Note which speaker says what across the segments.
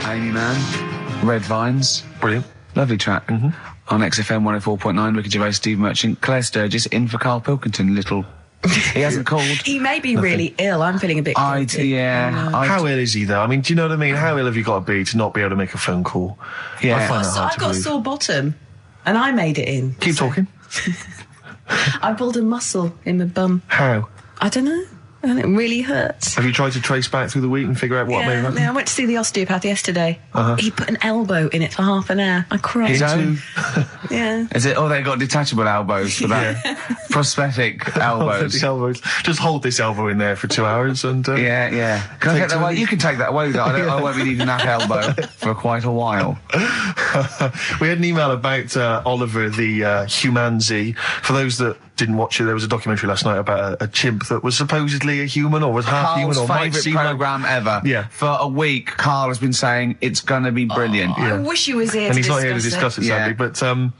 Speaker 1: Amy Mann, Red Vines.
Speaker 2: Brilliant.
Speaker 1: Lovely track. On XFM 104.9, Ricky Gervais, Steve Merchant, Claire Sturgis, in for Karl Pilkington, little... He hasn't called.
Speaker 3: He may be really ill. I'm feeling a bit guilty.
Speaker 2: How ill is he, though? I mean, do you know what I mean? How ill have you got to be to not be able to make a phone call?
Speaker 1: Yeah.
Speaker 2: I find that hard
Speaker 3: I've
Speaker 2: to
Speaker 3: got a
Speaker 2: believe.
Speaker 3: sore bottom, and I made it in.
Speaker 2: Keep talking.
Speaker 3: I pulled a muscle in my bum.
Speaker 2: How?
Speaker 3: I don't know. And it really hurts.
Speaker 2: Have you tried to trace back through the week and figure out what may have happened?
Speaker 3: I went to see the osteopath yesterday. He put an elbow in it for half an hour. I cried.
Speaker 1: His own?
Speaker 3: Yeah.
Speaker 1: Is it? Oh, they got detachable elbows for that. Prosthetic elbows.
Speaker 2: elbows. Just hold this elbow in there for 2 hours and...
Speaker 1: Yeah. Can I take that away? You can take that away, though. I won't be needing that elbow for quite a while.
Speaker 2: We had an email about Oliver the Humanzee. For those that didn't watch it, there was a documentary last night about a chimp that was supposedly a human or was half human or might
Speaker 1: favourite
Speaker 2: seem
Speaker 1: programme ever.
Speaker 2: Yeah.
Speaker 1: For a week, Karl has been saying it's going to be brilliant.
Speaker 3: I wish he was here
Speaker 2: and he's not here to discuss it, sadly.
Speaker 1: Yeah.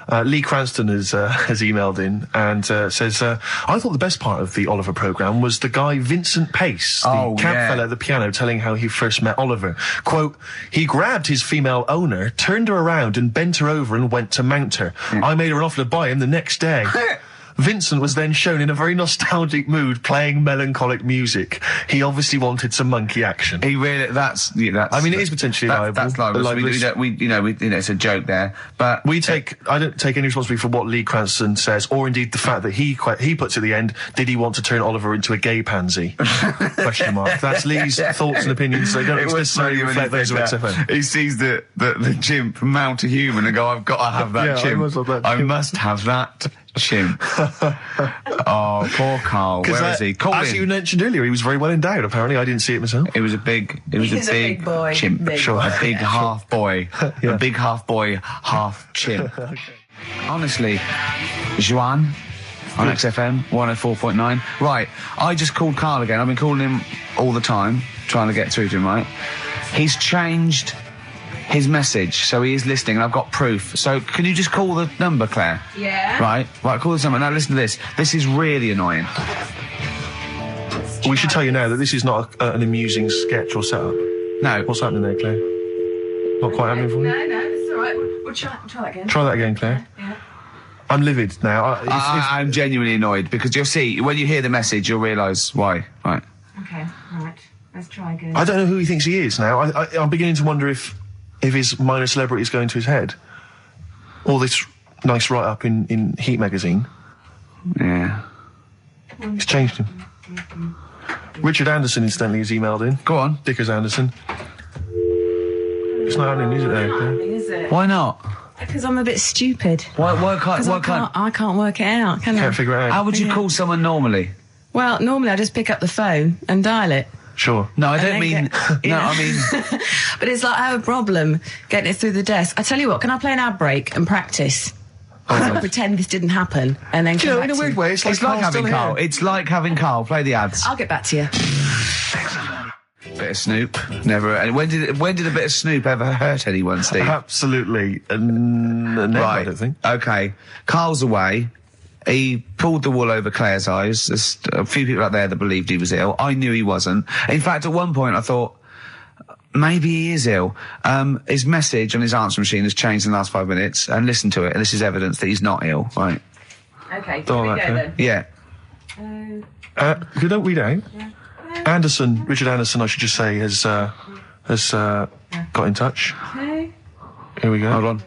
Speaker 2: But Lee Cranston has emailed in and says, I thought the best part of the Oliver programme was the guy Vincent Pace, the camp fella at the piano, telling how he first met Oliver. Quote, he grabbed his female owner, turned her around and bent her over and went to mount her. I made her an offer to buy him the next day. Vincent was then shown in a very nostalgic mood playing melancholic music. He obviously wanted some monkey action.
Speaker 1: He really, that's I mean,
Speaker 2: it is potentially liable.
Speaker 1: That's liable. It's a joke there. But
Speaker 2: I don't take any responsibility for what Lee Cranston says, or indeed the fact that he puts at the end, did he want to turn Oliver into a gay pansy? Question mark. That's Lee's thoughts and opinions. They don't necessarily reflect those of XFM.
Speaker 1: He sees the chimp mount a human and go, I've got to have that chimp. I must have that chimp. Oh, poor Karl. Where is he?
Speaker 2: As you mentioned earlier, he was very well endowed. Apparently, I didn't see it myself.
Speaker 1: It was a big
Speaker 3: boy.
Speaker 1: Chimp.
Speaker 3: Big
Speaker 1: Sure,
Speaker 3: boy.
Speaker 1: a big half boy. A big half boy, half chimp. Honestly, Juan on XFM 104.9. Right, I just called Karl again. I've been calling him all the time, trying to get through to him, right? He's changed his message, so he is listening, and I've got proof. So can you just call the number, Claire?
Speaker 3: Yeah.
Speaker 1: Right, call this number. Now listen to this. This is really annoying.
Speaker 2: We should tell you now that this is not an amusing sketch or setup.
Speaker 1: No.
Speaker 2: What's happening there, Claire? Not quite happening for you?
Speaker 3: No, it's all right. We'll try that again.
Speaker 2: Try that again, Claire.
Speaker 3: Yeah.
Speaker 2: I'm livid now.
Speaker 1: I'm genuinely annoyed, because you'll see, when you hear the message, you'll realise why. Right.
Speaker 3: Okay, right. Let's try again.
Speaker 2: I don't know who he thinks he is now. I'm beginning to wonder if his minor celebrity is going to his head. All this nice write-up in Heat magazine.
Speaker 1: Yeah.
Speaker 2: It's changed him. Richard Anderson, incidentally, has emailed in.
Speaker 1: Go on.
Speaker 2: Dickers Anderson. It's not happening, is it, there?
Speaker 3: Is it?
Speaker 1: Why not?
Speaker 3: Because I'm a bit stupid.
Speaker 1: Why
Speaker 3: I can't work it out, can I?
Speaker 2: Can't figure it out.
Speaker 1: How would you call someone normally?
Speaker 3: Well, normally I just pick up the phone and dial it.
Speaker 2: Sure.
Speaker 1: No, I don't mean...
Speaker 3: I
Speaker 1: mean...
Speaker 3: But it's like I have a problem getting it through the desk. I tell you what, can I play an ad break and practice? I'll pretend this didn't happen and then come back
Speaker 2: in a
Speaker 3: to
Speaker 2: weird
Speaker 3: you.
Speaker 2: way, it's like
Speaker 1: having Karl.
Speaker 2: Here.
Speaker 1: It's like having Karl. Play the ads.
Speaker 3: I'll get back to you.
Speaker 1: Bit of Snoop. Never... And when did a bit of Snoop ever hurt anyone, Steve?
Speaker 2: Absolutely. Never,
Speaker 1: right.
Speaker 2: I don't think.
Speaker 1: Okay. Karl's away. He pulled the wool over Claire's eyes. There's a few people out there that believed he was ill. I knew he wasn't. In fact, at one point I thought, maybe he is ill. His message on his answer machine has changed in the last 5 minutes, and listen to it, and this is evidence that he's not ill. Right.
Speaker 3: Okay, here we go then.
Speaker 1: Yeah.
Speaker 2: If you don't read out, Richard Anderson, I should just say, has got in touch.
Speaker 3: Okay.
Speaker 2: Here we go.
Speaker 1: Hold on.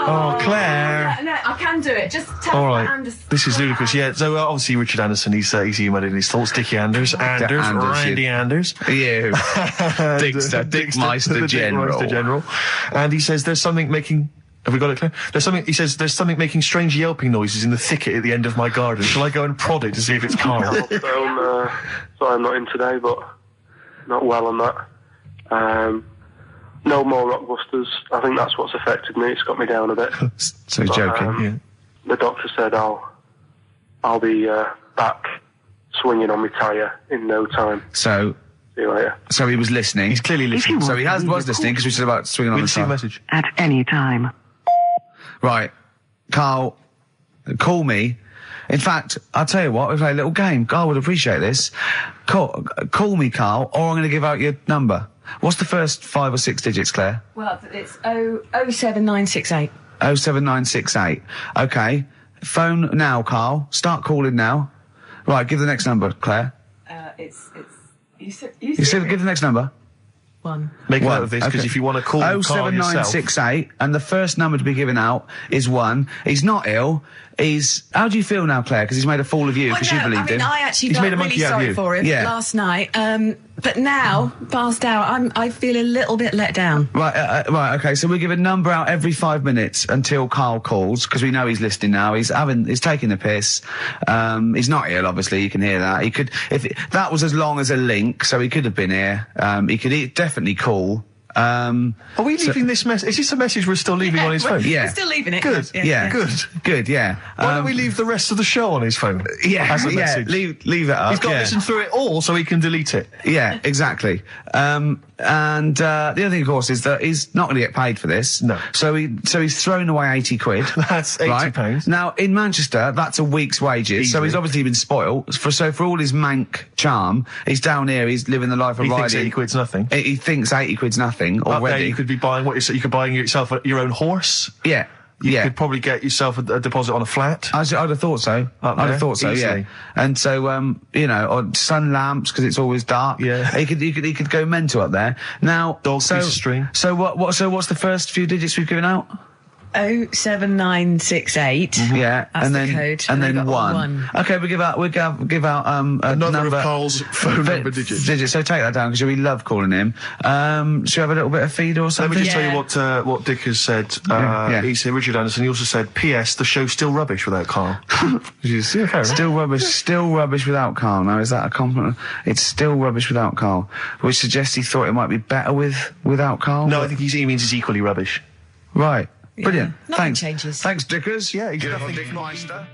Speaker 2: Oh, Claire.
Speaker 3: No, I can do it. Just tell
Speaker 2: All
Speaker 3: me
Speaker 2: right.
Speaker 3: Anderson.
Speaker 2: This is ludicrous. Yeah. So obviously Richard Anderson, he's emailed in his thoughts. Dickie Anders, Randy Anders.
Speaker 1: You. Dickster, Dickmeister General.
Speaker 2: And he says there's something making... Have we got it, Claire? He says there's something making strange yelping noises in the thicket at the end of my garden. Shall I go and prod it to see if it's Karl?
Speaker 4: Sorry, I'm not in today, but not well on that. No more Rockbusters. I think that's what's affected me. It's got me down a bit.
Speaker 1: So joking. Yeah.
Speaker 4: The doctor said I'll be back swinging on my tyre in no time.
Speaker 1: So...
Speaker 4: See you later.
Speaker 1: So he was listening.
Speaker 2: He's clearly listening.
Speaker 1: So he was listening, because we said about swinging on the tyre.
Speaker 2: Message.
Speaker 5: At any time.
Speaker 1: Right. Karl, call me. In fact, I'll tell you what, we play a little game. Carl would appreciate this. Call me, Carl, or I'm going to give out your number. What's the first 5 or 6 digits, Claire?
Speaker 3: Well, it's 07968.
Speaker 1: 07968. Okay. Phone now, Carl. Start calling now. Right, give the next number, Claire.
Speaker 3: You said
Speaker 1: give the next number.
Speaker 3: 1.
Speaker 2: Make a note of this, because if you want to call Carl yourself...
Speaker 1: 07968, and the first number to be given out is 1. He's not ill. How do you feel now, Claire? Because he's made a fool of you, because you believed him.
Speaker 3: I actually
Speaker 2: He's
Speaker 3: felt
Speaker 2: made a
Speaker 3: really
Speaker 2: monkey out of
Speaker 3: sorry
Speaker 2: you.
Speaker 3: for him last night. But now, passed out, I feel a little bit let down.
Speaker 1: Right, okay, so we give a number out every 5 minutes until Carl calls, because we know he's listening now. He's taking the piss. He's not ill, obviously, you can hear that. That was as long as a link, so he could have been here. He could definitely call.
Speaker 2: Are we leaving this message? Is this a message we're still leaving on his phone?
Speaker 1: Yeah.
Speaker 3: We're still leaving it.
Speaker 2: Good.
Speaker 1: Yeah.
Speaker 2: Good,
Speaker 1: yeah.
Speaker 2: Why don't we leave the rest of the show on his phone?
Speaker 1: Yeah,
Speaker 2: as a message.
Speaker 1: Leave it up.
Speaker 2: He's got to listen through it all so he can delete it.
Speaker 1: Yeah, exactly. And the other thing, of course, is that he's not going to get paid for this.
Speaker 2: No.
Speaker 1: So he's thrown away 80 quid.
Speaker 2: That's 80 pounds.
Speaker 1: Now, in Manchester, that's a week's wages.
Speaker 2: Easily.
Speaker 1: So he's obviously been spoilt. So for all his mank charm, he's down here, he's living the life of riding.
Speaker 2: He thinks 80 quid's nothing.
Speaker 1: He thinks 80 quid's nothing already.
Speaker 2: Up there you could be buying you could buy yourself your own horse.
Speaker 1: Yeah.
Speaker 2: You could probably get yourself a deposit on a flat.
Speaker 1: I'd have thought so. I'd have thought so,
Speaker 2: easily.
Speaker 1: yeah. And so, or sun lamps, because it's always dark.
Speaker 2: Yeah.
Speaker 1: He could go mental up there. Now,
Speaker 2: dog piece of string.
Speaker 1: So what's the first few digits we've given out?
Speaker 3: 07968.
Speaker 1: Yeah,
Speaker 3: that's
Speaker 1: and
Speaker 3: the
Speaker 1: then
Speaker 3: code.
Speaker 1: and then
Speaker 3: one.
Speaker 1: 1. Okay, we give out
Speaker 2: another
Speaker 1: number
Speaker 2: of Carl's phone number digits.
Speaker 1: So take that down, because we love calling him. Should we have a little bit of feed or something?
Speaker 2: Let me just tell you what Dick has said. He said, Richard Anderson. He also said, P.S. The show's still rubbish without Karl.
Speaker 1: Still rubbish without Karl. Now, is that a compliment? It's still rubbish without Karl, which suggests he thought it might be better without Karl.
Speaker 2: No, I think he means it's equally rubbish.
Speaker 1: Right. Brilliant.
Speaker 3: Nothing changes.
Speaker 1: Thanks, Dickers.
Speaker 2: Yeah,
Speaker 1: nothing Meister.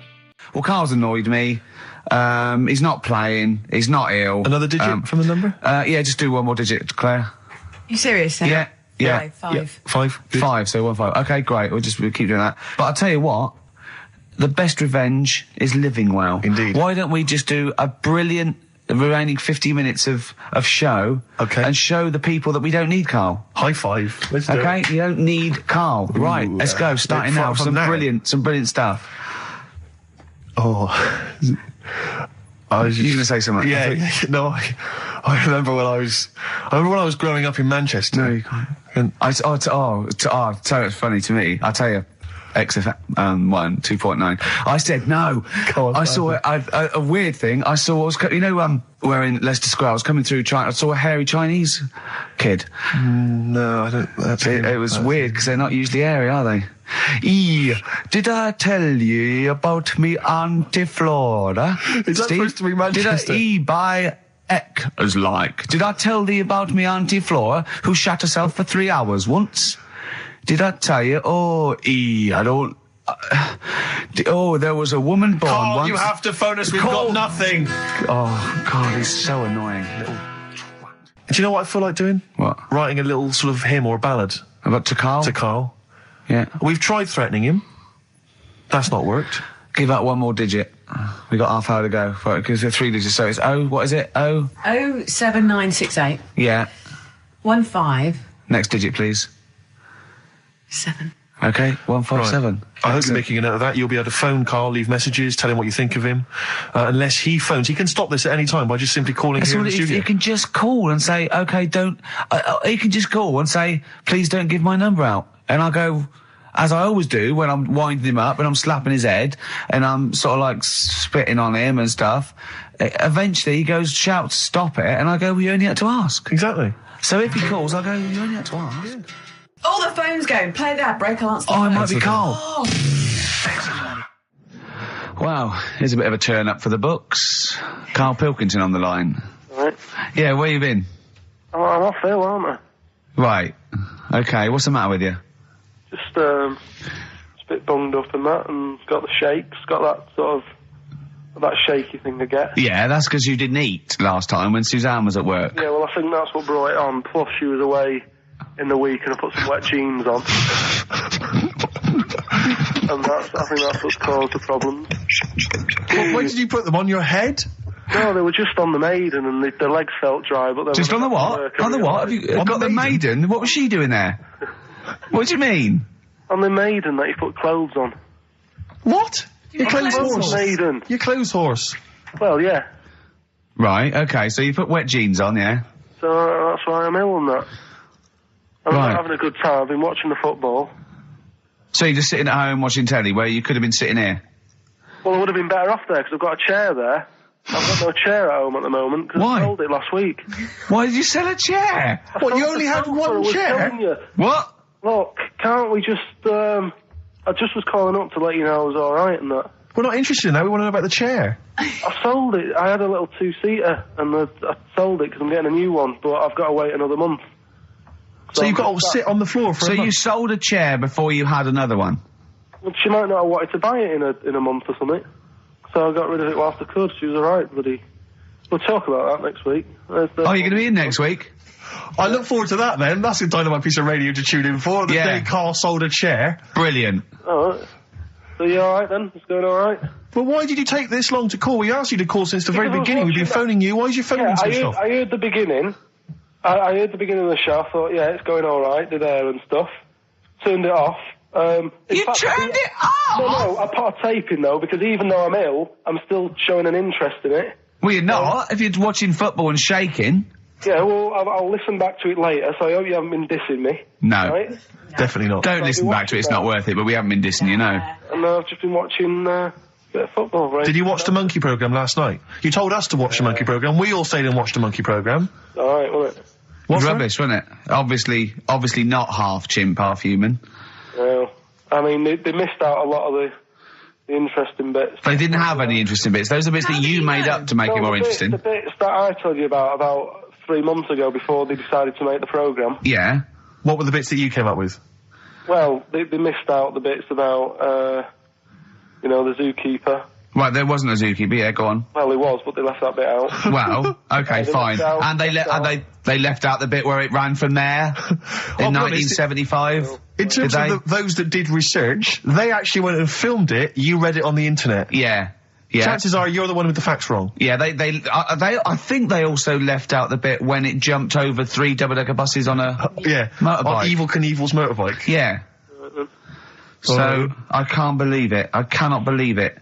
Speaker 1: Well, Carl's annoyed me. He's not playing. He's not ill.
Speaker 2: Another digit from the number?
Speaker 1: Yeah, just do one more digit, Claire.
Speaker 3: You serious?
Speaker 1: Yeah.
Speaker 3: Yeah. 5.
Speaker 2: Yeah, 5. Good.
Speaker 1: 5, so 1 5. Okay, great. We'll keep doing that. But I'll tell you what. The best revenge is living well.
Speaker 2: Indeed.
Speaker 1: Why don't we just do a brilliant remaining 50 minutes of show, and show the people that we don't need Karl.
Speaker 2: High five. Let's do it.
Speaker 1: You don't need Karl. Right, let's go. Starting now. Some brilliant stuff.
Speaker 2: Oh.
Speaker 1: You're going to say something?
Speaker 2: Yeah. No, I remember when I was growing up in Manchester.
Speaker 1: No, you can't. So it's funny to me. I'll tell you. XFM 2.9. I said no. I saw a weird thing. I saw where in Leicester Square I was coming through China. I saw a hairy Chinese kid.
Speaker 2: No, I don't.
Speaker 1: It was weird because they're not usually hairy, are they? Did I tell you about me Auntie Flora?
Speaker 2: Is that supposed to be Manchester?
Speaker 1: Did I tell thee about me Auntie Flora who shat herself for 3 hours once? Did I tell you? I don't... there was a woman born
Speaker 2: Karl,
Speaker 1: once...
Speaker 2: you have to phone us. We've got nothing.
Speaker 1: Oh, God, he's so annoying. Little twat.
Speaker 2: Do you know what I feel like doing?
Speaker 1: What?
Speaker 2: Writing a little sort of hymn or ballad.
Speaker 1: About to Karl?
Speaker 2: To Karl.
Speaker 1: Yeah.
Speaker 2: We've tried threatening him. That's not worked.
Speaker 1: Give out one more digit. We got half hour to go. Because they're 3 digits, so it's what is it?
Speaker 3: 07968.
Speaker 1: Yeah.
Speaker 3: 15.
Speaker 1: Next digit, please.
Speaker 3: 7.
Speaker 1: Okay, 157.
Speaker 2: Right. I hope you're making a note of that. You'll be able to phone Karl, leave messages, tell him what you think of him. Unless he phones. He can stop this at any time by just simply calling here in the studio.
Speaker 1: You can just call and say, okay, don't... you can just call and say, please don't give my number out. And I'll go... As I always do when I'm winding him up and I'm slapping his head and I'm sort of like spitting on him and stuff. Eventually he shouts, stop it. And I go, well, you only had to ask.
Speaker 2: Exactly.
Speaker 1: So if he calls, I go, you only had to ask. Yeah.
Speaker 3: Oh, the phone's going. Play that break. I'll answer the
Speaker 1: phone.
Speaker 3: It
Speaker 1: might be Karl.
Speaker 3: Oh.
Speaker 1: Wow, here's a bit of a turn up for the books. Karl Pilkington on the line.
Speaker 4: Right.
Speaker 1: Yeah, where you been?
Speaker 4: I'm off ill, aren't I?
Speaker 1: Right. Okay, what's the matter with you?
Speaker 4: Just a bit bunged up and that, and got the shakes, got that sort of, that shaky thing to get.
Speaker 1: Yeah, that's because you didn't eat last time when Suzanne was at work.
Speaker 4: Yeah, well, I think that's what brought it on. Plus, she was away in the week and I put some wet jeans on. And I think that's what's caused the problems.
Speaker 2: Well, when did you put them on your head?
Speaker 4: No, they were just on the Maiden, and the legs felt dry. But
Speaker 1: just on the what? On the what? Have you got the Maiden? What was she doing there? What do you mean?
Speaker 4: On the Maiden that you put clothes on.
Speaker 2: What? Your clothes horse.
Speaker 4: Maiden.
Speaker 2: Your clothes horse.
Speaker 4: Well, yeah.
Speaker 1: Right. Okay. So you put wet jeans on, yeah.
Speaker 4: So that's why I'm ill and that. I'm not having a good time. I've been watching the football.
Speaker 1: So you're just sitting at home watching telly, where you could have been sitting here?
Speaker 4: Well, I would have been better off there, because I've got a chair there. I've got no chair at home at the moment, because I sold it last week.
Speaker 1: Why did you sell a chair?
Speaker 2: What, you only had one chair?
Speaker 1: What?
Speaker 4: Look, can't we just, I just was calling up to let you know I was alright and that.
Speaker 2: We're not interested in that, we want to know about the chair.
Speaker 4: I sold it. I had a little two-seater, and I sold it because I'm getting a new one, but I've got to wait another month.
Speaker 2: So you've got to sit on the floor for a month?
Speaker 1: So you sold a chair before you had another one?
Speaker 4: Well, she might not have wanted to buy it in a month or something. So I got rid of it whilst I could. She was alright, bloody. We'll talk about that next week.
Speaker 1: You're going to be in next week?
Speaker 2: I look forward to that then. That's a dynamite piece of radio to tune in for. The day Karl sold a chair.
Speaker 1: Brilliant.
Speaker 4: Alright. So you alright then? It's going alright?
Speaker 2: But why did you take this long to call? We asked you to call since the very beginning. We've been phoning you. Why is your phone switched off?
Speaker 4: I heard the beginning. I heard the beginning of the show. I thought, yeah, it's going alright, did air and stuff. Turned it off.
Speaker 1: You turned it off?
Speaker 4: No, I put a tape in though, because even though I'm ill, I'm still showing an interest in it.
Speaker 1: Well, you're not, if you're watching football and shaking.
Speaker 4: Yeah, well, I'll listen back to it later, so I hope you haven't been dissing me.
Speaker 1: No.
Speaker 4: Right?
Speaker 2: Definitely not.
Speaker 1: Don't listen back to it, it's not worth it, but we haven't been dissing you, no.
Speaker 4: And I've just been watching a bit of football, right?
Speaker 2: Did you watch the Monkey programme last night? You told us to watch the Monkey programme. We all stayed and watched the Monkey programme.
Speaker 4: Alright, wasn't it?
Speaker 1: What's rubbish, wasn't it? Obviously not half chimp, half human.
Speaker 4: Well, I mean, they missed out a lot of the interesting bits.
Speaker 1: They didn't have any interesting bits. Those are bits that you made up to make it more interesting.
Speaker 4: The bits that I told you about 3 months ago before they decided to make the programme.
Speaker 1: Yeah.
Speaker 2: What were the bits that you came up with?
Speaker 4: Well, they missed out the bits about, the zookeeper.
Speaker 1: Right, there wasn't a zookeeper, yeah, go on.
Speaker 4: Well, there was, but they left that bit out.
Speaker 1: Well, okay, fine. And they left out the bit where it ran from there in 1975.
Speaker 2: In terms of those that did research, they actually went and filmed it, you read it on the internet.
Speaker 1: Yeah. Yeah.
Speaker 2: Chances are you're the one with the facts wrong.
Speaker 1: Yeah, I think they also left out the bit when it jumped over 3 double-decker buses on a motorbike.
Speaker 2: On Evel Knievel's motorbike.
Speaker 1: Yeah. So, I can't believe it. I cannot believe it.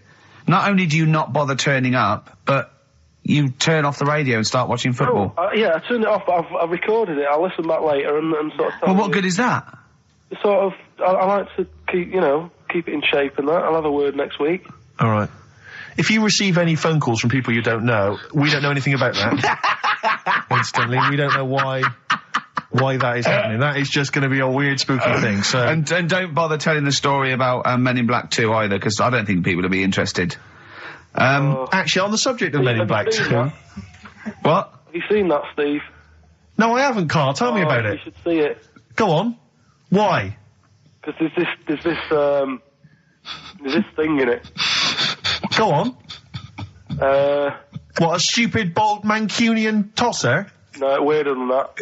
Speaker 1: Not only do you not bother turning up, but you turn off the radio and start watching football.
Speaker 4: Yeah, I turned it off, but I've recorded it. I'll listen back later and sort of...
Speaker 1: Well, what good is that?
Speaker 4: Sort of, I like to keep it in shape and that. I'll have a word next week.
Speaker 2: All right. If you receive any phone calls from people you don't know, we don't know anything about that. Instantly, we don't know why that is happening. That is just going to be a weird, spooky thing. So
Speaker 1: and don't bother telling the story about Men in Black 2 either, because I don't think people will be interested.
Speaker 2: Actually, on the subject of Men in Black 2, what?
Speaker 4: Have you seen that, Steve?
Speaker 2: No, I haven't, Karl. Tell me about it.
Speaker 4: You should see it.
Speaker 2: Go on. Why?
Speaker 4: Because there's this thing in it.
Speaker 2: Go on. What, a stupid, bald Mancunian tosser?
Speaker 4: No, weirder than that.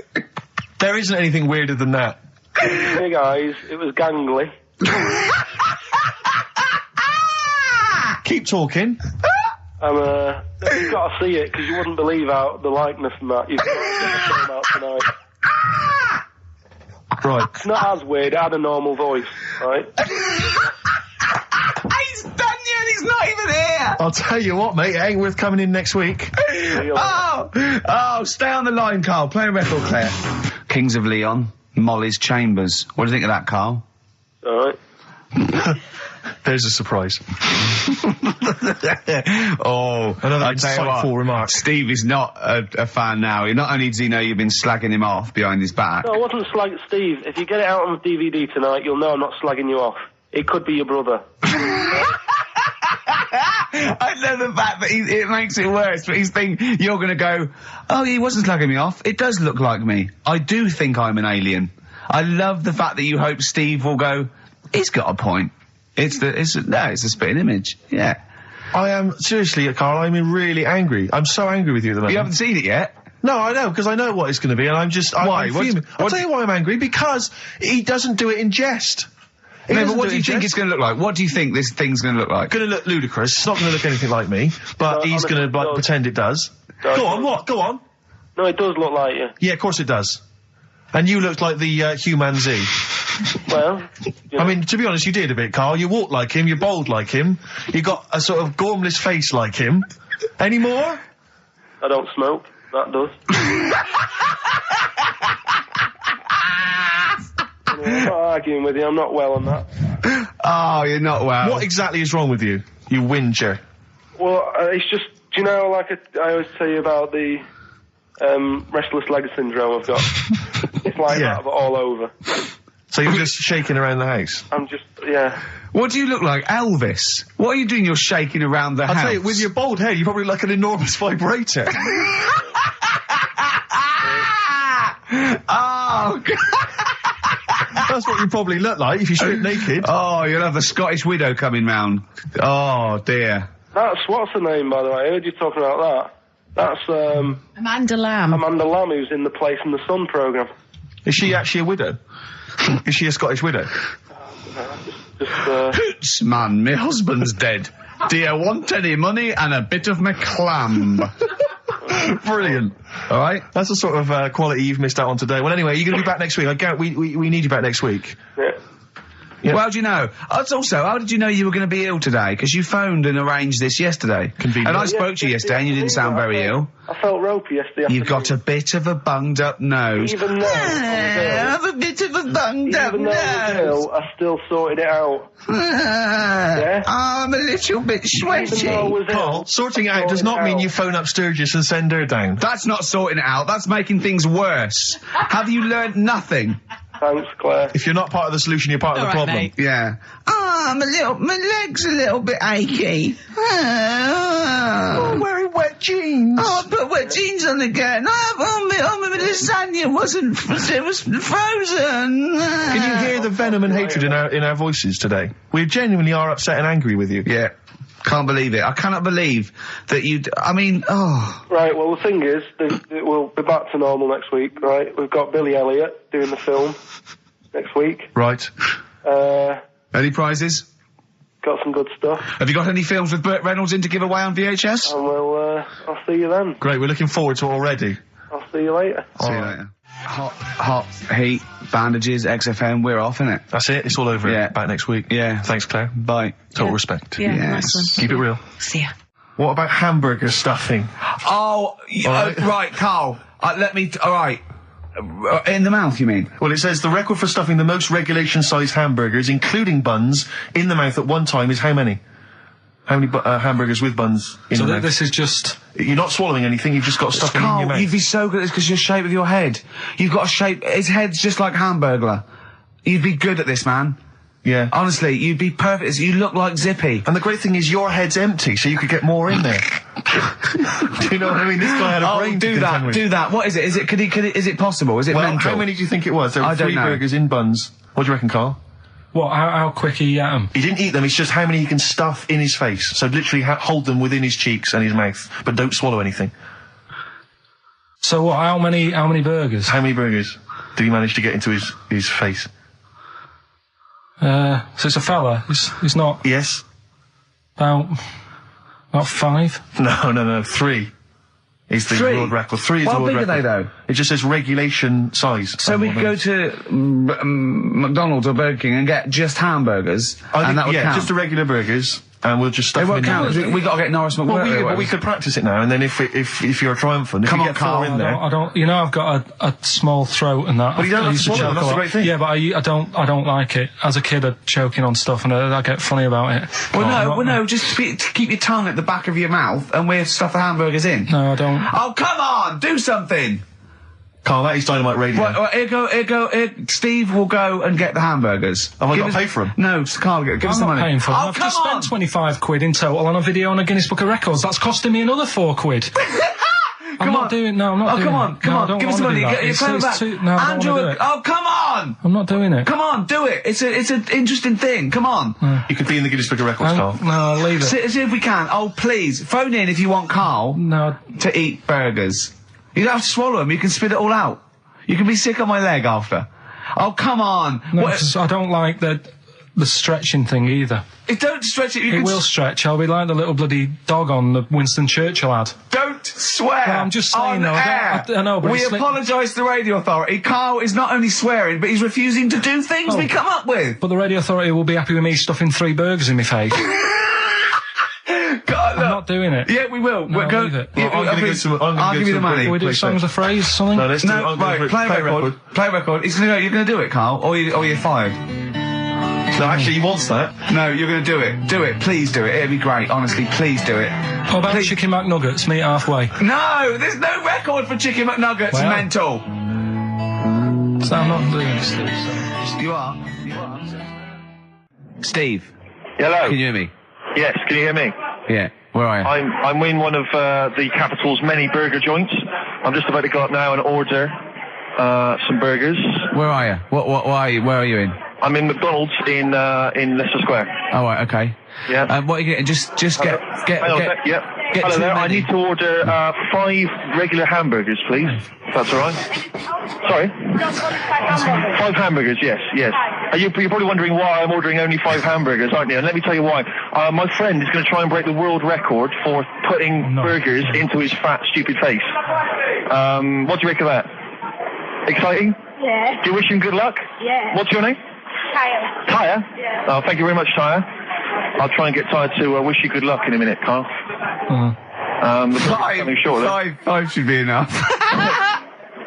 Speaker 2: There isn't anything weirder than that.
Speaker 4: Big eyes, it was gangly.
Speaker 2: Keep talking.
Speaker 4: You've got to see it, because you wouldn't believe how the likeness and that. You've got to get the film out tonight.
Speaker 2: Right.
Speaker 4: It's not as weird, it had a normal voice, right?
Speaker 1: He's done you and he's not even here!
Speaker 2: I'll tell you what, mate, it ain't worth coming in next week.
Speaker 1: Stay on the line, Karl. Play a record player. Kings of Leon, Molly's Chambers. What do you think of that, Karl?
Speaker 4: Alright.
Speaker 2: There's a surprise.
Speaker 1: Another
Speaker 2: insightful remark.
Speaker 1: Steve is not a fan now. Not only does he know you've been slagging him off behind his back.
Speaker 4: No, I wasn't slagging Steve. If you get it out on the DVD tonight, you'll know I'm not slagging you off. It could be your brother.
Speaker 1: I love the fact that it makes it worse, but he's thinking you're going to go, oh, he wasn't slagging me off. It does look like me. I do think I'm an alien. I love the fact that you hope Steve will go, he's got a point. It's a spitting image. Yeah.
Speaker 2: I am, seriously, Karl, I'm really angry. I'm so angry with you at the moment.
Speaker 1: You haven't seen it yet?
Speaker 2: No, I know, because I know what it's going to be, and I'm just...
Speaker 1: Why?
Speaker 2: I'm fuming. I'll tell you why I'm angry, because he doesn't do it in jest.
Speaker 1: No, but what do you think it's going to look like? What do you think this thing's going to look like?
Speaker 2: Going to look ludicrous. It's not going to look anything like me, but he's going to pretend it does. Go on, what? Go on.
Speaker 4: No, it does look like you.
Speaker 2: Yeah, of course it does. And you looked like the human Z.
Speaker 4: Well,
Speaker 2: I mean, to be honest, you did a bit, Karl. You walk like him, you're bold like him, you got a sort of gormless face like him. Any more?
Speaker 4: I don't smoke. That does. I'm not arguing with you. I'm not well on that.
Speaker 1: Oh, you're not well.
Speaker 2: What exactly is wrong with you? You whinger.
Speaker 4: Well, it's just, do you know, like I always tell you about the restless leg syndrome I've got. It's like that, but all over.
Speaker 2: So you're just shaking around the house?
Speaker 4: I'm just, yeah.
Speaker 1: What do you look like, Elvis? What are you doing? You're shaking around the house.
Speaker 2: I'll tell you, with your bald head, you probably look like an enormous vibrator.
Speaker 1: Oh, God.
Speaker 2: That's what you probably look like if you strip naked.
Speaker 1: Oh, you'll have the Scottish widow coming round. Oh, dear.
Speaker 4: That's, what's her name, by the way? I heard you talking about that. That's,
Speaker 3: Amanda Lamb.
Speaker 4: Amanda Lamb, who's in the Place in the Sun programme.
Speaker 2: Is she actually a widow? Is she a Scottish widow?
Speaker 1: Hoots, man, my husband's dead. Do you want any money and a bit of my clam?
Speaker 2: Brilliant.
Speaker 1: All right?
Speaker 2: That's the sort of quality you've missed out on today. Well, anyway, you're going to be back next week. We need you back next week.
Speaker 4: Yeah.
Speaker 2: Yeah.
Speaker 1: Well, how do you know? How did you know you were going to be ill today? Because you phoned and arranged this yesterday.
Speaker 2: Convenient.
Speaker 1: And I spoke to you yesterday and you didn't sound very ill.
Speaker 4: I felt ropey yesterday.
Speaker 1: You've got a bit of a bunged up nose.
Speaker 4: Even though
Speaker 1: I have a bit of a bunged up
Speaker 4: Even though I was ill, I still sorted it out. Yeah?
Speaker 1: I'm a little bit sweaty.
Speaker 4: Even though I was
Speaker 2: Karl,
Speaker 4: ill,
Speaker 2: sorting it
Speaker 4: I
Speaker 2: out does
Speaker 4: sorted
Speaker 2: not
Speaker 4: it
Speaker 2: mean
Speaker 4: out.
Speaker 2: you phone up Sturgis and send her down.
Speaker 1: That's not sorting it out. That's making things worse. Have you learnt nothing?
Speaker 4: Thanks, Claire.
Speaker 2: If you're not part of the solution, you're part of the problem.
Speaker 3: Mate.
Speaker 1: Yeah. My leg's a little bit achy.
Speaker 2: Oh, wearing wet jeans.
Speaker 1: Oh, I put wet jeans on again. My lasagna it was frozen.
Speaker 2: Can you hear the venom and hatred in our voices today? We genuinely are upset and angry with you.
Speaker 1: Yeah. Can't believe it. I cannot believe that
Speaker 4: Right, well, the thing is, we'll be back to normal next week, right? We've got Billy Elliot doing the film next week.
Speaker 2: Right.
Speaker 1: Any prizes?
Speaker 4: Got some good stuff.
Speaker 1: Have you got any films with Burt Reynolds in to give away on VHS?
Speaker 4: And I'll see you then.
Speaker 2: Great, we're looking forward to it already.
Speaker 4: I'll see you later.
Speaker 1: See you later. Hot heat, bandages, XFM, we're off, innit?
Speaker 2: That's it, it's all over.
Speaker 1: Yeah.
Speaker 2: Back next week.
Speaker 1: Yeah.
Speaker 2: Thanks, Claire.
Speaker 1: Bye.
Speaker 2: Total respect.
Speaker 3: Yeah,
Speaker 1: Yes.
Speaker 3: nice one.
Speaker 2: Keep it real.
Speaker 3: See ya.
Speaker 2: What about hamburger stuffing?
Speaker 1: Oh, right, Karl. Alright. In the mouth, you mean?
Speaker 2: Well, it says the record for stuffing the most regulation-sized hamburgers, including buns, in the mouth at one time is how many? How many hamburgers with buns in the mouth?
Speaker 5: This is just...
Speaker 2: You're not swallowing anything, you've just got stuff in your
Speaker 1: Karl,
Speaker 2: mouth.
Speaker 1: you'd be so good at this because your shape of your head. You've got a shape, his head's just like Hamburglar. You'd be good at this, man.
Speaker 2: Yeah.
Speaker 1: Honestly, you'd be perfect. You look like Zippy.
Speaker 2: And the great thing is your head's empty, so you could get more in there. Do you know what I mean? This guy had a brain to contend with.
Speaker 1: Do that. What is it? Is it possible? Is it
Speaker 2: Well,
Speaker 1: mental?
Speaker 2: how many do you think it was? There were
Speaker 1: I don't
Speaker 2: 3
Speaker 1: know.
Speaker 2: burgers in buns. What do you reckon, Karl?
Speaker 5: What, how quick he ate them?
Speaker 2: He didn't eat them, it's just how many he can stuff in his face. So literally hold them within his cheeks and his mouth, but don't swallow anything.
Speaker 5: So what, how many burgers?
Speaker 2: How many burgers did he manage to get into his face?
Speaker 5: So it's a fella. He's not
Speaker 2: Yes?
Speaker 5: about 5.
Speaker 2: No, 3 is the
Speaker 1: 3?
Speaker 2: world record. 3 is
Speaker 1: How
Speaker 2: the world
Speaker 1: big are
Speaker 2: record.
Speaker 1: they, though?
Speaker 2: It just says regulation size.
Speaker 1: So we could go to McDonald's or Burger King and get just hamburgers, and that would count.
Speaker 2: just the regular burgers, and we'll just stuff
Speaker 1: They
Speaker 2: them
Speaker 1: won't
Speaker 2: in
Speaker 1: count.
Speaker 2: there.
Speaker 1: We got to get Norris McWhirter.
Speaker 2: But we could practice it now, and then if you're triumphant, if
Speaker 1: Come
Speaker 2: you
Speaker 1: on,
Speaker 2: get 4
Speaker 1: Karl,
Speaker 2: in there.
Speaker 5: I don't. You know, I've got a small throat and that.
Speaker 2: But you don't
Speaker 5: I
Speaker 2: have
Speaker 5: used
Speaker 2: to swallow them,
Speaker 5: choke
Speaker 2: that's
Speaker 5: a
Speaker 2: the
Speaker 5: lot.
Speaker 2: great thing.
Speaker 5: Yeah, but I don't like it. As a kid, I'd choking on stuff, and I get funny about it.
Speaker 1: Just keep your tongue at the back of your mouth, and we'll stuff the hamburgers in.
Speaker 5: No, I don't.
Speaker 1: Oh, come on, do something.
Speaker 2: Karl, that is Dynamite Radio.
Speaker 1: Well, here, Steve will go and get the hamburgers.
Speaker 2: Have I got to pay for them?
Speaker 1: No, Karl, give us the
Speaker 5: I'm not
Speaker 1: money.
Speaker 5: paying for them.
Speaker 1: Oh,
Speaker 5: I've
Speaker 1: come
Speaker 5: just
Speaker 1: on!
Speaker 5: spent 25 quid in total on a video on a Guinness Book of Records. That's costing me another 4 quid. I'm not doing it.
Speaker 1: Come on, give us the money. Get your phone back. Andrew, oh, come on!
Speaker 5: I'm not doing it.
Speaker 1: Come on, do it. It's an interesting thing. Come on.
Speaker 2: You could be in the Guinness Book of Records, Karl.
Speaker 5: No, leave it.
Speaker 1: See if we can. Oh, please, phone in if you want Karl to eat burgers. You don't have to swallow them. You can spit it all out. You can be sick on my leg after. Oh, come on.
Speaker 5: No, I don't like that. the stretching thing either.
Speaker 1: Don't stretch it.
Speaker 5: It will stretch. I'll be like the little bloody dog on the Winston Churchill ad.
Speaker 1: Don't swear.
Speaker 5: Well, I'm just saying though. I know, but
Speaker 1: we apologise to the radio authority. Karl is not only swearing, but he's refusing to do things we come up with.
Speaker 5: But the radio authority will be happy with me stuffing 3 burgers in my face.
Speaker 1: God,
Speaker 5: I'm not doing it.
Speaker 1: Yeah, we will.
Speaker 5: No,
Speaker 1: Go.
Speaker 5: leave it.
Speaker 1: Yeah, I'll give you the money.
Speaker 5: Can we do songs of phrase, something?
Speaker 2: No, let's do
Speaker 1: right, play a record. Play a record. You're going to do it, Karl, or you're fired.
Speaker 2: No, actually, he wants that.
Speaker 1: No, you're going to do it. Do it. Please do it. It'd be great. Honestly, please do it.
Speaker 5: What about Chicken McNuggets? Meet halfway.
Speaker 1: No, there's no record for Chicken McNuggets.
Speaker 5: Well,
Speaker 1: mental.
Speaker 5: So I'm not doing this, Steve. So.
Speaker 1: You are. Steve.
Speaker 6: Hello.
Speaker 1: Can you hear me?
Speaker 6: Yes, can you hear me?
Speaker 1: Yeah. Where are you?
Speaker 6: I'm in one of the capital's many burger joints. I'm just about to go up now and order some burgers.
Speaker 1: Where are you? What are you? Where are you in?
Speaker 6: I'm in McDonald's in Leicester Square.
Speaker 1: Oh, right, okay.
Speaker 6: Yeah.
Speaker 1: What are you getting? Just get.
Speaker 6: Hello there. I need to order 5 regular hamburgers, please. If that's all right. Sorry. 5 hamburgers. Yes. You're probably wondering why I'm ordering only 5 hamburgers, aren't you? And let me tell you why. My friend is going to try and break the world record for putting burgers into his fat, stupid face. What do you make of that? Exciting?
Speaker 7: Yeah.
Speaker 6: Do you wish him good luck?
Speaker 7: Yeah.
Speaker 6: What's your name?
Speaker 7: Tyre.
Speaker 6: Tyre?
Speaker 7: Yeah.
Speaker 6: Oh, thank you very much, Tyre. I'll try and get Tyre to wish you good luck in a minute, Karl. The
Speaker 1: 5 should be enough.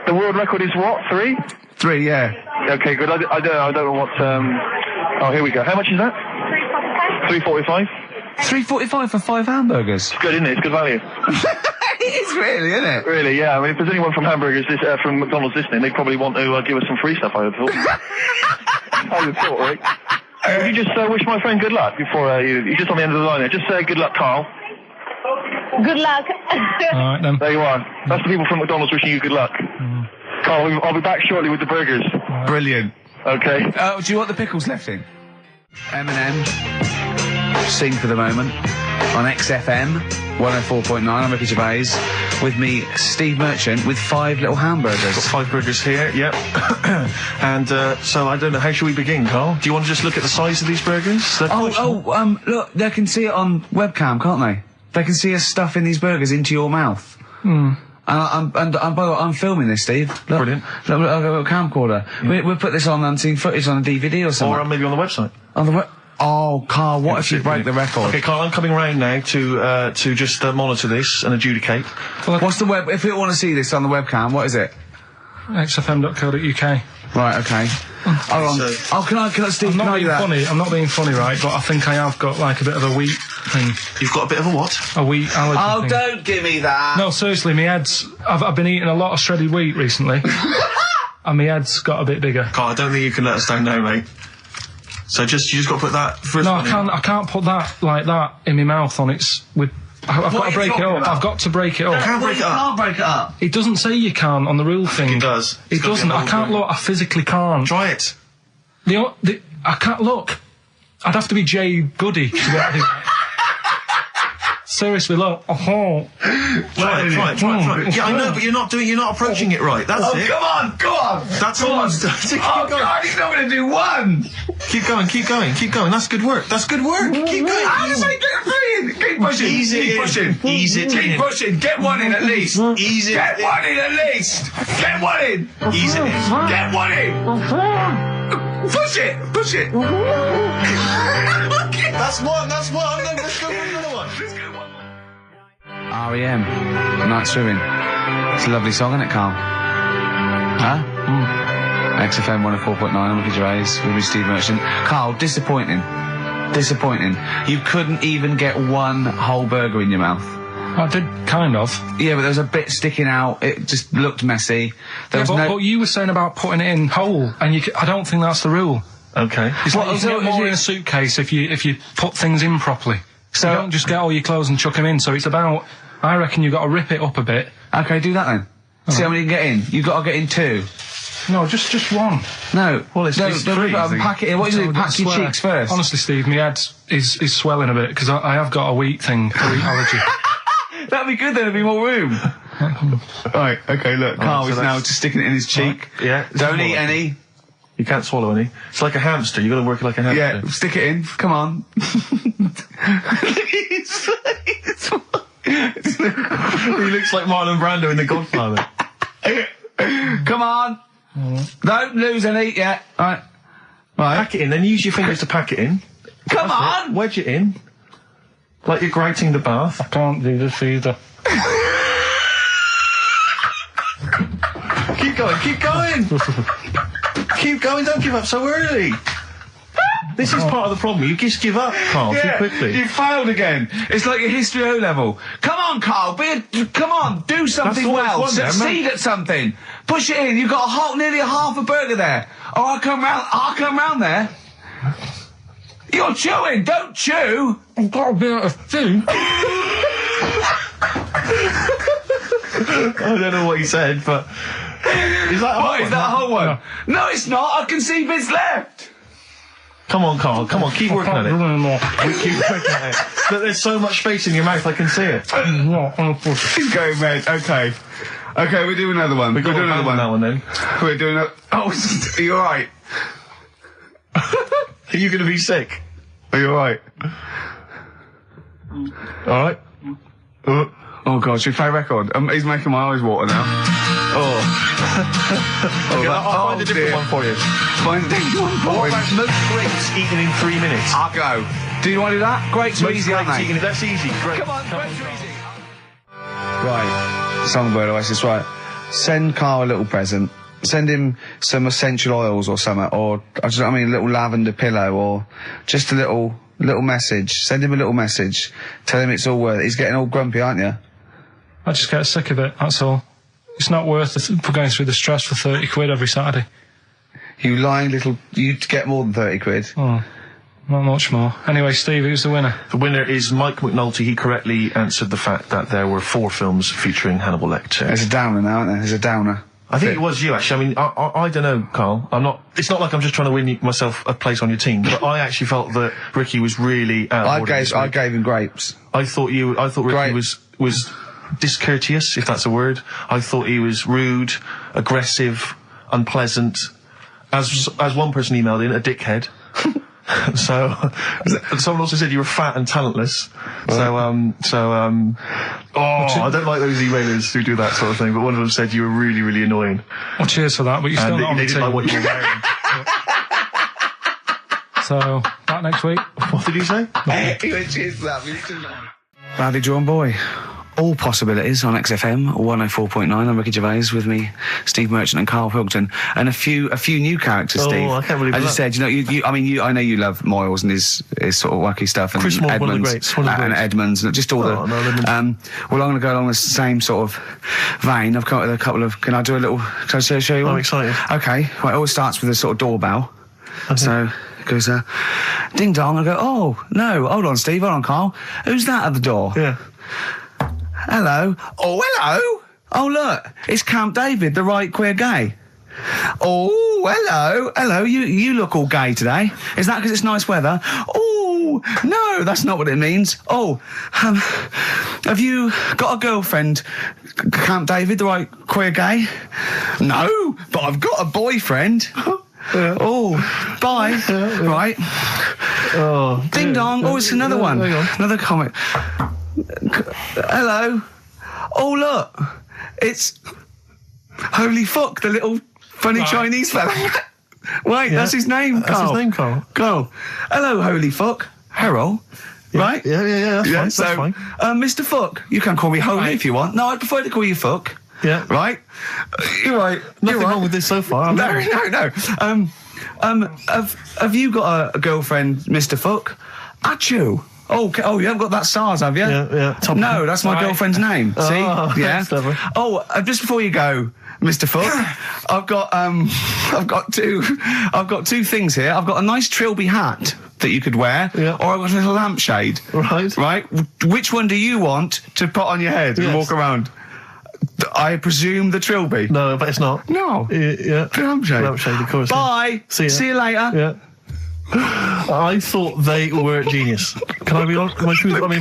Speaker 6: The world record is what? 3?
Speaker 1: 3, yeah.
Speaker 6: Okay, good. I don't know what. Oh, here we go. How much is that? $3.45.
Speaker 1: $3.45 for 5 hamburgers.
Speaker 6: It's good, isn't it? It's good value.
Speaker 1: It is really, isn't it?
Speaker 6: Really, yeah. I mean, if there's anyone from from McDonald's listening, they probably want to give us some free stuff, I would have thought. I would have thought, right? Would you just wish my friend good luck before you're just on the end of the line there? Just say good luck, Karl.
Speaker 7: Good luck.
Speaker 5: All right, then.
Speaker 6: There you are. That's the people from McDonald's wishing you good luck. Karl, I'll be back shortly with the burgers.
Speaker 1: Brilliant.
Speaker 6: Okay.
Speaker 1: Do you want the pickles left in? Eminem. Sing for the moment. On XFM 104.9. I'm Ricky Gervais. With me, Steve Merchant, with 5 little hamburgers.
Speaker 2: Got 5 burgers here, yep. And so I don't know, how should we begin, Karl? Do you want to just look at the size of these burgers?
Speaker 1: Look, they can see it on webcam, can't they? They can see us stuffing these burgers into your mouth. And by the way, I'm filming this, Steve. Look,
Speaker 2: brilliant.
Speaker 1: Look, I've got a camcorder. Yeah. We'll put this on unseen footage on a DVD or something.
Speaker 2: Or maybe on the website.
Speaker 1: On the Oh, Karl, what if you break the record?
Speaker 2: Okay, Karl, I'm coming round now to just monitor this and adjudicate.
Speaker 1: What's the web? If we want to see this on the webcam, what is it?
Speaker 5: XFM.co.uk.
Speaker 1: Right, okay. Hold on. Can I, Steve,
Speaker 5: I'm not being funny, right, but I think I have got like a bit of a wheat thing.
Speaker 2: You've got a bit of a what?
Speaker 5: A wheat allergy thing.
Speaker 1: Oh, don't give me that.
Speaker 5: No, seriously, my head's... I've been eating a lot of shredded wheat recently. And my head's got a bit bigger.
Speaker 2: Karl, I don't think you can let us down now, mate. So you just got to put that first.
Speaker 5: No, I can't put that like that in my mouth on its with. I've got to break it up. I've got to break it up.
Speaker 2: You can't break it up.
Speaker 1: Can't break it up.
Speaker 5: It doesn't say you can't on the rule thing.
Speaker 2: It does.
Speaker 5: It doesn't. I can't look. I physically can't.
Speaker 2: Try it.
Speaker 5: I can't look. I'd have to be Jay Goody to get it. Seriously, look.
Speaker 2: Try it. Yeah, I know, but you're not approaching it right. That's it.
Speaker 1: Come on.
Speaker 2: That's
Speaker 1: come
Speaker 2: all.
Speaker 1: on. God, he's not going to do one.
Speaker 2: Keep going. That's good work. Keep going.
Speaker 1: How does I get 3 in? Keep pushing. Keep pushing. Get 1 in at least.
Speaker 2: Ease it.
Speaker 1: Get 1 in at least. Get 1 in.
Speaker 2: Ease it in.
Speaker 1: Get 1 in. Push it.
Speaker 2: That's one. Let's go for another one.
Speaker 1: R.E.M. Night Swimming. It's a lovely song, isn't it, Karl? Huh? XFM 104.9. I'm Ricky Gervais with me, Steve Merchant. Karl, disappointing. You couldn't even get 1 whole burger in your mouth.
Speaker 5: I did, kind of.
Speaker 1: Yeah, but there was a bit sticking out. It just looked messy.
Speaker 5: But you were saying about putting it in whole, and I don't think that's the rule.
Speaker 2: Okay.
Speaker 5: It's like you get more in a suitcase if you put things in properly. So you don't just get all your clothes and chuck them in. So it's about, I reckon you've got to rip it up a bit.
Speaker 1: Okay, do that then. See how many you can get in. You've got to get in 2.
Speaker 5: No, just 1.
Speaker 1: No.
Speaker 2: Well, it's 3.
Speaker 1: Pack it in. What do you do? Pack your cheeks first.
Speaker 5: Honestly, Steve, my head is swelling a bit because I have got a wheat thing, a wheat allergy.
Speaker 1: That'd be good. There'd be more room. Right. Okay. Look, Karl is now just sticking it in his cheek.
Speaker 2: Yeah.
Speaker 1: Don't eat any.
Speaker 2: You can't swallow any. It's like a hamster. You got to work it like a hamster.
Speaker 1: Yeah, stick it in. Come on.
Speaker 2: He looks like Marlon Brando in The Godfather.
Speaker 1: Come on. Don't lose any yet. Right.
Speaker 2: Pack it in, then use your fingers to pack it in.
Speaker 1: Come on!
Speaker 2: Wedge it in. Like you're grating the bath.
Speaker 5: I can't do this either.
Speaker 2: Keep going, keep going! Keep going, don't give up so early. This is part of the problem. You just give up, Karl, too quickly.
Speaker 1: You failed again. It's like your history O level. Come on, Karl. Come on, do something well. Succeed at something. Push it in. You've got nearly half a burger there. Oh, I'll come round there. You're chewing. Don't chew.
Speaker 5: I've got a bit of food.
Speaker 2: I don't know what he said, but is that
Speaker 1: a whole one? No, it's not. I can see bits left.
Speaker 2: Come on, Karl. Come on, keep working at it. Keep working at it. But there's so much space in your mouth, I can see it.
Speaker 1: He's going red. Okay. Okay, we'll do another one. We'll do another one.
Speaker 2: That one then.
Speaker 1: We're doing a... Oh, are you alright?
Speaker 2: Are you going to be sick?
Speaker 1: Are you alright?
Speaker 2: Alright.
Speaker 1: Oh, God, should we play a record? He's making my eyes water now.
Speaker 2: Okay, I'll find a different one for you.
Speaker 1: Find a different one for
Speaker 2: What about most grapes eaten in 3 minutes?
Speaker 1: I'll go. Do you want to do that? Grapes are easy, aren't they?
Speaker 2: That's easy. Great.
Speaker 1: Come on, grapes are easy. Right. Songbird Oasis, right. Send Karl a little present. Send him some essential oils or something, or, a little lavender pillow, or just a little message. Send him a little message. Tell him it's all worth it. He's getting all grumpy, aren't you?
Speaker 5: I just get sick of it, that's all. It's not worth it for going through the stress for 30 quid every Saturday.
Speaker 1: You lying little... You'd get more than 30 quid.
Speaker 5: Oh, not much more. Anyway, Steve, who's the winner?
Speaker 2: The winner is Mike McNulty. He correctly answered the fact that there were 4 films featuring Hannibal Lecter.
Speaker 1: There's a downer now, isn't there? There's a downer.
Speaker 2: I think it was you, actually. I mean, I don't know, Karl. It's not like I'm just trying to win myself a place on your team, but I actually felt that Ricky was really
Speaker 1: I gave him grapes.
Speaker 2: I thought Ricky was discourteous, if that's a word. I thought he was rude, aggressive, unpleasant. As one person emailed in, a dickhead. So, someone also said you were fat and talentless. So, I don't like those emailers who do that sort of thing, but one of them said you were really, really annoying.
Speaker 5: Well, cheers for that, but you're still not on the team.
Speaker 2: They didn't like what you were wearing.
Speaker 5: So, back next week.
Speaker 2: What did he say?
Speaker 1: He went, cheers for that. Rowdy John Boy. All possibilities on XFM 104.9. I'm Ricky Gervais, with me, Steve Merchant and Karl Pilkington, and a few new characters. Steve,
Speaker 2: I can't believe
Speaker 1: as you said, I know you love Moyles and his sort of wacky stuff, and
Speaker 2: Chris Moore,
Speaker 1: Edmonds,
Speaker 2: one of the greats,
Speaker 1: and Edmonds, and just all the. Well, I'm going to go along the same sort of vein. I've come up with a couple of. Can I show you one?
Speaker 2: I'm excited.
Speaker 1: Okay, right. It always starts with a sort of doorbell. Okay. So it goes, ding dong. I go, oh no, hold on, Steve, hold on, Karl. Who's that at the door?
Speaker 2: Yeah.
Speaker 1: Hello. Oh, hello. Oh, look. It's Camp David, the right queer gay. Oh, hello. Hello. You look all gay today. Is that because it's nice weather? Oh, no, that's not what it means. Oh, have you got a girlfriend, Camp David, the right queer gay? No, but I've got a boyfriend.
Speaker 2: Yeah.
Speaker 1: Oh, bye. Yeah. Right.
Speaker 2: Oh,
Speaker 1: ding dong. Oh, it's another one. Another comment. Hello. Oh, look. It's Holy Fuck, the little funny Chinese fella. Wait, that's his name, Karl.
Speaker 2: That's his name, Karl.
Speaker 1: Karl. Hello, Holy Fuck. Harold.
Speaker 2: Yeah.
Speaker 1: Right?
Speaker 2: Yeah, that's fine.
Speaker 1: Mr. Fuck, you can call me Holy if you want. No, I'd prefer to call you Fuck.
Speaker 2: Yeah.
Speaker 1: Right? You're right.
Speaker 2: Nothing wrong with this so far.
Speaker 1: No. Have you got a girlfriend, Mr. Fuck? Achoo. Oh, you haven't got that SARS, have you?
Speaker 2: Yeah.
Speaker 1: No, that's my girlfriend's name. See? Yeah.
Speaker 2: Clever.
Speaker 1: Oh, just before you go, Mr. Fuck, I've got two things here. I've got a nice trilby hat that you could wear, or I've got a little lampshade. Right. Which one do you want to put on your head and walk around? I presume the trilby.
Speaker 2: No, but it's not.
Speaker 1: No.
Speaker 2: Yeah.
Speaker 1: The lampshade.
Speaker 2: Lampshade, of course.
Speaker 1: Bye.
Speaker 2: See you
Speaker 1: later.
Speaker 2: Yeah. I thought they were genius. Can I be honest?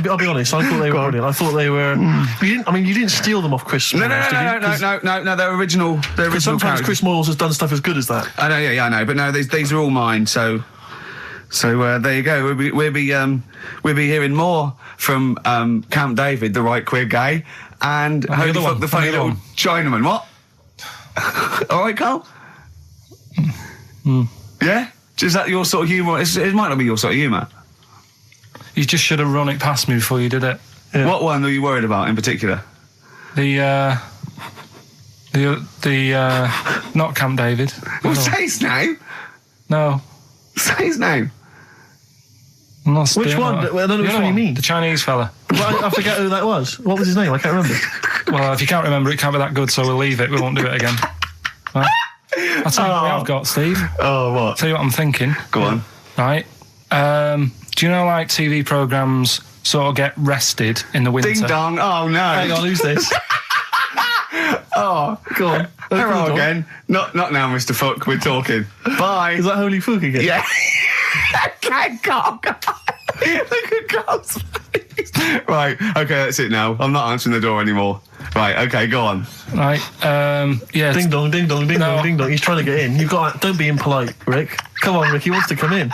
Speaker 2: I'll be honest. I thought they were brilliant. I thought they were. You didn't steal them off Chris.
Speaker 1: No. They're original. They're original.
Speaker 2: Sometimes
Speaker 1: characters.
Speaker 2: Chris Moyles has done stuff as good as that.
Speaker 1: I know. Yeah, I know. But no, these are all mine. So there you go. We'll be hearing more from Camp David, the right queer gay, and Holy Fuck the funny little Chinaman. What? All right, Karl. Yeah. Is that your sort of humour? It might not be your sort of humour.
Speaker 5: You just should have run it past me before you did it.
Speaker 1: Yeah. What one are you worried about in particular?
Speaker 5: The not Camp David.
Speaker 1: Well, say his name.
Speaker 5: No.
Speaker 1: Say his name.
Speaker 2: Which one? I don't know which one you mean.
Speaker 5: The Chinese fella.
Speaker 2: Well, I forget who that was. What was his name? I can't remember.
Speaker 5: Well, if you can't remember, it can't be that good, so we'll leave it. We won't do it again. Right? I'll tell you what I've got, Steve.
Speaker 2: Oh, what?
Speaker 5: I'll tell you what I'm thinking.
Speaker 1: Go on.
Speaker 5: Right. Do you know, like, TV programmes sort of get rested in the winter?
Speaker 1: Ding dong. Oh, no.
Speaker 2: Hang on, who's this?
Speaker 1: Oh,
Speaker 2: go on.
Speaker 1: Hello again. Not now, Mr. Fuck. We're talking. Bye.
Speaker 2: Is that Holy Fuck again?
Speaker 1: Yeah. Okay, Karl. Look at Karl's face. Right. Okay, that's it now. I'm not answering the door anymore. Right. Okay, go on.
Speaker 5: Right. Yeah.
Speaker 2: Ding dong, ding dong, ding dong, ding dong. He's trying to get in. Don't be impolite, Rick. Come on, Rick. He wants to come in.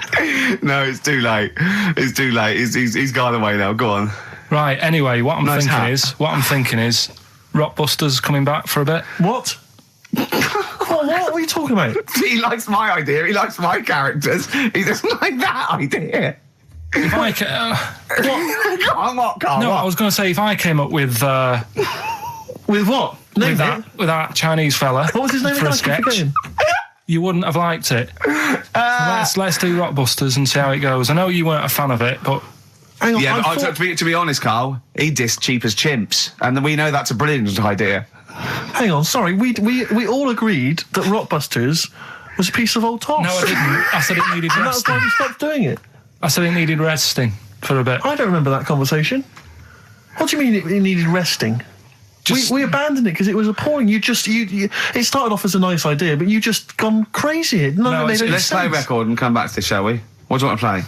Speaker 1: No, it's too late. It's too late. He's gone away now. Go on.
Speaker 5: Right. Anyway, what I'm thinking is, Rockbusters coming back for a bit.
Speaker 2: What? What are you talking about?
Speaker 1: He likes my idea. He likes my characters. He doesn't like that idea.
Speaker 5: If I
Speaker 1: what, Karl?
Speaker 5: No, I was going to say if I came up with
Speaker 2: what?
Speaker 5: With that Chinese fella.
Speaker 2: What was his name?
Speaker 5: For a sketch. You wouldn't have liked it. Let's do Rockbusters and see how it goes. I know you weren't a fan of it, but.
Speaker 2: Hang on,
Speaker 1: yeah, but to be honest, Karl, he dissed Cheap as Chimps, and we know that's a brilliant idea.
Speaker 2: Hang on, sorry, we all agreed that Rockbusters was a piece of old toss.
Speaker 5: No, I didn't. I said it needed resting.
Speaker 2: That's why we stopped doing it.
Speaker 5: I said it needed resting for a bit.
Speaker 2: I don't remember that conversation. What do you mean it needed resting? We abandoned it because it was appalling. It started off as a nice idea, but you just gone crazy.
Speaker 1: Let's play a record and come back to this, shall we? What do you want to play?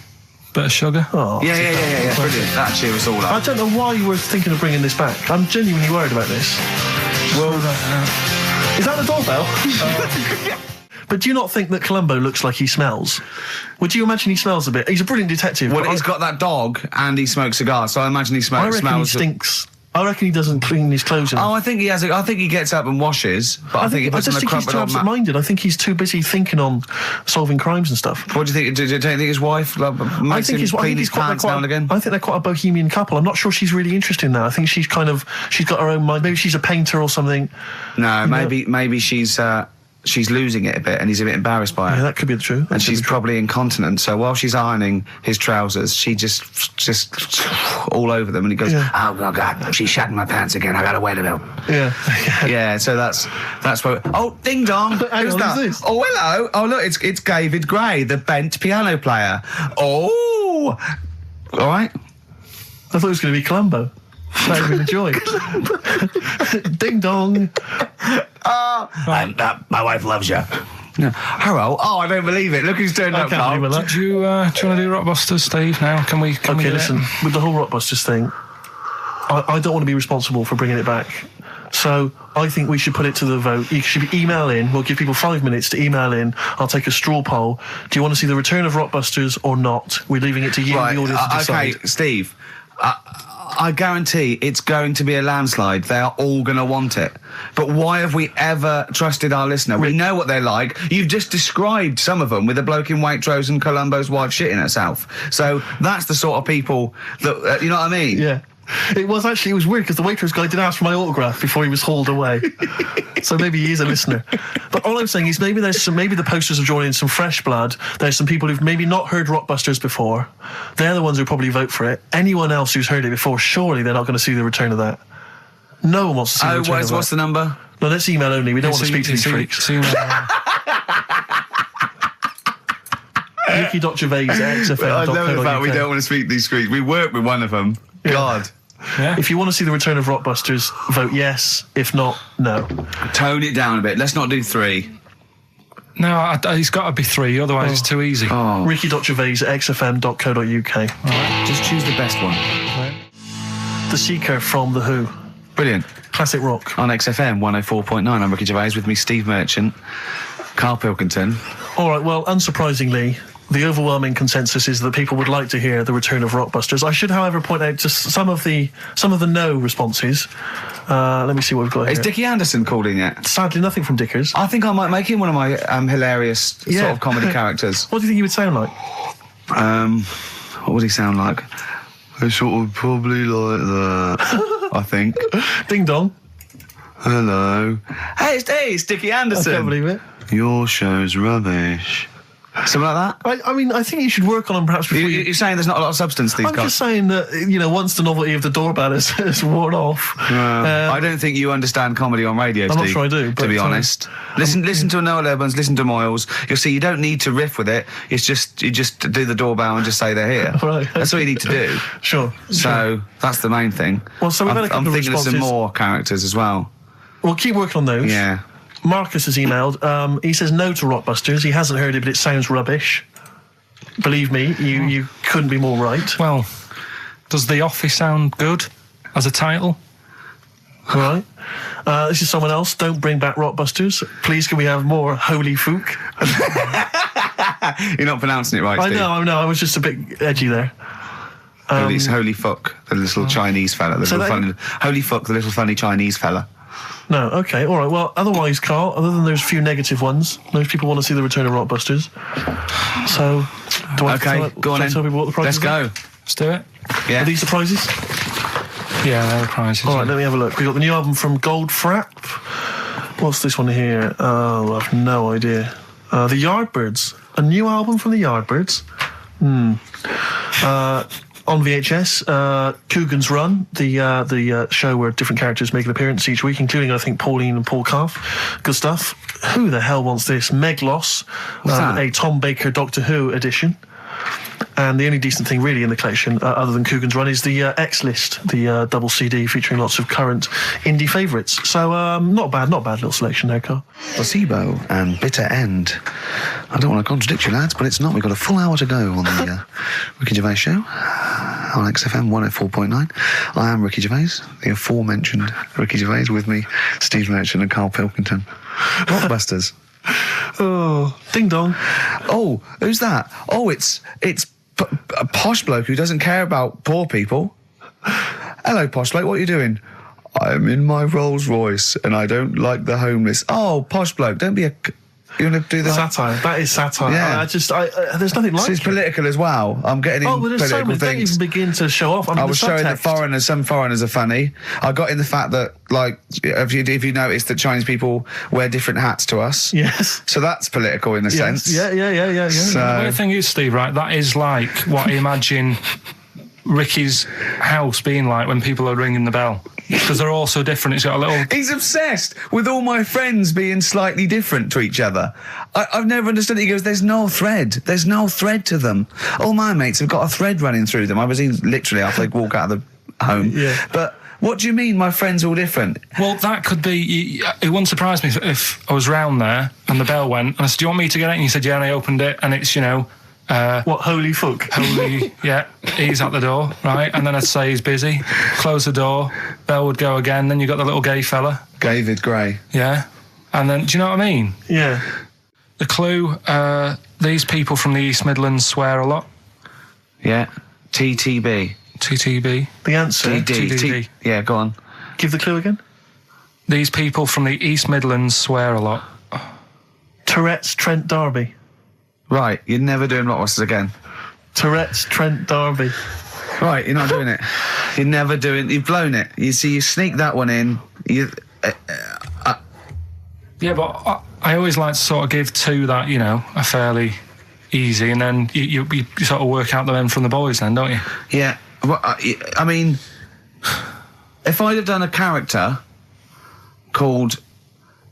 Speaker 5: Bit of sugar.
Speaker 1: Oh, yeah. Brilliant. That cheer us all up.
Speaker 2: I don't know why you were thinking of bringing this back. I'm genuinely worried about this.
Speaker 5: Well,
Speaker 2: is that the doorbell? But do you not think that Columbo looks like he smells? Would you imagine he smells a bit? He's a brilliant detective.
Speaker 1: Well, he's got that dog and he smokes cigars, so I imagine he smells.
Speaker 2: I reckon he stinks. I reckon he doesn't clean his clothes enough.
Speaker 1: Oh, I think he has. I think he gets up and washes, but I think he puts on a
Speaker 2: he's too absent-minded. I think he's too busy thinking on solving crimes and stuff.
Speaker 1: What do you think? Do you think his wife makes him clean his pants now and again?
Speaker 2: I think they're quite a bohemian couple. I'm not sure she's really interested in that. I think she's got her own mind. Maybe she's a painter or something.
Speaker 1: No, maybe she's losing it a bit and he's a bit embarrassed by it.
Speaker 2: Yeah, that could be true.
Speaker 1: And she's probably incontinent, so while she's ironing his trousers, she just all over them, and he goes, oh God, she's shatting my pants again, I gotta wear them out. Yeah, so that's what... Oh, ding dong! Who's that? This? Oh, hello! Oh, look, it's David Gray, the bent piano player. Oh! All right.
Speaker 2: I thought it was going to be Columbo. That would have been a joy. Ding dong.
Speaker 1: My wife loves you. No. Hello. Oh, I don't believe it. Look who's turned up, Karl.
Speaker 5: Do you want to do Rockbusters, Steve, now? Can we
Speaker 2: listen, with the whole Rockbusters thing, I don't want to be responsible for bringing it back. So I think we should put it to the vote. You should email in. We'll give people 5 minutes to email in. I'll take a straw poll. Do you want to see the return of Rockbusters or not? We're leaving it to you, the audience, to decide.
Speaker 1: Okay, Steve. I guarantee it's going to be a landslide. They are all going to want it. But why have we ever trusted our listener? We know what they're like. You've just described some of them with a bloke in Waitrose and Columbo's wife shitting herself. So that's the sort of people that, you know what I mean?
Speaker 2: Yeah. It was weird because the Waitrose guy did ask for my autograph before he was hauled away. So maybe he is a listener. But all I'm saying is maybe the posters have drawn in some fresh blood. There's some people who've maybe not heard Rockbusters before. They're the ones who probably vote for it. Anyone else who's heard it before, surely they're not going to see the return of that. No one wants to see the return of that.
Speaker 1: What's the number?
Speaker 2: No, that's email only. We don't want to speak to these freaks. Ricky.Gervais at XFM.
Speaker 1: I love the fact we don't want to speak to these freaks. We work with one of them. Yeah. God.
Speaker 5: Yeah.
Speaker 2: If you want to see the return of Rockbusters, vote yes. If not, no.
Speaker 1: Tone it down a bit. Let's not do 3.
Speaker 5: No, he's got to be 3, otherwise it's too easy.
Speaker 1: Oh.
Speaker 2: Ricky.Gervais at xfm.co.uk.
Speaker 1: Right, just choose the best one.
Speaker 5: Right.
Speaker 2: The Seeker from The Who.
Speaker 1: Brilliant.
Speaker 2: Classic rock.
Speaker 1: On XFM 104.9, I'm Ricky Gervais, with me Steve Merchant, Karl Pilkington.
Speaker 2: All right, well, unsurprisingly, the overwhelming consensus is that people would like to hear the return of Rockbusters. I should, however, point out just some of the no responses. Let me see what we've got here.
Speaker 1: Is Dickie Anderson called in yet?
Speaker 2: Sadly, nothing from Dickers.
Speaker 1: I think I might make him one of my hilarious sort of comedy characters.
Speaker 2: What do you think he would sound like?
Speaker 1: What would he sound like? I sort of probably like that, I think.
Speaker 2: Ding dong.
Speaker 1: Hello. Hey, it's Dickie Anderson.
Speaker 2: I can't believe it.
Speaker 1: Your show's rubbish. Something like that?
Speaker 2: I mean, I think you should work on them perhaps before
Speaker 1: You're saying there's not a lot of substance to these guys?
Speaker 2: I'm just saying that, once the novelty of the doorbell has worn off...
Speaker 1: I don't think you understand comedy on radio, Steve.
Speaker 2: I'm not sure I do,
Speaker 1: to be honest. Listen to Noel Evans, listen to Moyles. You'll see you don't need to riff with it. It's just, you just do the doorbell and just say they're here.
Speaker 2: Right.
Speaker 1: That's all you need to do.
Speaker 2: Sure.
Speaker 1: So, that's the main thing.
Speaker 2: Well, so we've had a couple
Speaker 1: I'm
Speaker 2: of
Speaker 1: thinking of some
Speaker 2: responses.
Speaker 1: more characters as well.
Speaker 2: We'll keep working on those.
Speaker 1: Yeah.
Speaker 2: Marcus has emailed. He says no to Rockbusters. He hasn't heard it, but it sounds rubbish. Believe me, you couldn't be more right.
Speaker 5: Well, does The Office sound good as a title?
Speaker 2: All right. This is someone else. Don't bring back Rockbusters. Please, can we have more Holy Fook?
Speaker 1: You're not pronouncing it right, Steve.
Speaker 2: I know. I was just a bit edgy there.
Speaker 1: It's Holy Fuck, the little Chinese fella. Holy Fuck, the little funny Chinese fella.
Speaker 2: No, okay, all right. Well, otherwise, Karl, other than those few negative ones, most people want to see the return of Rockbusters. So, do I
Speaker 1: go on in.
Speaker 2: tell people what the prizes
Speaker 1: Let's
Speaker 2: are?
Speaker 1: go.
Speaker 5: Let's do it.
Speaker 1: Yeah.
Speaker 2: Are these the prizes?
Speaker 5: Yeah, they're the prizes.
Speaker 2: All right, let me have a look. We've got the new album from Goldfrapp. What's this one here? Oh, I've no idea. The Yardbirds. A new album from the Yardbirds. On VHS, Coogan's Run, the show where different characters make an appearance each week, including, I think, Pauline and Paul Calf. Good stuff. Who the hell wants this? Meglos, a Tom Baker Doctor Who edition. And the only decent thing really in the collection, other than Coogan's Run, is the X-List, the double CD featuring lots of current indie favourites. So, not bad little selection there, Karl.
Speaker 1: Placebo and Bitter End. I don't want to contradict you, lads, but it's not. We've got a full hour to go on the Ricky Gervais Show on XFM 104.9. I am Ricky Gervais, the aforementioned Ricky Gervais, with me, Steve Merchant and Karl Pilkington. Rockbusters.
Speaker 2: Oh, ding dong.
Speaker 1: Oh, who's that? Oh, it's a posh bloke who doesn't care about poor people. Hello, posh bloke, what are you doing? I'm in my Rolls Royce and I don't like the homeless. Oh, posh bloke, don't be a... You want to do that?
Speaker 2: Satire. That is satire.
Speaker 1: Yeah.
Speaker 2: There's nothing like it.
Speaker 1: It's political as well. I'm getting in
Speaker 2: there's
Speaker 1: political
Speaker 2: so many.
Speaker 1: things.
Speaker 2: Don't even begin to show off. I
Speaker 1: was showing that some foreigners are funny. I got in the fact that, like, if you notice that Chinese people wear different hats to us.
Speaker 2: Yes.
Speaker 1: So that's political in a sense.
Speaker 2: Yeah.
Speaker 1: So,
Speaker 5: the weird thing is, Steve, right, that is like what I imagine Ricky's house being like when people are ringing the bell. Because they're all so different. It's got a little...
Speaker 1: He's obsessed with all my friends being slightly different to each other. I've never understood it. He goes, there's no thread. There's no thread to them. All my mates have got a thread running through them. I was in literally after they walk out of the home.
Speaker 2: Yeah.
Speaker 1: But what do you mean my friends are all different?
Speaker 5: Well, that could be... It wouldn't surprise me if I was round there and the bell went, and I said, do you want me to get it? And he said, yeah, and I opened it, and it's,
Speaker 2: what, Holy Fuck?
Speaker 5: Holy, yeah, he's at the door, right? And then I'd say he's busy, close the door, bell would go again, then you got the little gay fella.
Speaker 1: David Gray.
Speaker 5: Yeah. And then, do you know what I mean?
Speaker 2: Yeah.
Speaker 5: The clue, these people from the East Midlands swear a lot.
Speaker 1: Yeah. TTB.
Speaker 5: TTB.
Speaker 2: The answer?
Speaker 5: TTB.
Speaker 1: Yeah, go on.
Speaker 2: Give the clue again.
Speaker 5: These people from the East Midlands swear a lot.
Speaker 2: Tourette's Trent D'Arby.
Speaker 1: Right, you're never doing Rockbusters again.
Speaker 2: Tourette's Trent D'Arby.
Speaker 1: Right, you're not doing it. You're never doing... You've blown it. You see, you sneak that one in.
Speaker 5: Yeah, but I always like to sort of give two that, a fairly easy, and then you sort of work out the men from the boys then, don't you?
Speaker 1: Yeah. Well, I mean, if I'd have done a character called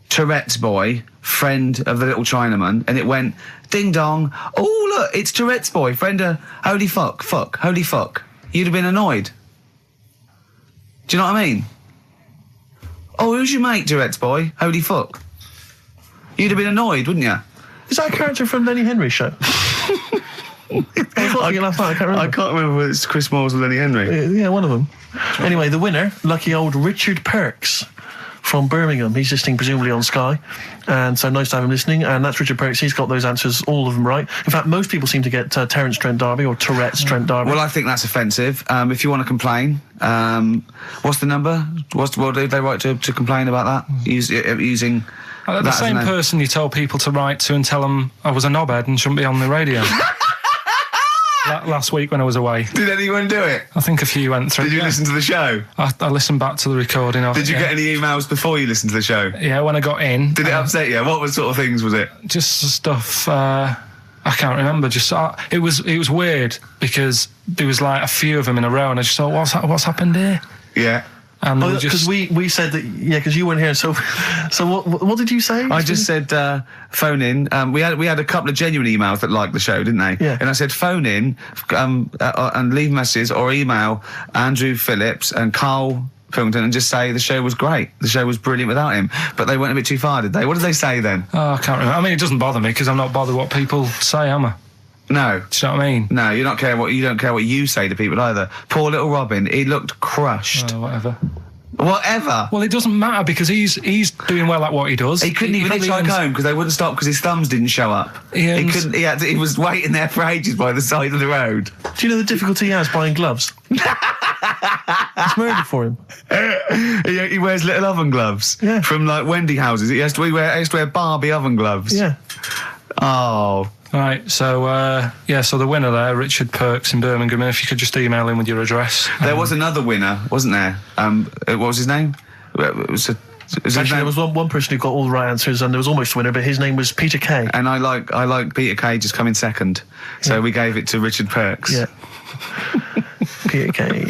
Speaker 1: Tourette's Boy, friend of the little Chinaman, and it went, ding dong, oh, look, it's Tourette's Boy, friend of holy fuck, holy fuck, you'd have been annoyed. Do you know what I mean? Oh, who's your mate, Tourette's Boy? Holy fuck. You'd have been annoyed, wouldn't you?
Speaker 2: Is that a character from Lenny Henry's show? I
Speaker 1: can't remember whether it's Chris Moores or Lenny Henry.
Speaker 2: Yeah, one of them. Anyway, the winner, lucky old Richard Perks from Birmingham. He's listening presumably on Sky, and so nice to have him listening. And that's Richard Perks. He's got those answers, all of them right. In fact, most people seem to get Terence Trent D'Arby or Tourette's Trent D'Arby.
Speaker 1: Well, I think that's offensive. If you want to complain, what's the number? What did they write to complain about that? Using
Speaker 5: the same person you told people to write to and tell them I was a knobhead and shouldn't be on the radio. Last week when I was away.
Speaker 1: Did anyone do it?
Speaker 5: I think a few went through.
Speaker 1: Did you listen to the show?
Speaker 5: I listened back to the recording of it.
Speaker 1: Did you get any emails before you listened to the show?
Speaker 5: Yeah, when I got in.
Speaker 1: Did it upset you? What sort of things was it?
Speaker 5: Just stuff, I can't remember. It was weird because there was like a few of them in a row and I just thought, what's happened here?
Speaker 1: Yeah.
Speaker 2: Because we said that, because you weren't here. So what did you say?
Speaker 1: I just said phone in. We had a couple of genuine emails that liked the show, didn't they?
Speaker 2: Yeah.
Speaker 1: And I said phone in and leave messages or email Andrew Phillips and Karl Pilkington and just say the show was great. The show was brilliant without him. But they went a bit too far, did they? What did they say then?
Speaker 5: Oh, I can't remember. I mean, it doesn't bother me because I'm not bothered what people say, am I?
Speaker 1: No.
Speaker 5: Do you know what I mean?
Speaker 1: No, you don't care what you say to people either. Poor little Robin, he looked crushed.
Speaker 5: Whatever.
Speaker 1: Whatever.
Speaker 5: Well, it doesn't matter because he's doing well at what he does.
Speaker 1: He couldn't even hitchhike home because they wouldn't stop because his thumbs didn't show up. He was waiting there for ages by the side of the road.
Speaker 2: Do you know the difficulty he has buying gloves? It's murder for him.
Speaker 1: He wears little oven gloves from like Wendy houses. He has to wear Barbie oven gloves.
Speaker 2: Yeah.
Speaker 1: Oh.
Speaker 5: Right, so so the winner there, Richard Perks in Birmingham, if you could just email him with your address.
Speaker 1: There was another winner, wasn't there? What was his name? There
Speaker 2: was one person who got all the right answers and there was almost a winner, but his name was Peter Kay.
Speaker 1: And I like Peter Kay just coming second. So we gave it to Richard Perks.
Speaker 2: Yeah. Peter Kay.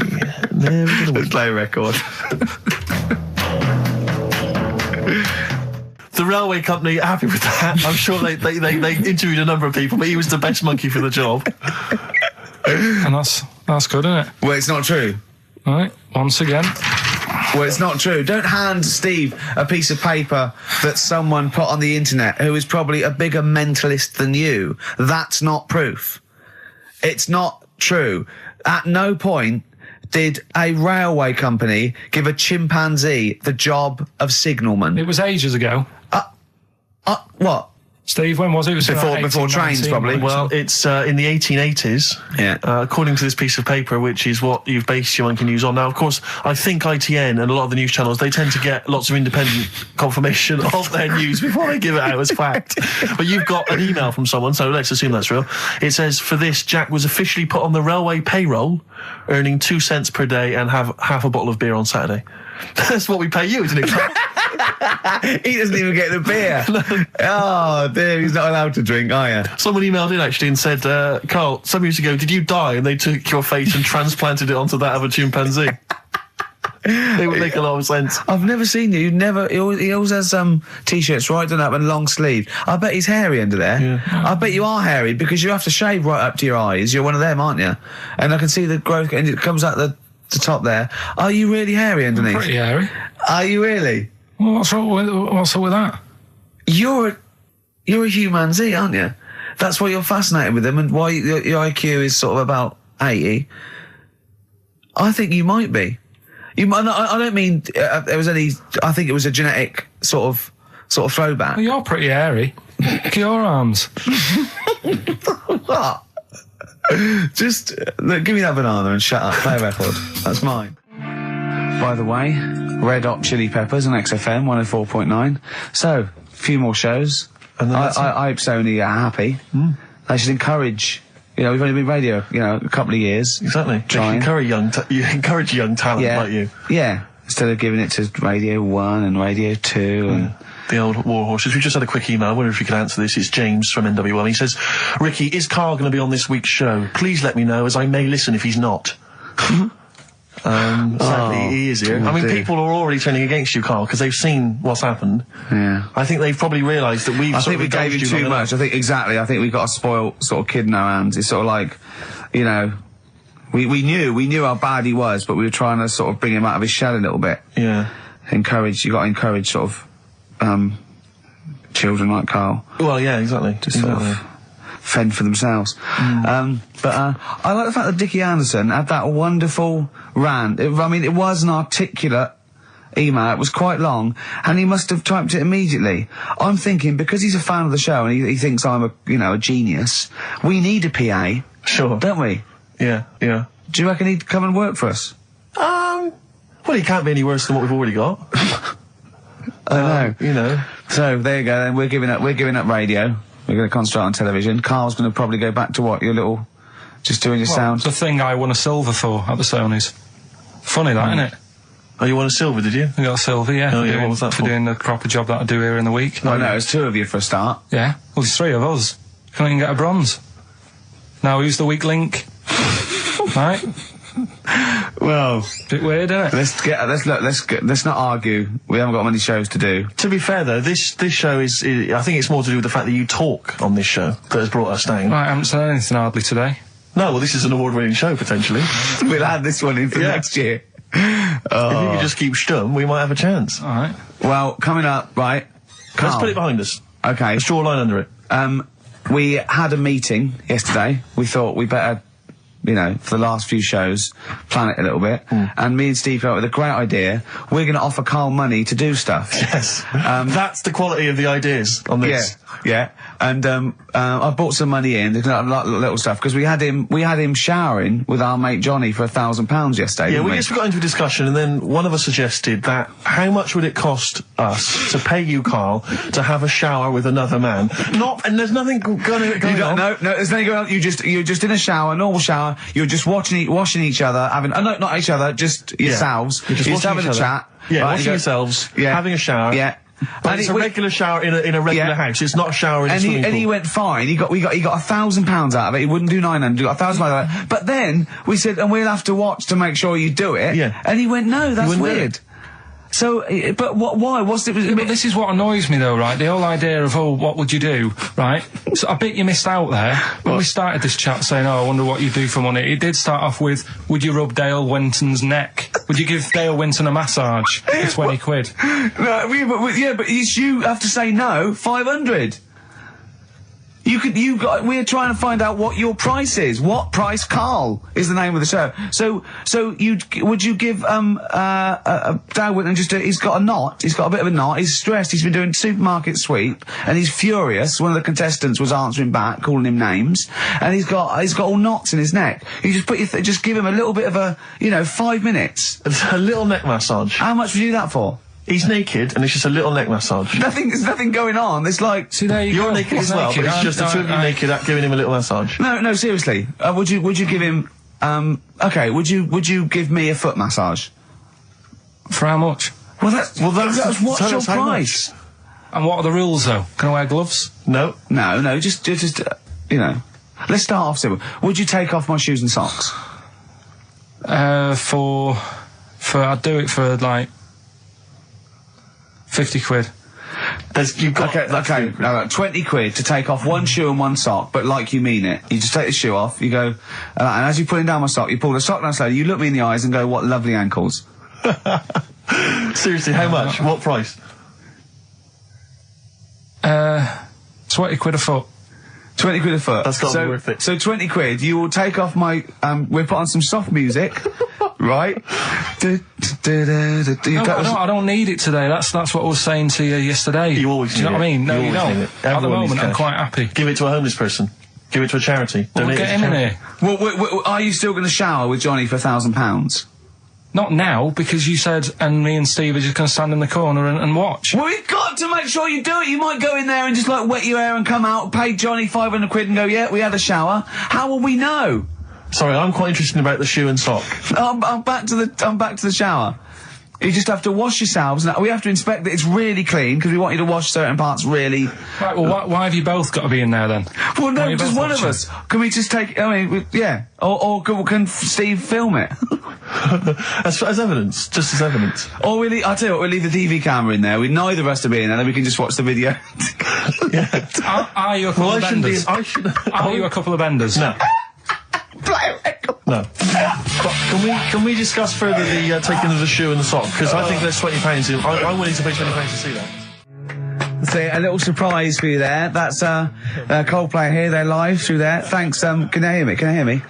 Speaker 2: Never gonna win.
Speaker 1: Let's play a record.
Speaker 2: The railway company happy with that. I'm sure they interviewed a number of people, but he was the best monkey for the job.
Speaker 5: And that's good, isn't it?
Speaker 1: Well, it's not true.
Speaker 5: All right, once again.
Speaker 1: Well, it's not true. Don't hand Steve a piece of paper that someone put on the internet who is probably a bigger mentalist than you. That's not proof. It's not true. At no point did a railway company give a chimpanzee the job of signalman.
Speaker 5: It was ages ago.
Speaker 1: What?
Speaker 5: Steve, when was it? It was
Speaker 1: before trains, probably.
Speaker 2: Well, it's in the 1880s.
Speaker 1: Yeah.
Speaker 2: According to this piece of paper, which is what you've based your monkey news on. Now, of course, I think ITN and a lot of the news channels, they tend to get lots of independent confirmation of their news before they give it out as fact. But you've got an email from someone, so let's assume that's real. It says, for this, Jack was officially put on the railway payroll, earning 2 cents per day and have half a bottle of beer on Saturday. That's what we pay you, isn't it?
Speaker 1: He doesn't even get the beer. No. Oh, dear, he's not allowed to drink, are you?
Speaker 2: Someone emailed in, actually, and said, Karl, some years ago, did you die? And they took your face and transplanted it onto that of a chimpanzee. It would make a lot of sense.
Speaker 1: I've never seen you. He always has T-shirts right done up and long sleeve. I bet he's hairy under there. Yeah. I bet you are hairy because you have to shave right up to your eyes. You're one of them, aren't you? And I can see the growth, and it comes out the top there. Are you really hairy underneath?
Speaker 5: I'm pretty hairy.
Speaker 1: Are you really?
Speaker 5: Well, what's up with that?
Speaker 1: You're a humanzee, aren't you? That's why you're fascinated with them and why your IQ is sort of about 80. I think you might be. You might. I don't mean there was any. I think it was a genetic sort of throwback.
Speaker 5: Well, you're pretty hairy. Look at your arms.
Speaker 1: What? Just look, give me that banana and shut up. Play a record. That's mine. By the way, Red Hot Chili Peppers on XFM 104.9. So, a few more shows. And then I hope Sony are happy. They should encourage. We've only been radio, a couple of years.
Speaker 2: Exactly. You encourage young talent like you.
Speaker 1: Yeah. Instead of giving it to Radio 1 and Radio 2 and...
Speaker 2: The old war horses. We just had a quick email. I wonder if you could answer this. It's James from NWL. He says, Ricky, is Karl going to be on this week's show? Please let me know, as I may listen if he's not. Sadly, he is here. I mean, people are already turning against you, Karl, because they've seen what's happened.
Speaker 1: Yeah.
Speaker 2: I think they've probably realised that we've...
Speaker 1: I think we gave you too much. I think we've got a spoiled sort of kid in our hands. It's sort of like, we knew how bad he was, but we were trying to sort of bring him out of his shell a little bit.
Speaker 2: Yeah.
Speaker 1: You got to encourage sort of, children like Karl.
Speaker 2: Well, yeah, exactly.
Speaker 1: Just sort of fend for themselves. But I like the fact that Dickie Anderson had that wonderful rant. It was an articulate email. It was quite long, and he must have typed it immediately. I'm thinking, because he's a fan of the show and he thinks I'm a genius, we need a PA.
Speaker 2: Sure.
Speaker 1: Don't we?
Speaker 2: Yeah, yeah.
Speaker 1: Do you reckon he'd come and work for us?
Speaker 2: Well, he can't be any worse than what we've already got.
Speaker 1: I know.
Speaker 2: You know.
Speaker 1: So, there you go then. We're giving up radio. We're going to concentrate on television. Carl's going to probably go back to what? Your little... just doing your sound?
Speaker 5: The thing I won a silver for at the Sony's. Funny that, isn't it?
Speaker 2: Oh, you won a silver, did you?
Speaker 5: I got a silver, yeah.
Speaker 2: Oh, yeah, what was that for?
Speaker 5: For doing the proper job that I do here in the week.
Speaker 1: Oh, no, there's 2 of you for a start.
Speaker 5: Yeah. Well, there's 3 of us. Can't even get a bronze. Now, who's the weak link? Right?
Speaker 1: Well,
Speaker 5: bit weird, isn't it?
Speaker 1: Let's not argue. We haven't got many shows to do.
Speaker 2: To be fair though, this show is I think it's more to do with the fact that you talk on this show that has brought us down.
Speaker 5: Right, I haven't said anything hardly today.
Speaker 2: No, well, this is an award-winning show potentially.
Speaker 1: We'll add this one in for next year.
Speaker 2: If you could just keep stum, we might have a chance.
Speaker 5: All right.
Speaker 1: Well, coming up, right? Karl.
Speaker 2: Let's put it behind us.
Speaker 1: Okay.
Speaker 2: Let's draw a line under it.
Speaker 1: We had a meeting yesterday. We thought we better, for the last few shows, plan it a little bit. And me and Steve came up with a great idea. We're going to offer Karl money to do stuff.
Speaker 2: Yes. That's the quality of the ideas on this.
Speaker 1: Yeah. And I bought some money in, little stuff, because we had him showering with our mate Johnny for £1,000 yesterday.
Speaker 2: Yeah, we just got into a discussion, and then one of us suggested that how much would it cost us to pay you, Karl, to have a shower with another man? And there's nothing going on.
Speaker 1: No, there's nothing going on. You're just in a shower, normal shower. You're just washing each other, not each other, just yourselves.
Speaker 2: You're just
Speaker 1: having a chat.
Speaker 2: Yeah, washing yourselves, having a shower.
Speaker 1: Yeah.
Speaker 2: But it's a regular shower in a regular house. It's not a shower in a swimming pool.
Speaker 1: And he went fine. We got £1,000 out of it. He wouldn't do 900. He got £1,000 out of it. But then we said, and we'll have to watch to make sure you do it.
Speaker 2: Yeah.
Speaker 1: And he went, no, that's weird. So, but why?
Speaker 5: But this is what annoys me though, right? The whole idea of, what would you do, right? So I bet you missed out there. When we started this chat saying, I wonder what you do for money, it did start off with, would you rub Dale Winton's neck? Would you give Dale Winton a massage for 20 quid?
Speaker 1: No, but you have to say no, 500. We're trying to find out what your price is. What price, Karl, is the name of the show. So would you give, Dale Winton he's got a knot, he's got a bit of a knot, he's stressed, he's been doing supermarket sweep, and he's furious. One of the contestants was answering back, calling him names, and he's got all knots in his neck. You just give him a little bit of a, 5 minutes.
Speaker 2: A little neck massage.
Speaker 1: How much would you do that for?
Speaker 2: He's naked, and it's just a little neck massage.
Speaker 1: There's nothing going on. It's like...
Speaker 5: See, there you
Speaker 2: You're
Speaker 5: go.
Speaker 2: naked as well, but it's just the 2 of you naked giving him a little massage.
Speaker 1: No, seriously. Would you give him... okay, would you give me a foot massage?
Speaker 5: For how much?
Speaker 1: Well, that's what's your price?
Speaker 5: And what are the rules, though? Can I wear gloves?
Speaker 2: No.
Speaker 1: No, just let's start off simple. Would you take off my shoes and socks?
Speaker 5: I'd do it for, 50 quid.
Speaker 1: Okay, no, 20 quid to take off one shoe and one sock, but like you mean it. You just take the shoe off, you go, and as you're putting down my sock, you pull the sock down slowly, you look me in the eyes and go, what lovely ankles.
Speaker 2: Seriously, how much? What price?
Speaker 5: 20 quid a foot.
Speaker 1: 20 quid a foot.
Speaker 2: That's got to be worth it.
Speaker 1: So 20 quid, you will take off my, we'll put on some soft music, right?
Speaker 5: I don't need it today. That's what I was saying to you yesterday.
Speaker 2: You always
Speaker 5: do you know what I mean? No, you don't. At the moment, I'm quite happy.
Speaker 2: Give it to a homeless person. Give it to a charity.
Speaker 5: Well, we'll get him in here.
Speaker 1: Well, are you still going to shower with Johnny for £1,000?
Speaker 5: Not now, because you said, and me and Steve are just going to stand in the corner and watch.
Speaker 1: Well, we've got to make sure you do it. You might go in there and just, wet your hair and come out, pay Johnny 500 quid and go, yeah, we had a shower. How will we know?
Speaker 2: Sorry, I'm quite interested about the shoe and sock.
Speaker 1: I'm back to the shower. You just have to wash yourselves. Now, we have to inspect that it's really clean, because we want you to wash certain parts really...
Speaker 5: Right, well, why have you both got to be in there, then?
Speaker 1: Well, no, just one of us. Can we just take... yeah. Or can Steve film it?
Speaker 2: as evidence. Just as evidence.
Speaker 1: Or I'll tell you what, we'll leave the TV camera in there. Neither of us to be in there, then we can just watch the video.
Speaker 5: Yeah. Are you a couple of benders? Are you a couple of benders?
Speaker 2: No. No. But can we discuss further the taking of the shoe and the sock? Because I think there's £20 in. I'm willing to pay £20 to see that.
Speaker 1: See, a little surprise for you there. That's Coldplay here. They're live through there. Thanks. Can you hear me? Can you hear me?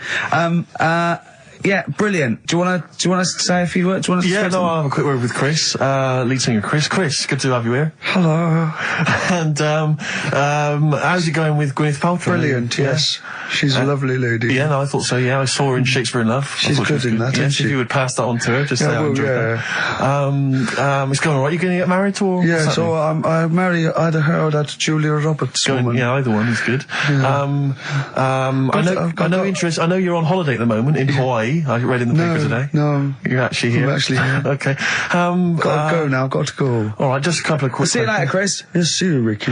Speaker 1: Yeah, brilliant. Do you want to say a few words? Do you want to
Speaker 2: I'll have a quick word with Chris, lead singer Chris. Chris, good to have you here.
Speaker 8: Hello.
Speaker 2: And how's it going with Gwyneth Paltrow?
Speaker 8: Brilliant. Yes, she's a lovely lady.
Speaker 2: Yeah, no, I thought so. Yeah, I saw her in Shakespeare in Love.
Speaker 8: She's good in that, isn't she?
Speaker 2: If you would pass that on to her, just say I enjoyed that. It's going all right. You going to get married or?
Speaker 8: Yeah, so I marry either her or that Julia Roberts woman.
Speaker 2: Yeah, either one is good.
Speaker 8: Yeah.
Speaker 2: I know you're on holiday at the moment in Hawaii. I read in the paper today.
Speaker 8: No.
Speaker 2: You're actually here?
Speaker 8: I'm actually here.
Speaker 2: Okay.
Speaker 8: Got to go now, got to go.
Speaker 2: Alright, just a couple of quick...
Speaker 1: See you later, Chris.
Speaker 8: Yes, see you, Ricky.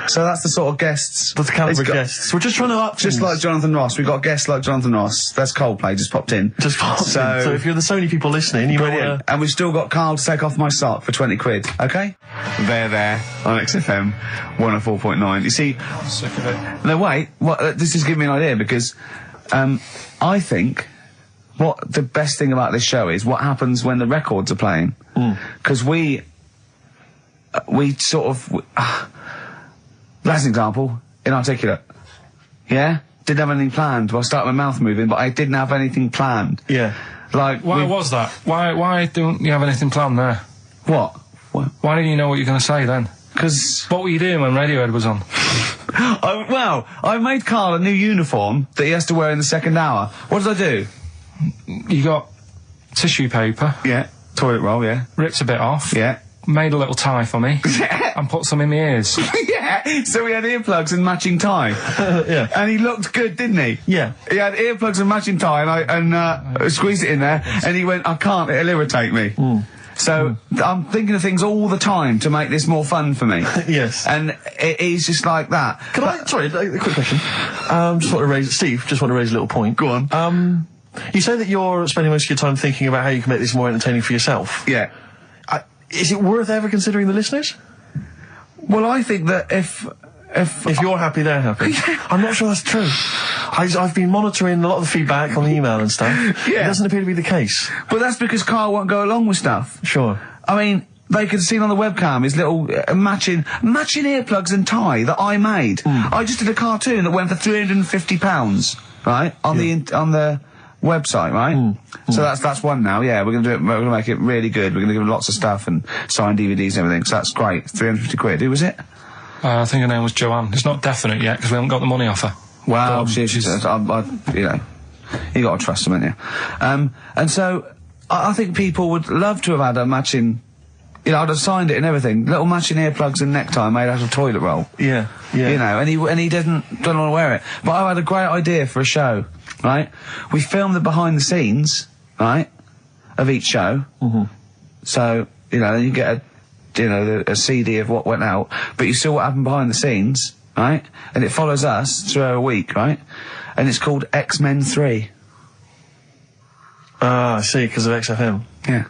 Speaker 1: So that's the sort of guests.
Speaker 2: That's the calibre of guests. We're just trying to up
Speaker 1: just
Speaker 2: things.
Speaker 1: like Jonathan Ross. We've got guests like Jonathan Ross. That's Coldplay, just popped in.
Speaker 2: Just popped in. So if you're the Sony people listening, you might...
Speaker 1: And we've still got Karl to take off my sock for 20 quid, okay? There, on XFM 104.9. You see...
Speaker 5: I'm sick of it.
Speaker 1: No, wait. This is giving me an idea, because I think... What the best thing about this show is what happens when the records are playing. Because we sort of... that's an example. Inarticulate. Yeah? Didn't have anything planned. Well, I started my mouth moving, but I didn't have anything planned.
Speaker 2: Yeah.
Speaker 1: Like...
Speaker 5: Why was that? Why don't you have anything planned there?
Speaker 1: What?
Speaker 5: Why didn't you know what you were going to say then?
Speaker 1: Because...
Speaker 5: What were you doing when Radiohead was on?
Speaker 1: I made Karl a new uniform that he has to wear in the second hour. What did I do?
Speaker 5: You got tissue paper.
Speaker 1: Yeah. Toilet roll, yeah.
Speaker 5: Ripped a bit off.
Speaker 1: Yeah.
Speaker 5: Made a little tie for me.
Speaker 1: Yeah.
Speaker 5: And put some in my ears.
Speaker 1: Yeah. So he had earplugs and matching tie.
Speaker 2: Yeah.
Speaker 1: And he looked good, didn't he?
Speaker 2: Yeah.
Speaker 1: He had earplugs and matching tie, and I squeezed it in there, and he went, I can't, it'll irritate me. So I'm thinking of things all the time to make this more fun for me.
Speaker 2: Yes.
Speaker 1: And he's just like that.
Speaker 2: Sorry, a quick question. Just want to raise a little point.
Speaker 1: Go on.
Speaker 2: You say that you're spending most of your time thinking about how you can make this more entertaining for yourself.
Speaker 1: Yeah.
Speaker 2: Is it worth ever considering the listeners?
Speaker 1: Well, I think that if
Speaker 2: you're happy, they're happy. I'm not sure that's true. I've been monitoring a lot of the feedback on the email and stuff.
Speaker 1: Yeah.
Speaker 2: It doesn't appear to be the case.
Speaker 1: But that's because Karl won't go along with stuff.
Speaker 2: Sure.
Speaker 1: I mean, they could have seen on the webcam his little matching earplugs and tie that I made. I just did a cartoon that went for £350, right, on the website, right? So that's one now. Yeah, we're gonna do it. We're gonna make it really good. We're gonna give them lots of stuff and sign DVDs and everything. So that's great. 350 quid. Who was it?
Speaker 5: I think her name was Joanne. It's not definite yet because we haven't got the money off her.
Speaker 1: Well, she's you got to trust them, haven't you? And so I think people would love to have had a matching. I'd have signed it and everything. Little matching earplugs and necktie made out of toilet roll.
Speaker 2: Yeah, yeah.
Speaker 1: And he don't want to wear it. But I had a great idea for a show, right? We filmed the behind the scenes, right, of each show. So, then you get a CD of what went out, but you see what happened behind the scenes, right? And it follows us through a week, right? And it's called X-Men 3.
Speaker 2: Ah, I see, because of XFM.
Speaker 1: Yeah.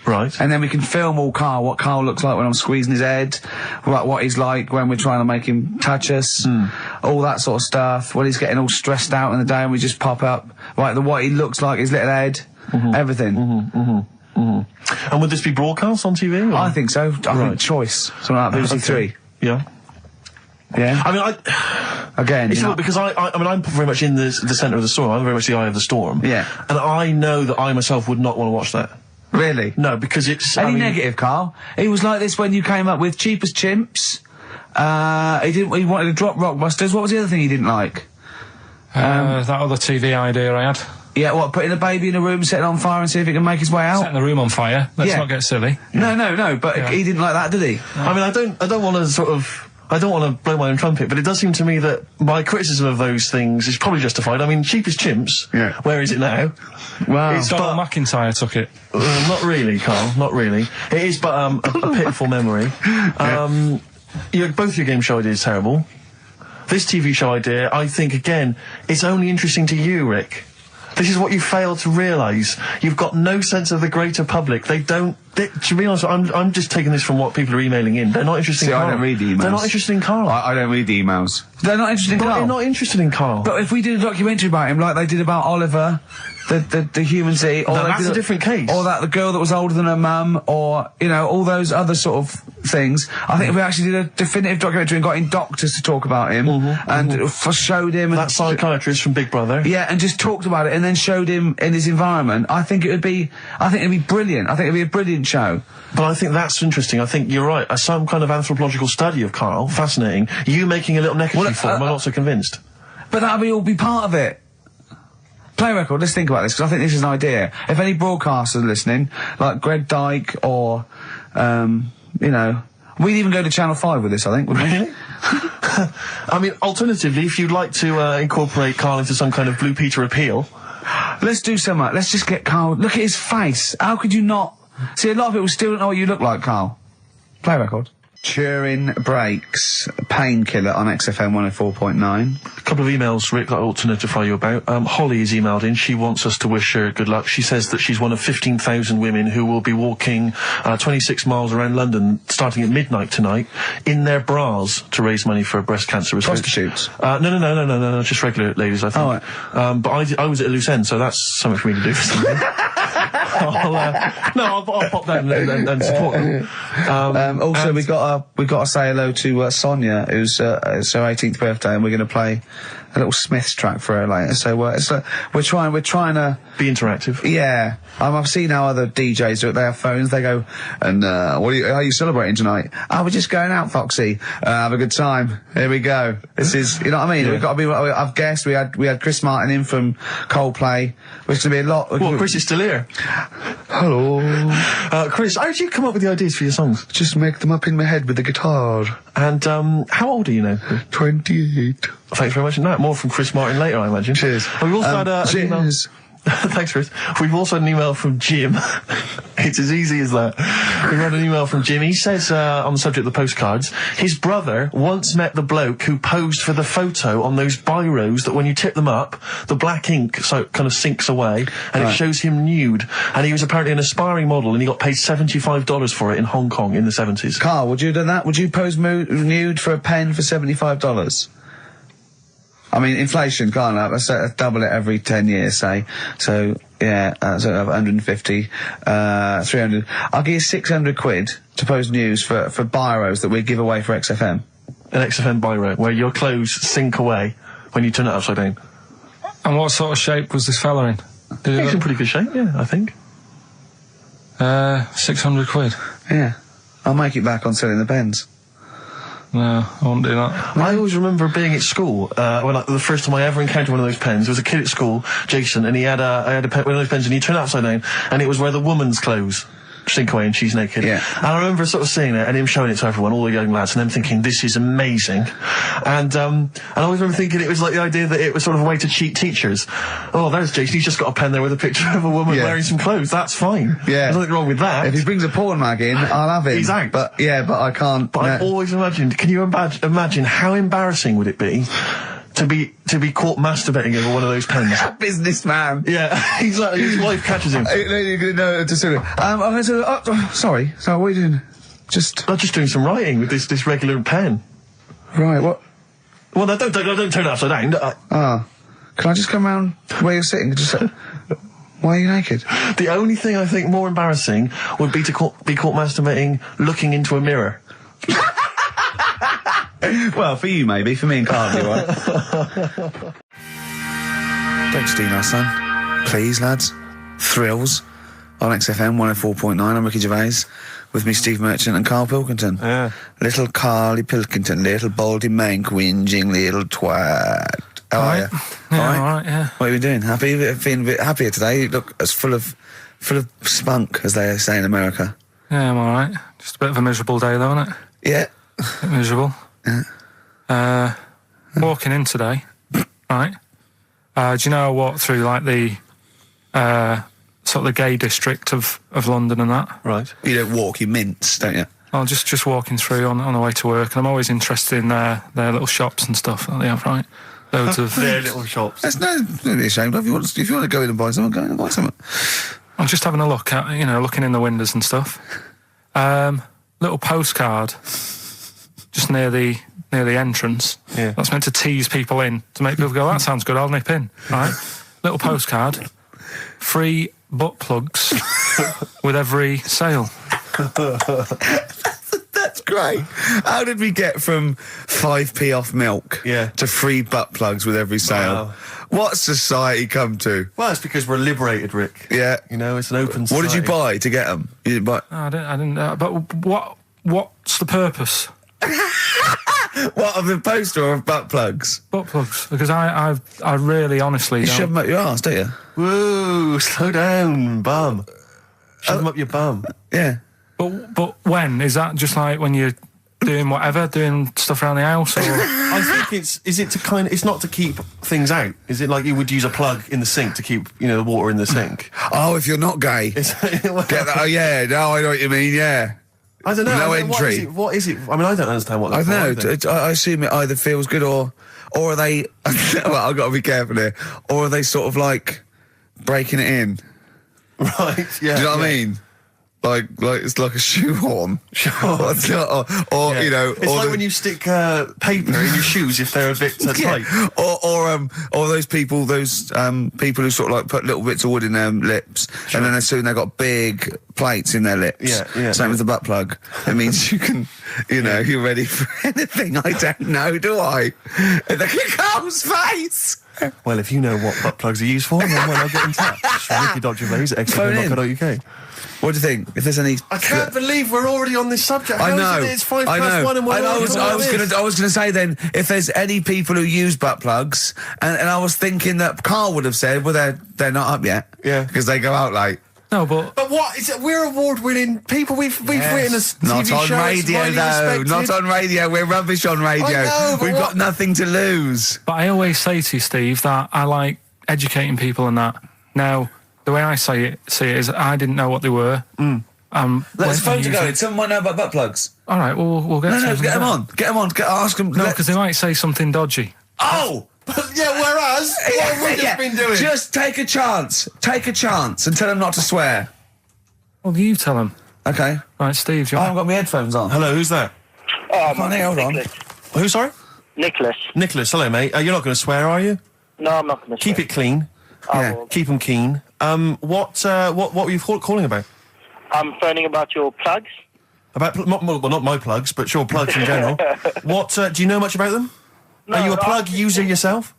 Speaker 2: Right.
Speaker 1: And then we can film what Karl looks like when I'm squeezing his head, what he's like when we're trying to make him touch us, all that sort of stuff, when he's getting all stressed out in the day and we just pop up, what he looks like, his little head, everything.
Speaker 2: And would this be broadcast on TV? Or?
Speaker 1: I think so. I think Choice, something like that, BBC Three.
Speaker 2: Yeah.
Speaker 1: Yeah.
Speaker 2: I mean,
Speaker 1: again,
Speaker 2: it's not because I'm very much in the centre of the storm. I'm very much the eye of the storm.
Speaker 1: Yeah.
Speaker 2: And I know that I myself would not want to watch that.
Speaker 1: Really?
Speaker 2: No, because it's...
Speaker 1: Any negative, Karl? He was like this when you came up with Cheap as Chimps. He wanted to drop Rockbusters. What was the other thing he didn't like?
Speaker 5: That other TV idea I had.
Speaker 1: Yeah, putting a baby in a room, setting it on fire and see if it can make his way out?
Speaker 5: Setting the room on fire. Let's not get silly.
Speaker 1: No, but he didn't like that, did he?
Speaker 2: I mean, I don't want to I don't want to blow my own trumpet, but it does seem to me that my criticism of those things is probably justified. I mean, Cheap as Chimps, where is it now?
Speaker 5: Well, Donald McIntyre took it.
Speaker 2: Not really, Karl, not really. It is but a pitiful memory. Both your game show ideas terrible. This TV show idea, I think, again, it's only interesting to you, Rick. This is what you fail to realise. You've got no sense of the greater public. They don't to be honest, I'm just taking this from what people are emailing in. They're not interested in Karl.
Speaker 1: I don't read the emails.
Speaker 2: They're not interested in Karl.
Speaker 1: I don't read the emails. They're not interested in Karl.
Speaker 2: They're not interested in Karl.
Speaker 1: But if we did a documentary about him, like they did about Oliver, the human sea, or
Speaker 2: that's a different case.
Speaker 1: Or the girl that was older than her mum, or, you know, all those other sort of things. I think if we actually did a definitive documentary and got in doctors to talk about him, and showed him...
Speaker 2: That psychiatrist from Big Brother.
Speaker 1: Yeah, and just talked about it, and then showed him in his environment, I think it'd be brilliant. I think it'd be a brilliant show.
Speaker 2: But I think that's interesting. I think you're right. Some kind of anthropological study of Karl, fascinating. You making a little neckerchief for him, I'm not so convinced.
Speaker 1: But that'll all be part of it. Play a record, let's think about this, because I think this is an idea. If any broadcasters are listening, like Greg Dyke or, you know, we'd even go to Channel 5 with this, I think, wouldn't we?
Speaker 2: Really? I mean, alternatively, if you'd like to incorporate Karl into some kind of Blue Peter appeal...
Speaker 1: Let's do something. Let's just get Karl. Look at his face. How could you not... See, a lot of people still don't know what you look like, Karl. Play a record. Turin Breaks, Painkiller on XFM 104.9.
Speaker 2: A couple of emails, Rick, that I ought to notify you about. Holly has emailed in. She wants us to wish her good luck. She says that she's one of 15,000 women who will be walking 26 miles around London starting at midnight tonight in their bras to raise money for breast cancer research.
Speaker 1: Prostitutes?
Speaker 2: No, just regular ladies, I think.
Speaker 1: Oh, right.
Speaker 2: But I was at a loose end, so that's something for me to do for something. I'll pop down and support them.
Speaker 1: Also, we got to say hello to Sonia, who's it's her 18th birthday, and we're going to play a little Smiths track for her later. So we're trying to
Speaker 2: be interactive.
Speaker 1: Yeah, I've seen how other DJs do it. They have phones. They go, and how are you celebrating tonight? Oh, we're just going out, Foxy. Have a good time. Here we go. This is, you know what I mean? Yeah. We've got to be. I've guessed we had Chris Martin in from Coldplay, which is going to be a lot.
Speaker 2: Well, Chris is still here.
Speaker 1: Hello,
Speaker 2: Chris. How did you come up with the ideas for your songs?
Speaker 8: Just make them up in my head with the guitar.
Speaker 2: And how old are you now?
Speaker 8: 28.
Speaker 2: Thanks very much. No, more from Chris Martin later, I imagine.
Speaker 8: Cheers.
Speaker 2: We've also had an email.
Speaker 8: Cheers.
Speaker 2: Thanks, Chris. We've also had an email from Jim. It's as easy as that. We've had an email from Jim. He says, on the subject of the postcards, his brother once met the bloke who posed for the photo on those biros that when you tip them up, the black ink kind of sinks away, and it shows him nude. And he was apparently an aspiring model, and he got paid $75 for it in Hong Kong in the 70s.
Speaker 1: Karl, would you have done that? Would you pose nude for a pen for $75? I mean, inflation, can't I? Let's double it every 10 years, say. So, yeah, so 150, 300. I'll give you 600 quid to post news for biros that we give away for XFM.
Speaker 2: An XFM biro, where your clothes sink away when you turn it upside down.
Speaker 5: And what sort of shape was this fella in?
Speaker 2: He's in pretty good shape, yeah, I think.
Speaker 5: 600 quid.
Speaker 1: Yeah. I'll make it back on selling the pens.
Speaker 5: No, I won't do that.
Speaker 2: I always remember being at school, when the first time I ever encountered one of those pens. There was a kid at school, Jason, and he had a pen, one of those pens, and he turned it upside down, and it was where the woman's clothes sink away and she's naked.
Speaker 1: Yeah.
Speaker 2: And I remember sort of seeing it and him showing it to everyone, all the young lads, and them thinking, this is amazing. And I always remember thinking it was like the idea that it was sort of a way to cheat teachers. Oh, there's Jason, he's just got a pen there with a picture of a woman wearing some clothes. That's fine.
Speaker 1: Yeah.
Speaker 2: There's nothing wrong with that.
Speaker 1: If he brings a porn mag in, I'll have him.
Speaker 2: He's out.
Speaker 1: But, yeah, but I can't.
Speaker 2: But I've always imagined, can you imagine how embarrassing would it be to be caught masturbating over one of those pens?
Speaker 1: Businessman.
Speaker 2: Yeah, he's like, his wife catches him.
Speaker 1: No, sorry, what are you doing?
Speaker 2: I'm just doing some writing with this regular pen.
Speaker 1: Right, what?
Speaker 2: Well, no, don't turn it upside down.
Speaker 1: Can I just come round where you're sitting? Why are you naked?
Speaker 2: The only thing I think more embarrassing would be to be caught masturbating looking into a mirror.
Speaker 1: Well, for you maybe, for me and Karl, right? Don't steal our son. Please, lads. Thrills on XFM 104.9. I'm Ricky Gervais. With me, Steve Merchant and Karl Pilkington.
Speaker 2: Yeah.
Speaker 1: Little Carly Pilkington, little baldy mank, whinging little twat. How are you?
Speaker 5: Yeah, all right, yeah.
Speaker 1: What are you doing? Happy? Feeling a bit happier today? You look as full of spunk, as they say in America.
Speaker 5: Yeah, I'm all right. Just a bit of a miserable day, though, isn't it?
Speaker 1: Yeah.
Speaker 5: A bit miserable.
Speaker 1: Yeah.
Speaker 5: Walking in today, right? Do you know I walked through, like, the sort of the gay district of London and that?
Speaker 2: Right.
Speaker 1: You don't walk, you mince, don't you?
Speaker 5: Well, just walking through on the way to work, and I'm always interested in their little shops and stuff that they have, right? Loads of
Speaker 2: their little shops.
Speaker 1: That's no, don't be ashamed of. If you want to go in and buy something, go in and buy something.
Speaker 5: I'm just having a look at, looking in the windows and stuff. Little postcard just near the entrance.
Speaker 2: Yeah.
Speaker 5: That's meant to tease people in, to make people go, that sounds good, I'll nip in. Right? Little postcard. Free butt plugs with every sale.
Speaker 1: That's great. How did we get from 5p off milk to free butt plugs with every sale? Wow. What's society come to?
Speaker 2: Well, it's because we're liberated, Rick.
Speaker 1: Yeah.
Speaker 2: It's an open society.
Speaker 1: What did you buy to get them? You didn't buy...
Speaker 5: I didn't but what's the purpose?
Speaker 1: What, of the poster or of butt plugs?
Speaker 5: Butt plugs, because I really honestly
Speaker 1: you
Speaker 5: don't...
Speaker 1: shove them up your arse, don't you?
Speaker 2: Whoa, slow down, bum. Shove them up your bum.
Speaker 1: Yeah.
Speaker 5: But when? Is that just like when you're doing whatever, doing stuff around the house? Or?
Speaker 2: I think it's not to keep things out. Is it like you would use a plug in the sink to keep, the water in the sink?
Speaker 1: Oh, if you're not gay. Get that? Oh, yeah, no, I know what you mean, yeah.
Speaker 2: I don't know.
Speaker 1: No entry.
Speaker 2: What is it? I mean, I don't understand what...
Speaker 1: I don't know. I assume it either feels good or are they... well, I've got to be careful here. Or are they sort of like breaking it in?
Speaker 2: Right, yeah.
Speaker 1: Do you know what I mean? Like it's like a shoehorn.
Speaker 2: Sure.
Speaker 1: or
Speaker 2: It's like when you stick paper in your shoes if they're a bit tight.
Speaker 1: Or those people who sort of like put little bits of wood in their lips, and then as soon they've got big plates in their lips.
Speaker 2: Yeah.
Speaker 1: Same with the butt plug. It means you can, you're ready for anything. I don't know, do I? Look at Karl's face.
Speaker 2: Well, if you know what butt plugs are used for, then I'll get in touch. Ricky.Gervais at XFM.co.uk.
Speaker 1: What do you think? If there's any...
Speaker 2: I can't believe we're already on this subject.
Speaker 1: I know.
Speaker 2: It's 1:05 and we're
Speaker 1: I was going to say then, if there's any people who use butt plugs, and I was thinking that Karl would have said, well, they're not up yet.
Speaker 2: Yeah.
Speaker 1: Because they go out late.
Speaker 5: No, but
Speaker 2: what is it? We're award-winning people. We've written a TV
Speaker 1: Not on
Speaker 2: show,
Speaker 1: radio, though. Not on radio. We're rubbish on radio.
Speaker 2: I know, but
Speaker 1: we've got nothing to lose.
Speaker 5: But I always say to you, Steve, that I like educating people and that. Now, the way I see it is I didn't know what they were.
Speaker 1: Let's phone to go. Someone might know about butt plugs.
Speaker 5: All right, we'll get
Speaker 1: No, get them on. Get them on. Ask them.
Speaker 5: No, because they might say something dodgy.
Speaker 1: Oh!
Speaker 2: Yeah, whereas, what have we just been doing?
Speaker 1: Just take a chance. Take a chance and tell them not to swear.
Speaker 5: Well, you tell them.
Speaker 1: Okay.
Speaker 5: Right, Steve,
Speaker 1: I haven't got my headphones on.
Speaker 2: Hello, who's that?
Speaker 1: Hold on.
Speaker 2: Who, sorry?
Speaker 9: Nicholas.
Speaker 2: Nicholas, hello, mate. You're not going to swear, are you?
Speaker 9: No, I'm not going to swear.
Speaker 2: Keep it clean.
Speaker 1: Yeah.
Speaker 2: Keep them keen. What were you calling about?
Speaker 9: I'm phoning about your plugs.
Speaker 2: About, not my plugs, but sure, plugs in general. What, do you know much about them?
Speaker 9: No,
Speaker 2: are you a plug user yourself?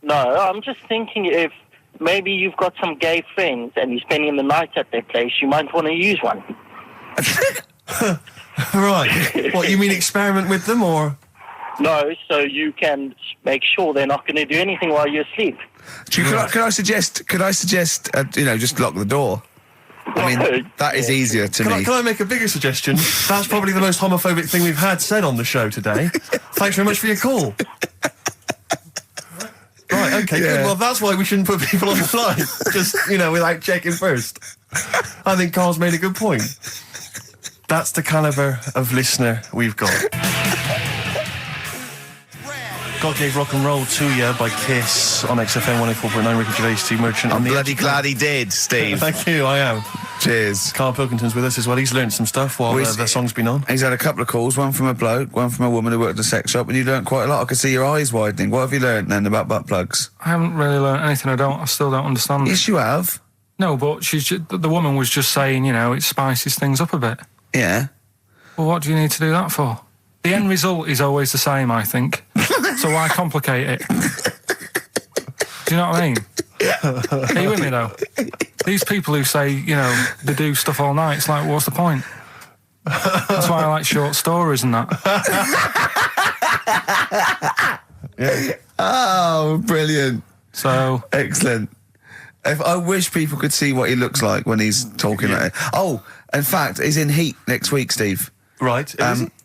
Speaker 9: No, I'm just thinking if maybe you've got some gay friends and you're spending the night at their place, you might want to use one.
Speaker 2: Right. What, you mean experiment with them, or...?
Speaker 9: No, so you can make sure they're not going to do anything while you're asleep.
Speaker 1: Could I suggest, just lock the door? I mean, that is easier to me.
Speaker 2: Can I make a bigger suggestion? That's probably the most homophobic thing we've had said on the show today. Thanks very much for your call. Right, okay, good. Well, that's why we shouldn't put people on the line. Just, without checking first. I think Karl's made a good point. That's the calibre of listener we've got. God Gave Rock and Roll to You by Kiss on XFM 104.9. Ricky Gervais, Steve Merchant.
Speaker 1: I'm bloody glad he did, Steve.
Speaker 2: Thank you, I am.
Speaker 1: Cheers.
Speaker 2: Karl Pilkington's with us as well. He's learned some stuff while the song's been on.
Speaker 1: He's had a couple of calls, one from a bloke, one from a woman who worked at a sex shop, and you learnt quite a lot. I could see your eyes widening. What have you learnt then about butt plugs?
Speaker 5: I haven't really learnt anything. I still don't understand.
Speaker 1: Yes, you have.
Speaker 5: No, but the woman was just saying, it spices things up a bit.
Speaker 1: Yeah.
Speaker 5: Well, what do you need to do that for? The end result is always the same, I think. So why complicate it? Do you know what I mean? Are you with me, though? These people who say, they do stuff all night, it's like, what's the point? That's why I like short stories and that.
Speaker 1: Yeah. Oh, brilliant.
Speaker 5: So...
Speaker 1: Excellent. I wish people could see what he looks like when he's talking like it. Oh, in fact, he's in Heat next week, Steve.
Speaker 2: Right.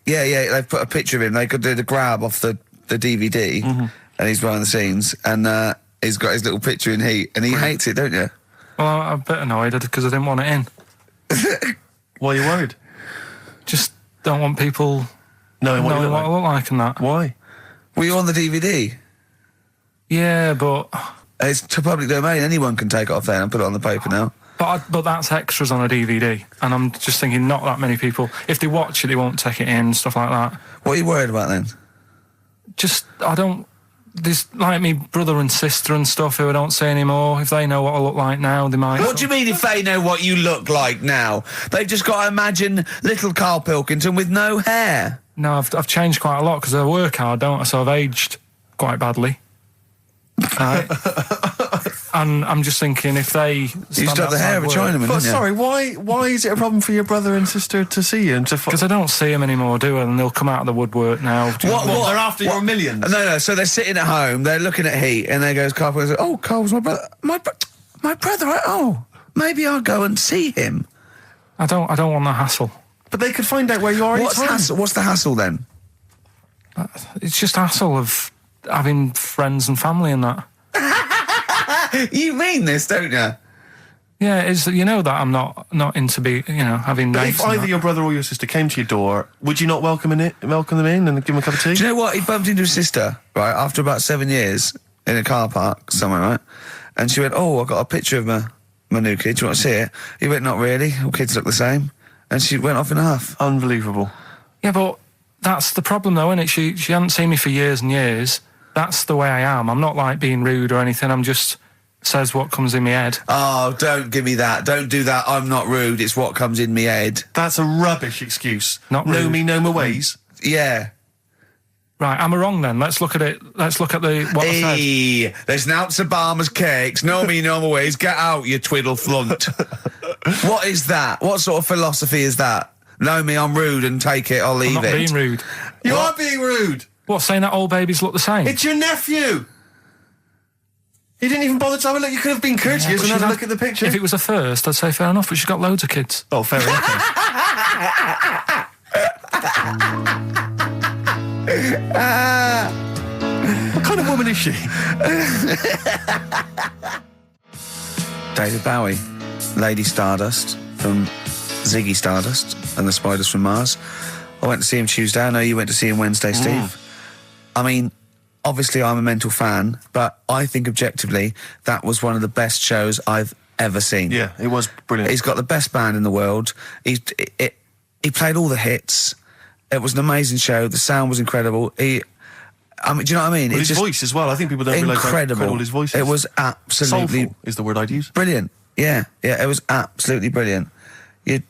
Speaker 1: Yeah, they've put a picture of him. They could do the grab off the DVD, and he's behind the scenes, and he's got his little picture in Heat, and he hates it, don't you?
Speaker 5: Well, I'm a bit annoyed because I didn't want it in.
Speaker 2: Why are you worried?
Speaker 5: Just don't want people knowing what I look like and that.
Speaker 2: Why?
Speaker 1: Were you on the DVD?
Speaker 5: Yeah, but...
Speaker 1: It's to public domain. Anyone can take it off there and put it on the paper now.
Speaker 5: But that's extras on a DVD, and I'm just thinking not that many people. If they watch it, they won't take it in, stuff like that.
Speaker 1: What are you worried about then?
Speaker 5: There's like me brother and sister and stuff who I don't see anymore. If they know what I look like now, they might.
Speaker 1: What do you mean if they know what you look like now? They've just got to imagine little Karl Pilkington with no hair.
Speaker 5: No, I've changed quite a lot because I work hard, don't I? So I've aged quite badly. Right. And I'm just thinking if they
Speaker 1: you used to have the hair of a Chinaman,
Speaker 2: but
Speaker 1: didn't you?
Speaker 2: sorry, why is it a problem for your brother and sister to see you?
Speaker 5: Because I don't see them anymore, do I? And they'll come out of the woodwork now.
Speaker 2: What? They're after your millions?
Speaker 1: No. So they're sitting at home, they're looking at Heat, and there goes Karl Pilkington. Oh, Karl's my brother. My brother. Oh, maybe I'll go and see him.
Speaker 5: I don't want the hassle.
Speaker 2: But they could find out where you are.
Speaker 1: What's the hassle then?
Speaker 5: It's just hassle of having friends and family and that.
Speaker 1: You mean this, don't you?
Speaker 5: Yeah, it's, you know that I'm not into having
Speaker 2: But
Speaker 5: mates.
Speaker 2: if either your brother or your sister came to your door, would you not welcome them in and give them a cup of tea?
Speaker 1: Do you know what? He bumped into his sister, right, after about 7 years in a car park somewhere, right? And she went, oh, I got a picture of my new kid. Do you want to see it? He went, not really. All kids look the same. And she went off in a huff.
Speaker 2: Unbelievable.
Speaker 5: Yeah, but that's the problem though, isn't it? She hadn't seen me for years and years. That's the way I am. I'm not like being rude or anything. I'm just says what comes in my head.
Speaker 1: Oh, don't give me that. Don't do that. I'm not rude. It's what comes in my head.
Speaker 2: That's a rubbish excuse.
Speaker 5: Not rude.
Speaker 2: Know me, know my ways.
Speaker 1: Yeah.
Speaker 5: Right, am I wrong then? Let's look at it. Let's look at what I said.
Speaker 1: There's Nouts Obama's cakes. Know me, know my ways. Get out, you twiddle flunt. What is that? What sort of philosophy is that? Know me, I'm rude and take it, I'll leave
Speaker 5: I'm not being rude.
Speaker 2: You are being rude.
Speaker 5: What, saying that all babies look the same?
Speaker 2: It's your nephew. You didn't even bother to have a look. You could have been courteous and had a look at the picture.
Speaker 5: If it was a first, I'd say fair enough, but she's got loads of kids.
Speaker 2: Oh, fair enough. What kind of woman is she?
Speaker 1: David Bowie, Lady Stardust from Ziggy Stardust and the Spiders from Mars. I went to see him Tuesday. I know you went to see him Wednesday, Steve. I mean, obviously I'm a mental fan, but I think objectively that was one of the best shows I've ever seen.
Speaker 2: Yeah, it was brilliant.
Speaker 1: He's got the best band in the world. He played all the hits. It was an amazing show. The sound was incredible. Do you know what I mean?
Speaker 2: Well, his voice as well. I think people don't realise how incredible his voice is.
Speaker 1: It was absolutely...
Speaker 2: Soulful is the word I'd use.
Speaker 1: Brilliant. Yeah, it was absolutely brilliant. You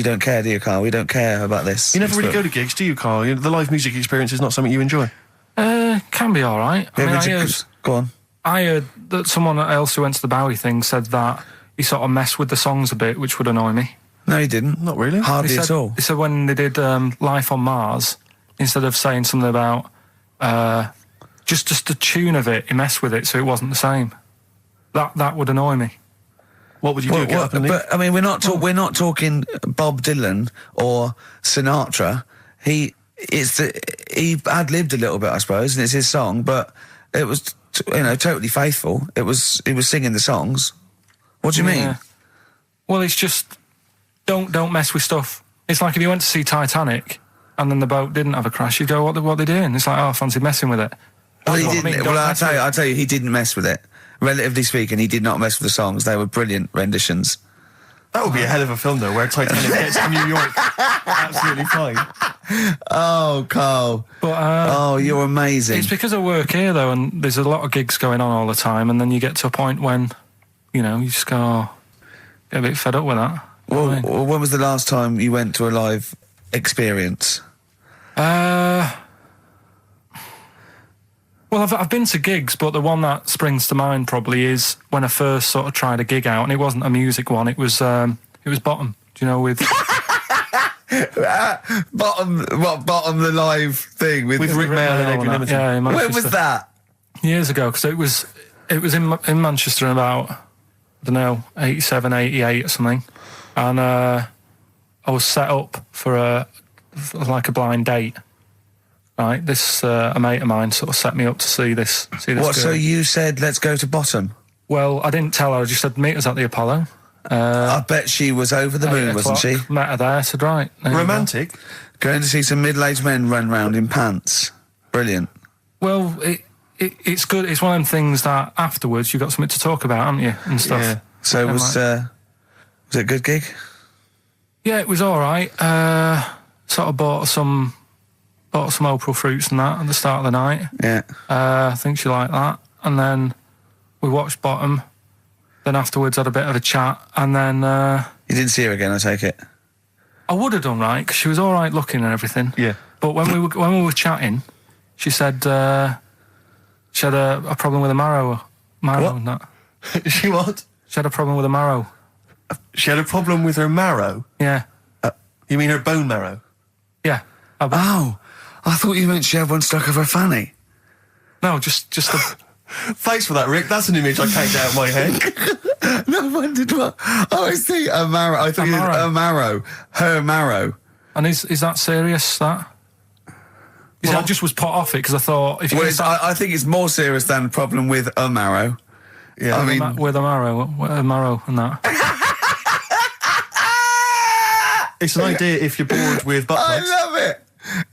Speaker 1: don't care, do you, Karl? We don't care about this.
Speaker 2: You never really go to gigs, do you, Karl? The live music experience is not something you enjoy.
Speaker 5: Can be all right.
Speaker 1: Go on.
Speaker 5: I heard that someone else who went to the Bowie thing said that he sort of messed with the songs a bit, which would annoy me.
Speaker 1: No, he didn't.
Speaker 2: Not really.
Speaker 1: Hardly at all.
Speaker 5: He said when they did Life on Mars, instead of saying something about just the tune of it, he messed with it so it wasn't the same. That would annoy me.
Speaker 2: What would you do? Get up and leave?
Speaker 1: But I mean, we're not talking Bob Dylan or Sinatra. He ad-libbed a little bit, I suppose, and it's his song, but it was totally faithful. He was singing the songs. What do you mean?
Speaker 5: Well, it's just don't mess with stuff. It's like if you went to see Titanic and then the boat didn't have a crash, you'd go, what are they doing? It's like, oh, I fancy messing with it.
Speaker 1: Well, he didn't. I'll tell you, he didn't mess with it. Relatively speaking, he did not mess with the songs. They were brilliant renditions.
Speaker 2: That would be a hell of a film, though, where Titanic gets to New York. Absolutely fine.
Speaker 1: Oh, Karl.
Speaker 5: But,
Speaker 1: you're amazing.
Speaker 5: It's because I work here, though, and there's a lot of gigs going on all the time, and then you get to a point when, you just go, get a bit fed up with that.
Speaker 1: Well, when was the last time you went to a live experience?
Speaker 5: Well, I've been to gigs, but the one that springs to mind probably is when I first sort of tried a gig out, and it wasn't a music one. It was Bottom. Do you know with
Speaker 1: Bottom the live thing with
Speaker 2: Rick Mail and Adrian Edmonton?
Speaker 5: Yeah, in Manchester.
Speaker 1: When was that?
Speaker 5: Years ago, because it was in Manchester in about, I don't know, 87, 88 or something, and I was set up for a blind date. Right, this a mate of mine sort of set me up to see this. What?
Speaker 1: Girl. So you said let's go to Bottom?
Speaker 5: Well, I didn't tell her. I just said meet us at the Apollo.
Speaker 1: I bet she was over the moon, wasn't she?
Speaker 5: Met her there. I said right.
Speaker 2: Romantic.
Speaker 1: Going to see some middle-aged men run round in pants. Brilliant.
Speaker 5: Well, it's good. It's one of them things that afterwards you've got something to talk about, haven't you, and stuff. Yeah.
Speaker 1: So was it a good gig?
Speaker 5: Yeah, it was all right. Sort of bought some April fruits and that at the start of the night.
Speaker 1: Yeah.
Speaker 5: I think she liked that. And then we watched Bottom. Then afterwards had a bit of a chat. And then...
Speaker 1: You didn't see her again, I take it?
Speaker 5: I would have done, right, because she was all right looking and everything.
Speaker 2: Yeah.
Speaker 5: But when we were chatting, she said she had a problem with a marrow and that.
Speaker 2: She what?
Speaker 5: She had a problem with a marrow.
Speaker 2: She had a problem with her marrow?
Speaker 5: Yeah.
Speaker 2: You mean her bone marrow?
Speaker 5: Yeah.
Speaker 1: Oh, I thought you meant she had one stuck of her fanny.
Speaker 5: No, just a...
Speaker 2: Thanks for that, Rick. That's an image I can't get out of my head.
Speaker 1: No, I wondered what... Oh, I see, a marrow. I thought you meant a marrow. Her marrow.
Speaker 5: And is that serious, that? You see, I just was put off it because I thought... if you
Speaker 1: I think it's more serious than a problem with a marrow.
Speaker 2: Yeah,
Speaker 5: I mean... With a marrow and that.
Speaker 2: It's an idea if you're bored with butt plugs.
Speaker 1: I love it.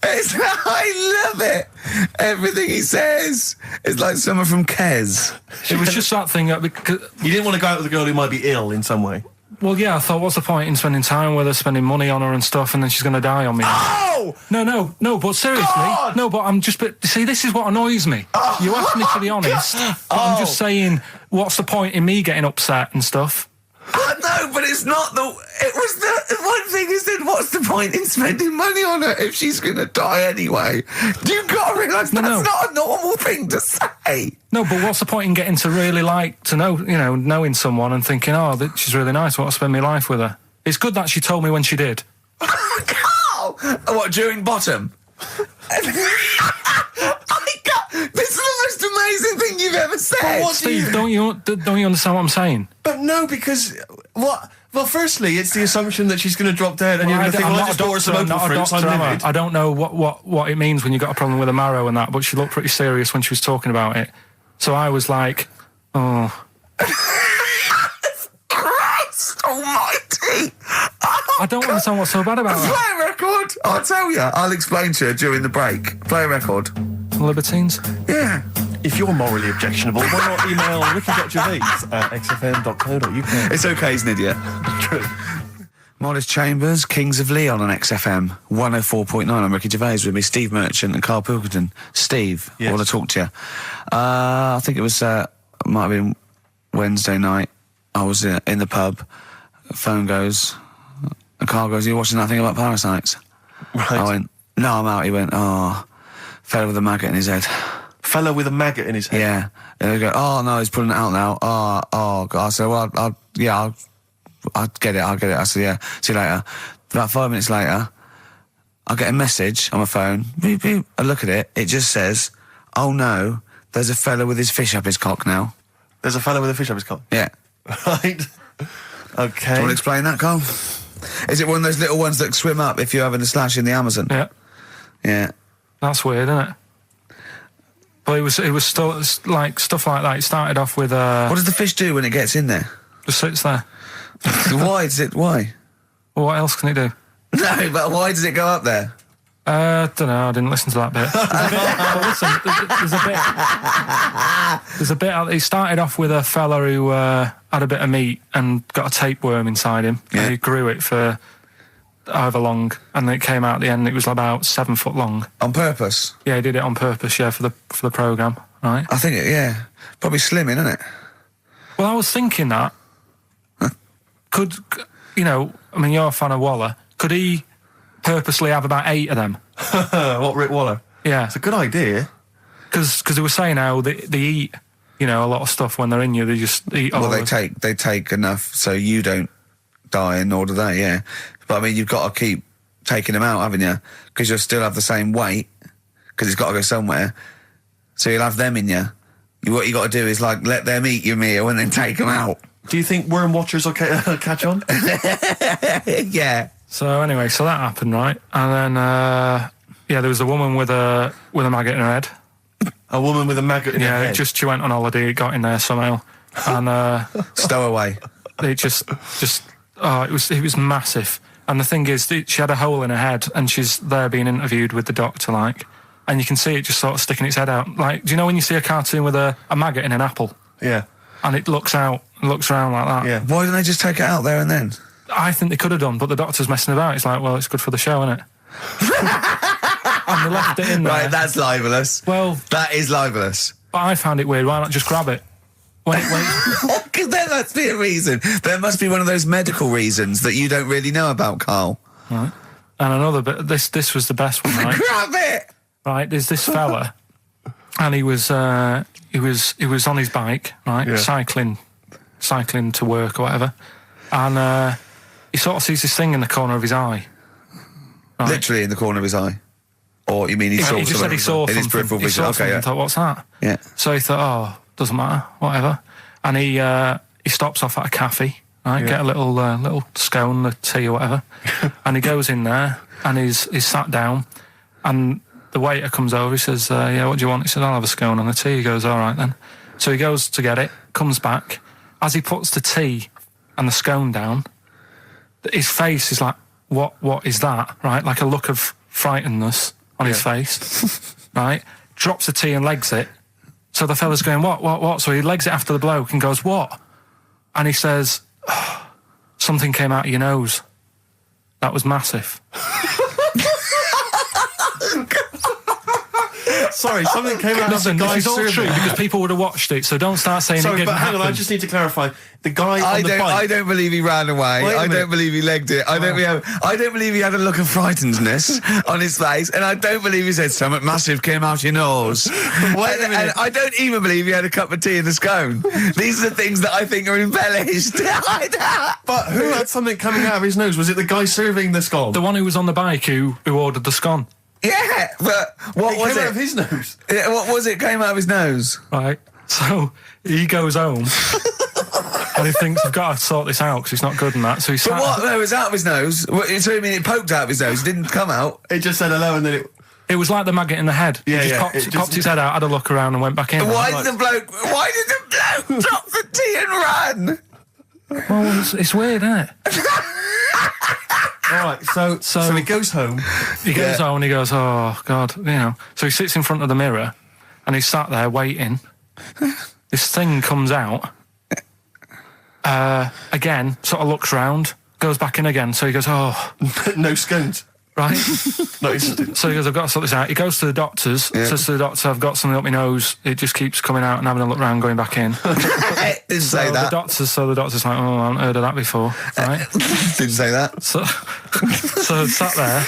Speaker 1: I love it. Everything he says is like someone from Kes.
Speaker 5: It was just that thing that... because
Speaker 2: you didn't want to go out with a girl who might be ill in some way.
Speaker 5: Well, yeah, I thought, what's the point in spending time with her, spending money on her and stuff, and then she's going to die on me?
Speaker 1: Oh!
Speaker 5: No, but seriously. God! No, but I'm just... see, this is what annoys me.
Speaker 1: Oh,
Speaker 5: you asked me to be honest, but I'm just saying, what's the point in me getting upset and stuff?
Speaker 1: No, but it's not the... It was the... One thing is that what's the point in spending money on her if she's going to die anyway? You've got to realise that's not a normal thing to say.
Speaker 5: No, but what's the point in getting to really knowing someone and thinking, oh, she's really nice, I want to spend my life with her? It's good that she told me when she did.
Speaker 1: Karl! What, during Bottom? This is the most amazing thing you've ever said.
Speaker 5: Steve, don't you understand what I'm saying?
Speaker 2: But no, because what? Well, firstly, it's the assumption that she's going to drop dead, and you're going to think, well, I just bought her some open fruits.
Speaker 5: I don't know what it means when you got a problem with a marrow and that, but she looked pretty serious when she was talking about it. So I was like, oh.
Speaker 1: Christ almighty!
Speaker 5: I don't understand what's so bad about
Speaker 1: that. Play a record. I'll tell you. I'll explain to her during the break. Play a record.
Speaker 5: Libertines?
Speaker 1: Yeah.
Speaker 2: If you're morally objectionable, why not email ricky.gervais@xfm.co.uk.
Speaker 1: It's okay, he's an idiot.
Speaker 2: True.
Speaker 1: Modest Chambers, Kings of Leon on XFM 104.9. I'm Ricky Gervais, with me, Steve Merchant and Karl Pilkington. Steve,
Speaker 2: yes.
Speaker 1: I want to talk to you. I think it was, might have been Wednesday night. I was in the pub. Phone goes. And Karl goes, "You're watching that thing about parasites?"
Speaker 2: Right.
Speaker 1: I went, "No, I'm out." He went, "Oh, fella with a maggot in his head."
Speaker 2: Fella with a maggot in his head?
Speaker 1: Yeah. And they go, "Oh, no, he's pulling it out now." Oh, God. I said, "Well, I'll get it. I said, "Yeah, see you later." About 5 minutes later, I get a message on my phone. Beep, beep. I look at it. It just says, "Oh, no, there's a fella with his fish up his cock now."
Speaker 2: There's a fella with a fish up his cock?
Speaker 1: Yeah.
Speaker 2: Right. Okay.
Speaker 1: Do you want to explain that, Karl? Is it one of those little ones that swim up if you're having a slash in the Amazon?
Speaker 5: Yeah.
Speaker 1: Yeah.
Speaker 5: That's weird, isn't it? But it was still like stuff like that. It started off with
Speaker 1: What does the fish do when it gets in there?
Speaker 5: Just sits there.
Speaker 1: Why? Well,
Speaker 5: what else can it do?
Speaker 1: No, but why does it go up there?
Speaker 5: Don't know. I didn't listen to that bit. There's a bit. It started off with a fella who had a bit of meat and got a tapeworm inside him.
Speaker 1: Yeah.
Speaker 5: And he grew it for however long, and then it came out at the end. It was about 7 foot long.
Speaker 1: On purpose?
Speaker 5: Yeah, he did it on purpose. Yeah, for the programme, right?
Speaker 1: I think probably slimming, isn't it?
Speaker 5: Well, I was thinking that could I mean, you're a fan of Waller. Could he purposely have about 8 of them?
Speaker 2: What, Rick Waller?
Speaker 5: Yeah,
Speaker 2: it's a good idea.
Speaker 5: Because they were saying how they eat, a lot of stuff when they're in you. They just eat.
Speaker 1: Well, they take enough so you don't die, and nor do they. Yeah, but I mean, you've got to keep taking them out, haven't you? Because you'll still have the same weight because it's got to go somewhere. So you'll have them in you. What you got to do is let them eat your meal and then take them out.
Speaker 2: Do you think worm watchers will catch on?
Speaker 1: Yeah.
Speaker 5: So anyway, so that happened, right? And then there was a woman with a maggot in her head.
Speaker 2: A woman with a maggot in her head?
Speaker 5: Yeah, she went on holiday, it got in there somehow, and
Speaker 1: stowaway.
Speaker 5: It it was massive. And the thing is, she had a hole in her head, and she's there being interviewed with the doctor, and you can see it just sort of sticking its head out. Like, do you know when you see a cartoon with a maggot in an apple?
Speaker 2: Yeah.
Speaker 5: and it looks around like that.
Speaker 2: Yeah.
Speaker 1: Why didn't they just take it out there and then?
Speaker 5: I think they could have done, but the doctor's messing about. It's like, well, it's good for the show, isn't it? And they left it in there.
Speaker 1: Right, that's libelous.
Speaker 5: Well,
Speaker 1: that is libelous.
Speaker 5: But I found it weird. Why not just grab it? Wait.
Speaker 1: Because there must be a reason. There must be one of those medical reasons that you don't really know about, Karl.
Speaker 5: Right. And another bit. This was the best one. Right?
Speaker 1: Grab it.
Speaker 5: Right. There's this fella, and he was on his bike, right, cycling to work or whatever, and he sort of sees this thing in the corner of his eye. Right? Literally in the corner of his eye. Or you mean he saw? He just said he saw in his peripheral vision. Okay, yeah. Thought, what's that?
Speaker 1: Yeah.
Speaker 5: So he thought, oh, doesn't matter, whatever. And he stops off at a cafe, right? Get a little scone, a tea or whatever. And he goes in there and he's sat down, and the waiter comes over. He says, "Yeah, what do you want?" He said, "I'll have a scone and a tea." He goes, "All right then." So he goes to get it, comes back. As he puts the tea and the scone down, his face is like, "What is that?" Right, like a look of frightenedness on his face, right? Drops the tea and legs it. So the fella's going, what? So he legs it after the bloke and goes, "What?" And he says, oh, "Something came out of your nose. That was massive."
Speaker 2: Sorry, something came out of the guy's
Speaker 5: This is all true because people would have watched it, so don't start saying it didn't happen.
Speaker 2: Hang on, I just need to clarify. The guy on the bike...
Speaker 1: I don't believe he ran away. I don't believe he legged it. I don't believe he had a look of frightenedness on his face, and I don't believe he said something massive came out your nose. And I don't even believe he had a cup of tea in the scone. These are the things that I think are embellished.
Speaker 2: But who had something coming out of his nose? Was it the guy serving the scone?
Speaker 5: The one who was on the bike who ordered the scone.
Speaker 1: Yeah, but what was it?
Speaker 2: Came out of his nose.
Speaker 1: Yeah, what was it? Came out of his nose.
Speaker 5: Right. So he goes home and he thinks, I've got to sort this out because it's not good and that. So he.
Speaker 1: But what? No, it was out of his nose. So you mean it poked out of his nose? It didn't come out.
Speaker 2: It just said hello and then it.
Speaker 5: It was like the maggot in the head.
Speaker 2: Yeah,
Speaker 5: he just popped his head out, had a look around, and went back in.
Speaker 1: Why did the bloke drop the tea and run?
Speaker 5: Well, it's weird, isn't it?
Speaker 2: All right, so he goes home.
Speaker 5: He goes home and he goes, oh, God, you know. So he sits in front of the mirror and he's sat there waiting. This thing comes out. Again, sort of looks round, goes back in again. So he goes, oh.
Speaker 2: No scones.
Speaker 5: Right?
Speaker 2: No,
Speaker 5: so he goes, I've got to sort this out. He goes to the doctors, says to the doctor, I've got something up my nose. It just keeps coming out and having a look round, going back in.
Speaker 1: Didn't say that.
Speaker 5: The doctor's like, oh, I haven't heard of that before. Right?
Speaker 1: Didn't say that.
Speaker 5: So sat there.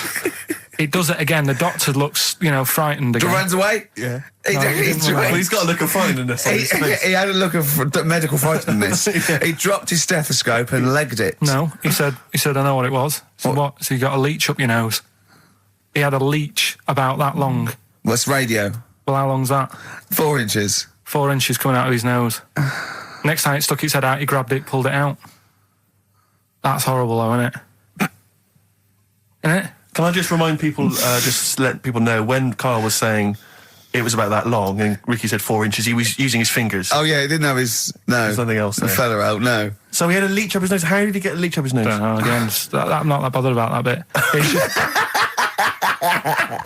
Speaker 5: He does it again. The doctor looks, frightened again.
Speaker 1: Runs away?
Speaker 2: Yeah.
Speaker 1: He's
Speaker 2: got a look of frightenedness on his face.
Speaker 1: He had a look of medical frightenedness. He dropped his stethoscope and legged it.
Speaker 5: No, he said, I know what it was. So what? So you got a leech up your nose. He had a leech about that long.
Speaker 1: What's radio?
Speaker 5: Well, how long's that?
Speaker 1: 4 inches.
Speaker 5: 4 inches coming out of his nose. Next time it stuck its head out, he grabbed it, pulled it out. That's horrible, though, isn't it? Isn't it?
Speaker 2: Can I just remind people, just let people know, when Karl was saying it was about that long and Ricky said 4 inches, he was using his fingers.
Speaker 1: Oh, yeah, he didn't have his... No.
Speaker 2: There's nothing else there.
Speaker 1: The fella out, no.
Speaker 2: So he had a leech up his nose. How did he get a leech up his nose?
Speaker 5: Don't know, again, I'm not that bothered about that bit.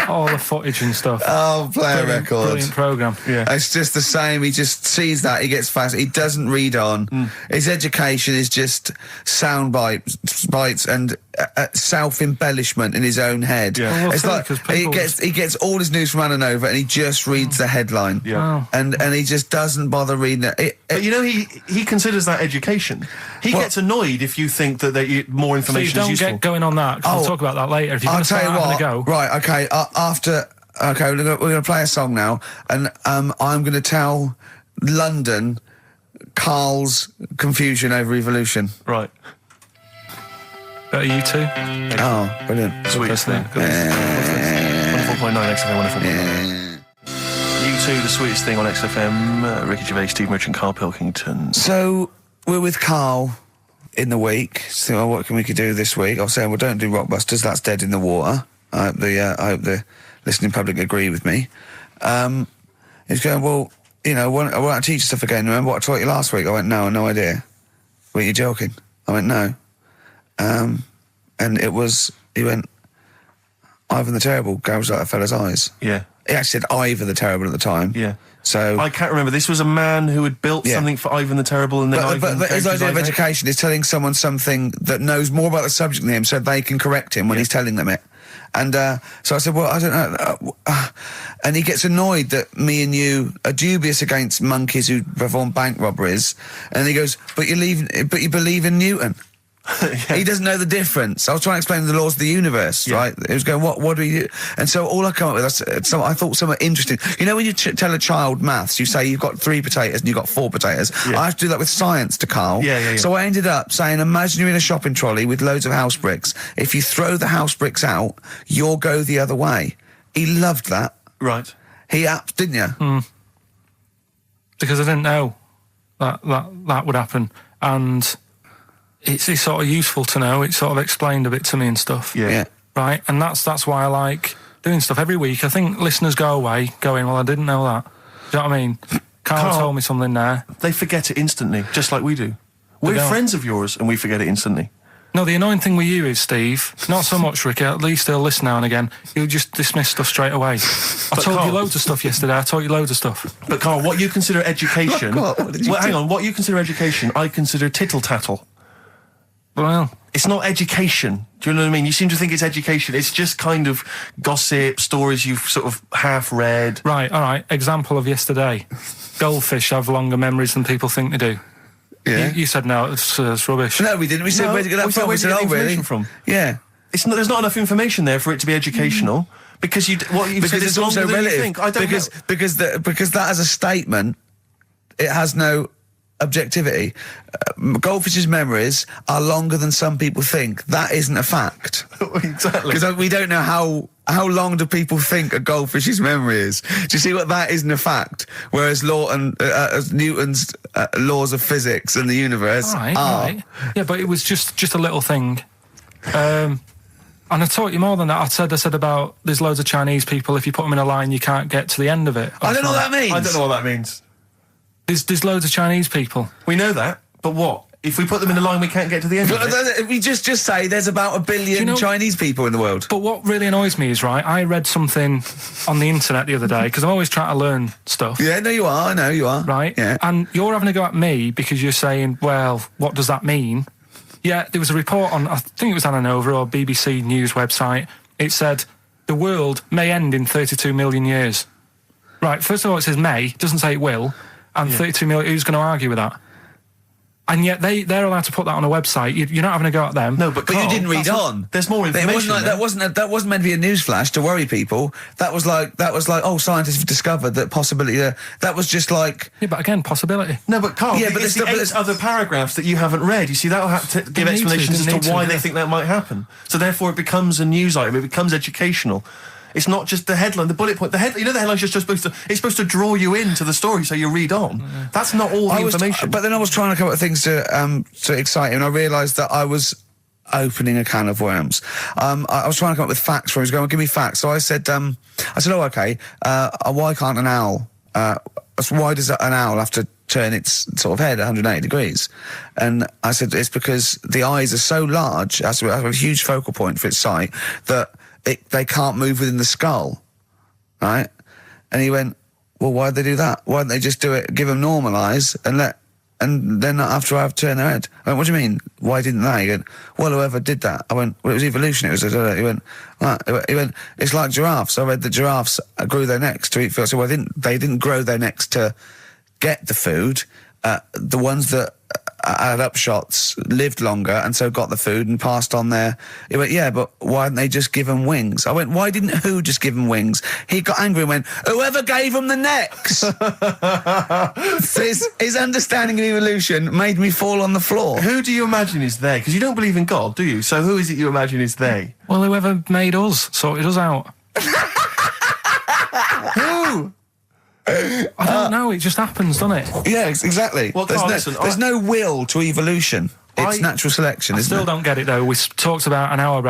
Speaker 5: All the footage and stuff.
Speaker 1: Oh, play a record.
Speaker 5: Brilliant programme.
Speaker 2: Yeah.
Speaker 1: It's just the same. He just sees that. He gets fast. He doesn't read on. His education is just sound bites and self-embellishment in his own head.
Speaker 5: Yeah. Well,
Speaker 1: it's like he gets all his news from Ananova and he just reads the headline.
Speaker 2: Yeah.
Speaker 1: And he just doesn't bother reading it.
Speaker 2: But he considers that education. He gets annoyed if you think that more information is useful.
Speaker 5: Don't get going on that, because we'll talk about that later. If you're going to start having a go.
Speaker 1: Right, okay, we're going to play a song now, and I'm going to tell London Karl's confusion over evolution.
Speaker 2: Right.
Speaker 5: Are you two?
Speaker 1: Oh, brilliant.
Speaker 2: Sweetest thing. 104.9 XFM, 104.9. U2, the sweetest thing on XFM. Ricky Gervais, Steve Merchant, Karl Pilkington.
Speaker 1: So, we're with Karl in the week. So, what can we do this week? I was saying, well, don't do Rockbusters. That's dead in the water. I hope the listening public agree with me. He's going, well, I want to teach you stuff again. Remember what I taught you last week? I went, no, no idea. Were you joking? I went, no. And he went, Ivan the Terrible gouged out a fella's eyes.
Speaker 2: Yeah.
Speaker 1: He actually said Ivor the Terrible at the time.
Speaker 2: Yeah.
Speaker 1: So
Speaker 2: I can't remember. This was a man who had built something for Ivan the Terrible, and then
Speaker 1: but his idea of education is telling someone something that knows more about the subject than him, so they can correct him when he's telling them it. And so I said, well, I don't know. And he gets annoyed that me and you are dubious against monkeys who perform bank robberies. And he goes, but you believe in Newton. He doesn't know the difference. I was trying to explain the laws of the universe, right? It was going, what do we do? And so all I come up with, I thought somewhat interesting. You know when you tell a child maths, you say you've got 3 potatoes and you've got 4 potatoes. I have to do that with science to Karl. So I ended up saying, imagine you're in a shopping trolley with loads of house bricks. If you throw the house bricks out, you'll go the other way. He loved that.
Speaker 2: Right.
Speaker 1: He didn't you?
Speaker 5: Because I didn't know that would happen. And it's sort of useful to know. It sort of explained a bit to me and stuff.
Speaker 1: Yeah.
Speaker 5: Right? And that's why I like doing stuff every week. I think listeners go away going, well, I didn't know that. Do you know what I mean? Karl told me something there.
Speaker 2: They forget it instantly, just like we do. We're friends of yours and we forget it instantly.
Speaker 5: No, the annoying thing with you is, Steve, not so much, Ricky, at least he'll listen now and again, you'll just dismiss stuff straight away. I told you loads of stuff yesterday, I taught you loads of stuff.
Speaker 2: But Karl, what you consider education... hang on, what you consider education, I consider tittle-tattle.
Speaker 5: Well,
Speaker 2: it's not education. Do you know what I mean? You seem to think it's education. It's just kind of gossip, stories you've sort of half read.
Speaker 5: Right, all right. Example of yesterday. Goldfish have longer memories than people think they do.
Speaker 1: Yeah.
Speaker 5: You said no, it's rubbish.
Speaker 1: No, we didn't. We said, where'd you get that from?
Speaker 2: We said, oh, really?
Speaker 1: From? Yeah.
Speaker 2: There's not enough information there for it to be educational. Because what you've said is also relative. I don't know.
Speaker 1: Because that as a statement, it has no objectivity. Goldfish's memories are longer than some people think. That isn't a fact.
Speaker 2: Exactly.
Speaker 1: Because we don't know how long do people think a goldfish's memory is. Do you see what that isn't a fact? Whereas Newton's laws of physics and the universe are.
Speaker 5: Right. Yeah, but it was just a little thing. And I taught you more than that. I said about there's loads of Chinese people, if you put them in a line, you can't get to the end of it.
Speaker 1: I don't know what that means.
Speaker 2: I don't know what that means.
Speaker 5: There's loads of Chinese people.
Speaker 2: We know that, but what? If we put them in a line, we can't get to the end of it?
Speaker 1: We just say there's about 1 billion Chinese people in the world.
Speaker 5: But what really annoys me is, right, I read something on the internet the other day, because I'm always trying to learn stuff.
Speaker 1: Yeah, no, you are. I know you are.
Speaker 5: Right?
Speaker 1: Yeah.
Speaker 5: And you're having a go at me because you're saying, well, what does that mean? Yeah, there was a report on, I think it was Ananova or BBC News website. It said, the world may end in 32 million years. Right, first of all, it says may, it doesn't say it will. And 32 million, who's going to argue with that? And yet they're allowed to put that on a website. You're not having a go at them.
Speaker 2: No, but
Speaker 1: you didn't read on.
Speaker 2: There's more information.
Speaker 1: That wasn't meant to be a newsflash to worry people. That was like, oh, scientists have discovered that possibility. That was just like.
Speaker 5: Yeah, but again, possibility.
Speaker 2: No, but Karl, but there's other paragraphs that you haven't read. You see, that'll have to give explanations as to why they think that might happen. So therefore, it becomes a news item. It becomes educational. It's not just the headline, the bullet point. The headline's just supposed to draw you into the story so you read on. Yeah. That's not all the information.
Speaker 1: But then I was trying to come up with things to excite you, and I realised that I was opening a can of worms. I was trying to come up with facts for him. He was going, give me facts. So I said, oh, okay, why can't an owl, why does an owl have to turn its sort of head 180 degrees? And I said, it's because the eyes are so large, it has a huge focal point for its sight, that they can't move within the skull, right? And he went, well, why'd they do that? Why didn't they just do it, give them normal eyes, and then after I've turned their head? I went, what do you mean? Why didn't they? He went, well, whoever did that. I went, well, it was evolution. He went, it's like giraffes. I read the giraffes grew their necks to eat food. So they didn't grow their necks to get the food. The ones that had upshots lived longer and so got the food and passed on their. He went, yeah, but why didn't they just give them wings? I went, why didn't who just give them wings? He got angry and went, whoever gave them the necks. His understanding of evolution made me fall on the floor.
Speaker 2: Who do you imagine is they? Because you don't believe in God, do you? So who is it you imagine is they?
Speaker 5: Well, whoever made us sorted us out.
Speaker 2: Who?
Speaker 5: I don't know, it just happens, doesn't it?
Speaker 1: Yeah, exactly.
Speaker 2: Well,
Speaker 1: there's no will to evolution. It's natural selection, isn't it?
Speaker 5: I still don't get it, though. We talked about an hour,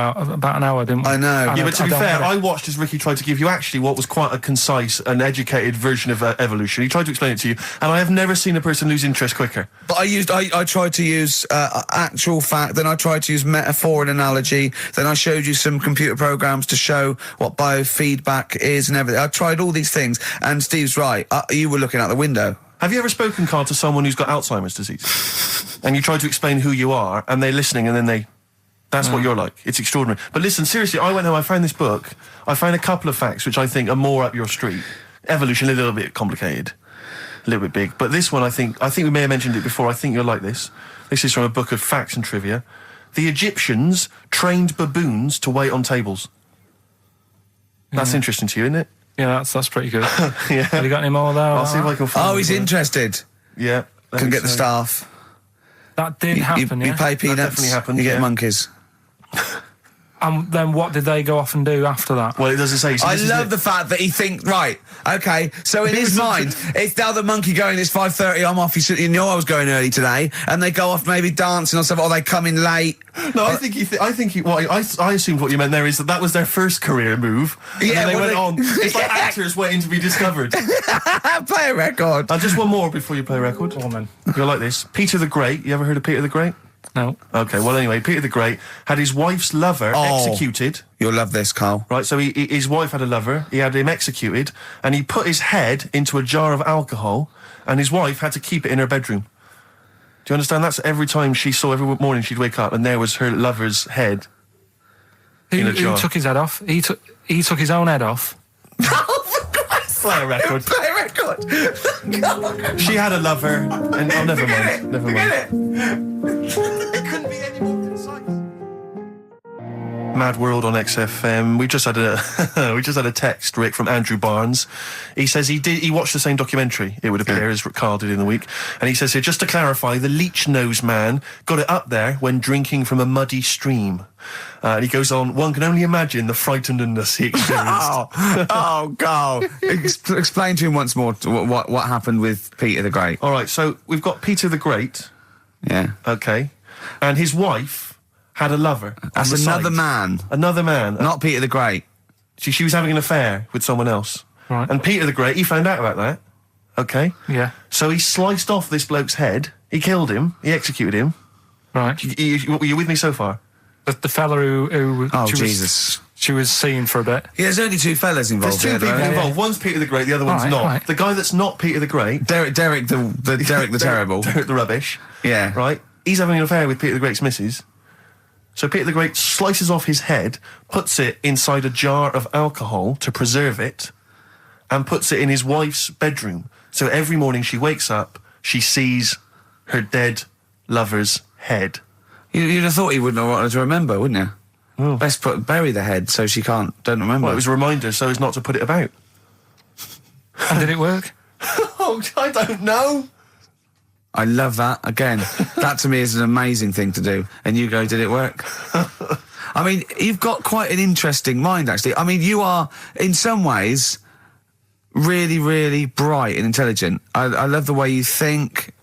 Speaker 5: didn't we?
Speaker 1: I know.
Speaker 2: Yeah, but to be fair, I watched as Ricky tried to give you actually what was quite a concise and educated version of evolution. He tried to explain it to you, and I have never seen a person lose interest quicker.
Speaker 1: But I tried to use actual fact, then I tried to use metaphor and analogy, then I showed you some computer programs to show what biofeedback is and everything. I tried all these things, and Steve's right. You were looking out the window.
Speaker 2: Have you ever spoken, Karl, to someone who's got Alzheimer's disease? And you try to explain who you are, and they're listening, and then that's what you're like. It's extraordinary. But listen, seriously, I went home, I found this book, I found a couple of facts which I think are more up your street. Evolution, a little bit complicated, a little bit big. But this one, I think we may have mentioned it before, I think you'll like this. This is from a book of facts and trivia. The Egyptians trained baboons to wait on tables. That's interesting to you, isn't it?
Speaker 5: Yeah, that's pretty good.
Speaker 2: Yeah.
Speaker 5: Have you got any more there?
Speaker 2: I'll see if I can find
Speaker 1: he's interested.
Speaker 2: Yeah.
Speaker 1: Can get the staff.
Speaker 5: That did happen,
Speaker 1: You pay peanuts,
Speaker 2: that definitely happened,
Speaker 1: you get monkeys.
Speaker 5: And then what did they go off and do after that?
Speaker 2: Well, it doesn't say. So
Speaker 1: I love the fact that he thinks, right, okay, so in his mind, it's now the monkey going, it's 5:30, I'm off, you know I was going early today, and they go off maybe dancing or stuff, or they come in late.
Speaker 2: No, I assumed what you meant there is that was their first career move, and then they went on. It's like actors waiting to be discovered.
Speaker 1: Play a record.
Speaker 2: Just one more before you play a record.
Speaker 5: Oh, man.
Speaker 2: You'll like this. Peter the Great, you ever heard of Peter the Great?
Speaker 5: No.
Speaker 2: Okay, well anyway, Peter the Great had his wife's lover executed.
Speaker 1: You'll love this, Karl.
Speaker 2: Right, so his wife had a lover, he had him executed, and he put his head into a jar of alcohol, and his wife had to keep it in her bedroom. Do you understand? That's every time every morning she'd wake up, and there was her lover's head in a jar.
Speaker 5: Who took his head off? He took his own head off.
Speaker 2: Play a record.
Speaker 1: Play a record.
Speaker 2: She had a lover, and never mind. Never mind.
Speaker 1: It couldn't be any more concise.
Speaker 2: Mad World on XFM. We just had a text, Rick, from Andrew Barnes. He says he watched the same documentary, it would appear, as Karl did in the week. And he says here, just to clarify, the leech nose man got it up there when drinking from a muddy stream. And he goes on, one can only imagine the frightenedness he experienced.
Speaker 1: Karl. Explain to him once more what happened with Peter the Great.
Speaker 2: All right, so we've got Peter the Great.
Speaker 1: Yeah.
Speaker 2: Okay. And his wife had a lover.
Speaker 1: That's another man.
Speaker 2: Another man.
Speaker 1: Not Peter the Great.
Speaker 2: She was having an affair with someone else.
Speaker 5: Right.
Speaker 2: And Peter the Great, he found out about that. Okay.
Speaker 5: Yeah.
Speaker 2: So he sliced off this bloke's head. He killed him. He executed him.
Speaker 5: Right.
Speaker 2: You with me so far?
Speaker 5: The fella who she was seeing for a bit.
Speaker 1: Yeah, there's only two fellas involved.
Speaker 2: There's two people involved. One's Peter the Great, the other one's not. Right. The guy that's not Peter the Great,
Speaker 1: Derek the terrible,
Speaker 2: Derek the rubbish.
Speaker 1: Yeah.
Speaker 2: Right. He's having an affair with Peter the Great's missus. So Peter the Great slices off his head, puts it inside a jar of alcohol to preserve it, and puts it in his wife's bedroom. So every morning she wakes up, she sees her dead lover's head.
Speaker 1: You'd have thought he wouldn't have wanted to remember, wouldn't you?
Speaker 2: Oh.
Speaker 1: Best bury the head so she don't remember.
Speaker 2: Well, it was a reminder so as not to put it about.
Speaker 5: And did it work?
Speaker 2: Oh, I don't know.
Speaker 1: I love that. Again, that to me is an amazing thing to do. And you go, did it work? I mean, you've got quite an interesting mind, actually. I mean, you are, in some ways, really, really bright and intelligent. I love the way you think.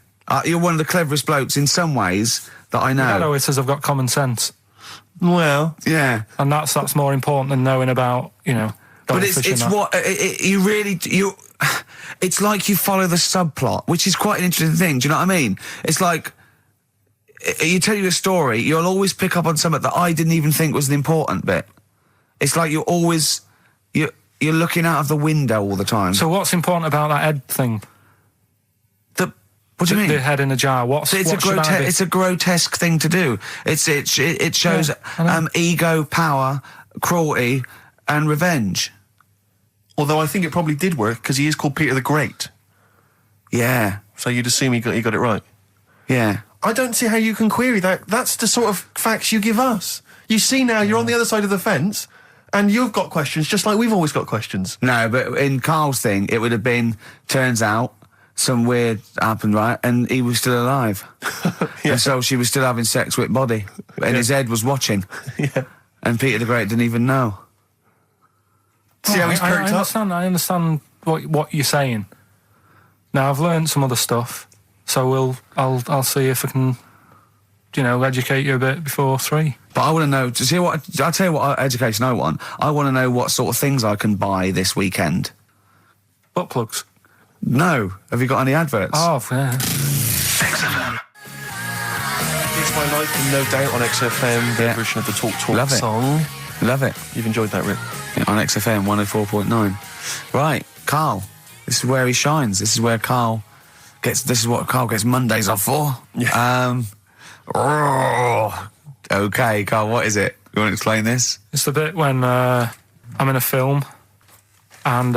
Speaker 1: You're one of the cleverest blokes in some ways that I know.
Speaker 5: Hello, it says I've got common sense.
Speaker 1: Well, yeah.
Speaker 5: And that's more important than knowing about,
Speaker 1: But it's what you really it's like you follow the subplot, which is quite an interesting thing. Do you know what I mean? It's like you tell you a story, you'll always pick up on something that I didn't even think was an important bit. It's like you're looking out of the window all the time.
Speaker 5: So what's important about that head thing?
Speaker 1: What do you mean?
Speaker 5: The head in a jar.
Speaker 1: It's a grotesque thing to do. It shows ego, power, cruelty, and revenge.
Speaker 2: Although I think it probably did work because he is called Peter the Great.
Speaker 1: Yeah.
Speaker 2: So you'd assume he got it right.
Speaker 1: Yeah.
Speaker 2: I don't see how you can query that. That's the sort of facts you give us. You see now you're on the other side of the fence, and you've got questions just like we've always got questions.
Speaker 1: No, but in Karl's thing, it would have been. Turns out. Some weird happened, right? And he was still alive. Yeah. And so she was still having sex with body. And his head was watching.
Speaker 2: Yeah.
Speaker 1: And Peter the Great didn't even know.
Speaker 2: See how he's perked up?
Speaker 5: I understand what you're saying. Now, I've learned some other stuff, so I'll see if I can educate you a bit before 3.
Speaker 1: But I want to know, I'll tell you what education I want. I want to know what sort of things I can buy this weekend.
Speaker 5: Butt plugs?
Speaker 1: No. Have you got any adverts?
Speaker 5: Oh, yeah.
Speaker 2: XFM. It's My Life, and no doubt on XFM, their version of the Talk
Speaker 1: Love it.
Speaker 2: song.
Speaker 1: Love it.
Speaker 2: You've enjoyed that, Rick?
Speaker 1: Yeah, on XFM 104.9. Right, Karl. This is where he shines. This is what Karl gets Mondays off for.
Speaker 2: Yeah.
Speaker 1: Okay, Karl, what is it? You want to explain this?
Speaker 5: It's the bit when I'm in a film and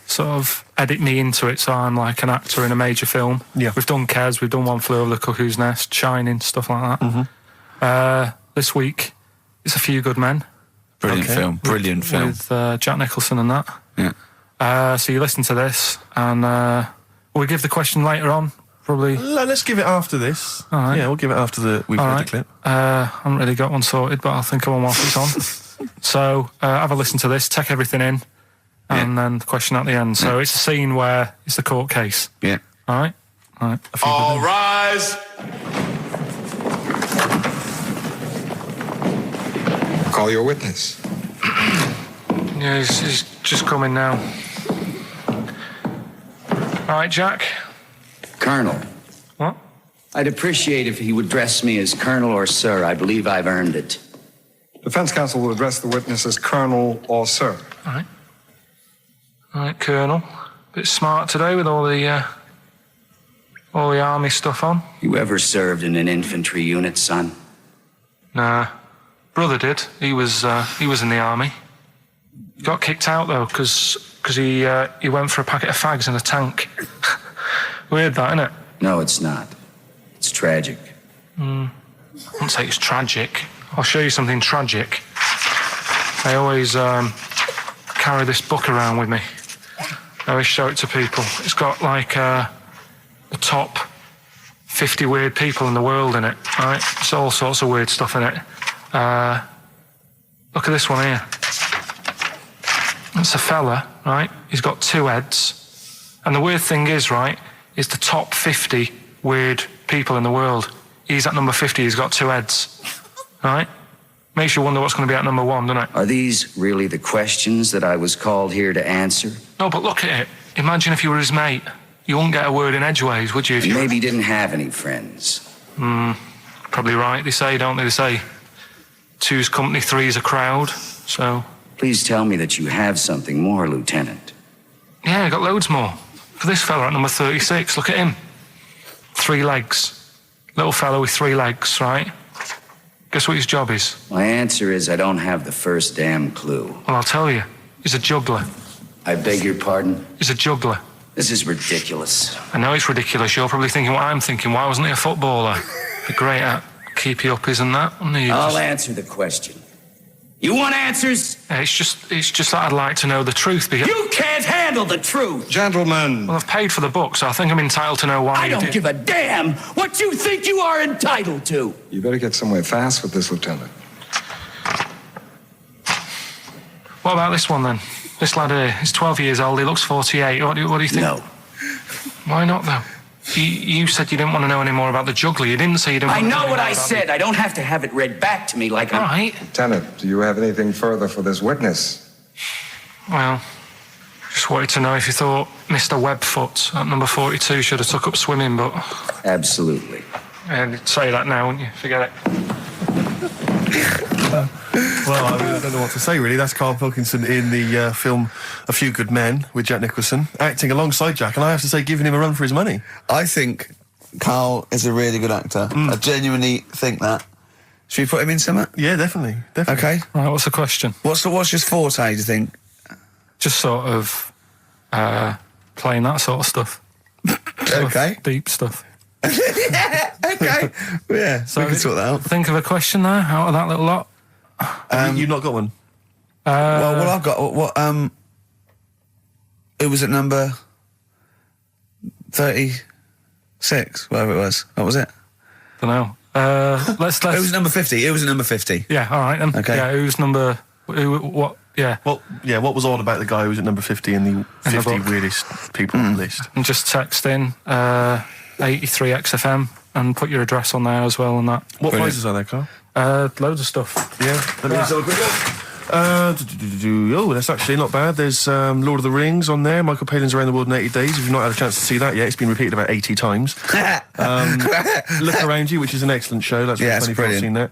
Speaker 5: sort of edit me into it, so I'm like an actor in a major film.
Speaker 2: Yeah.
Speaker 5: We've done Kes, we've done One Flew Over the Cuckoo's Nest, Shining, stuff like that.
Speaker 2: Mm-hmm.
Speaker 5: This week, it's A Few Good Men.
Speaker 1: Brilliant film.
Speaker 5: With Jack Nicholson and that.
Speaker 1: Yeah.
Speaker 5: So you listen to this, and we'll give the question later on, probably.
Speaker 2: Let's give it after this.
Speaker 5: All right.
Speaker 2: Yeah, we'll give it after we've heard the clip.
Speaker 5: I haven't really got one sorted, but I'll think of one whilst it's on. So have a listen to this, take everything in, and then the question at the end. So it's a scene where it's the court case.
Speaker 1: Yeah.
Speaker 5: All right? All right.
Speaker 10: All rise. Call your witness.
Speaker 5: Yeah, he's just coming now. All right, Jack.
Speaker 11: Colonel.
Speaker 5: What?
Speaker 11: I'd appreciate if he would address me as Colonel or Sir. I believe I've earned it.
Speaker 10: Defense counsel will address the witness as Colonel or Sir.
Speaker 5: All right. All right, Colonel. Bit smart today with all the army stuff on.
Speaker 11: You ever served in an infantry unit, son?
Speaker 5: Nah. Brother did. He was in the army. Got kicked out though, because he went for a packet of fags in a tank. Weird that, isn't it?
Speaker 11: No, it's not. It's tragic.
Speaker 5: I wouldn't say it's tragic. I'll show you something tragic. I always carry this book around with me. I always show it to people. It's got like the top 50 weird people in the world in it, right? It's all sorts of weird stuff in it. Look at this one here. It's a fella, right? He's got 2 heads. And the weird thing is, right, is the top 50 weird people in the world. He's at number 50, he's got 2 heads. Right? Makes you wonder what's going to be at number 1, doesn't it?
Speaker 11: Are these really the questions that I was called here to answer?
Speaker 5: No, but look at it. Imagine if you were his mate. You wouldn't get a word in edgeways, would you? If you
Speaker 11: maybe didn't have any friends.
Speaker 5: Probably right, they say, don't they? They say 2's company, 3's a crowd, so...
Speaker 11: Please tell me that you have something more, Lieutenant.
Speaker 5: Yeah, I got loads more. For this fella at number 36, look at him. 3 legs. Little fella with 3 legs, right? Guess what his job is?
Speaker 11: My answer is I don't have the first damn clue.
Speaker 5: Well, I'll tell you. He's a juggler.
Speaker 11: I beg your pardon?
Speaker 5: He's a juggler.
Speaker 11: This is ridiculous.
Speaker 5: I know it's ridiculous. You're probably thinking what I'm thinking. Why wasn't he a footballer? Be great at keep you uppies and that.
Speaker 11: I'll answer the question. You want answers?
Speaker 5: Yeah, it's just that I'd like to know the truth. Because
Speaker 11: you can't handle the truth!
Speaker 10: Gentlemen.
Speaker 5: Well, I've paid for the book, so I think I'm entitled to know why
Speaker 11: I don't give a damn what you think you are entitled to!
Speaker 10: You better get somewhere fast with this, Lieutenant.
Speaker 5: What about this one, then? This lad here, he's 12 years old, he looks 48. What do you think?
Speaker 11: No.
Speaker 5: Why not, though? You said you didn't want to know any more about the juggler. You didn't say you didn't want to know
Speaker 11: I know what
Speaker 5: more
Speaker 11: I
Speaker 5: about
Speaker 11: said. I don't have to have it read back to me like
Speaker 5: All right.
Speaker 10: Lieutenant, do you have anything further for this witness?
Speaker 5: Well, just wanted to know if you thought Mr. Webfoot at number 42 should have took up swimming, but...
Speaker 11: Absolutely.
Speaker 5: And you'd say that now, wouldn't you? Forget it.
Speaker 2: Well, I don't know what to say, really. That's Karl Pilkington in the film A Few Good Men with Jack Nicholson, acting alongside Jack, and I have to say, giving him a run for his money.
Speaker 1: I think Karl is a really good actor. I genuinely think that. Should we put him in something?
Speaker 2: Yeah, definitely.
Speaker 1: Okay.
Speaker 5: Right, what's the question?
Speaker 1: What's his forte, do you think?
Speaker 5: Just sort of playing that sort of stuff.
Speaker 1: Okay.
Speaker 5: Deep stuff.
Speaker 1: Yeah, okay. Yeah, so we can sort that out.
Speaker 5: Think of a question there out of that little lot.
Speaker 2: You've not got one?
Speaker 1: Well, I've got... What, it was at number 36, whatever it was. What was it?
Speaker 5: Don't know. Let's.
Speaker 1: It was number 50. It was number 50.
Speaker 5: Yeah, all right then.
Speaker 1: Okay.
Speaker 5: Yeah, who's number... what... Yeah.
Speaker 2: Well, yeah, what was odd about the guy who was at number 50 in the 50 weirdest people list?
Speaker 5: And just text in 83 XFM and put your address on there as well and that.
Speaker 2: What prizes are there, Karl?
Speaker 5: Loads of stuff.
Speaker 2: Yeah. Let me just have a quick look. Oh, that's actually not bad. There's Lord of the Rings on there. Michael Palin's Around the World in 80 Days. If you've not had a chance to see that yet, it's been repeated about 80 times. Look Around You, which is an excellent show. That's
Speaker 1: it's
Speaker 2: funny.
Speaker 1: brilliant.
Speaker 2: I've seen that.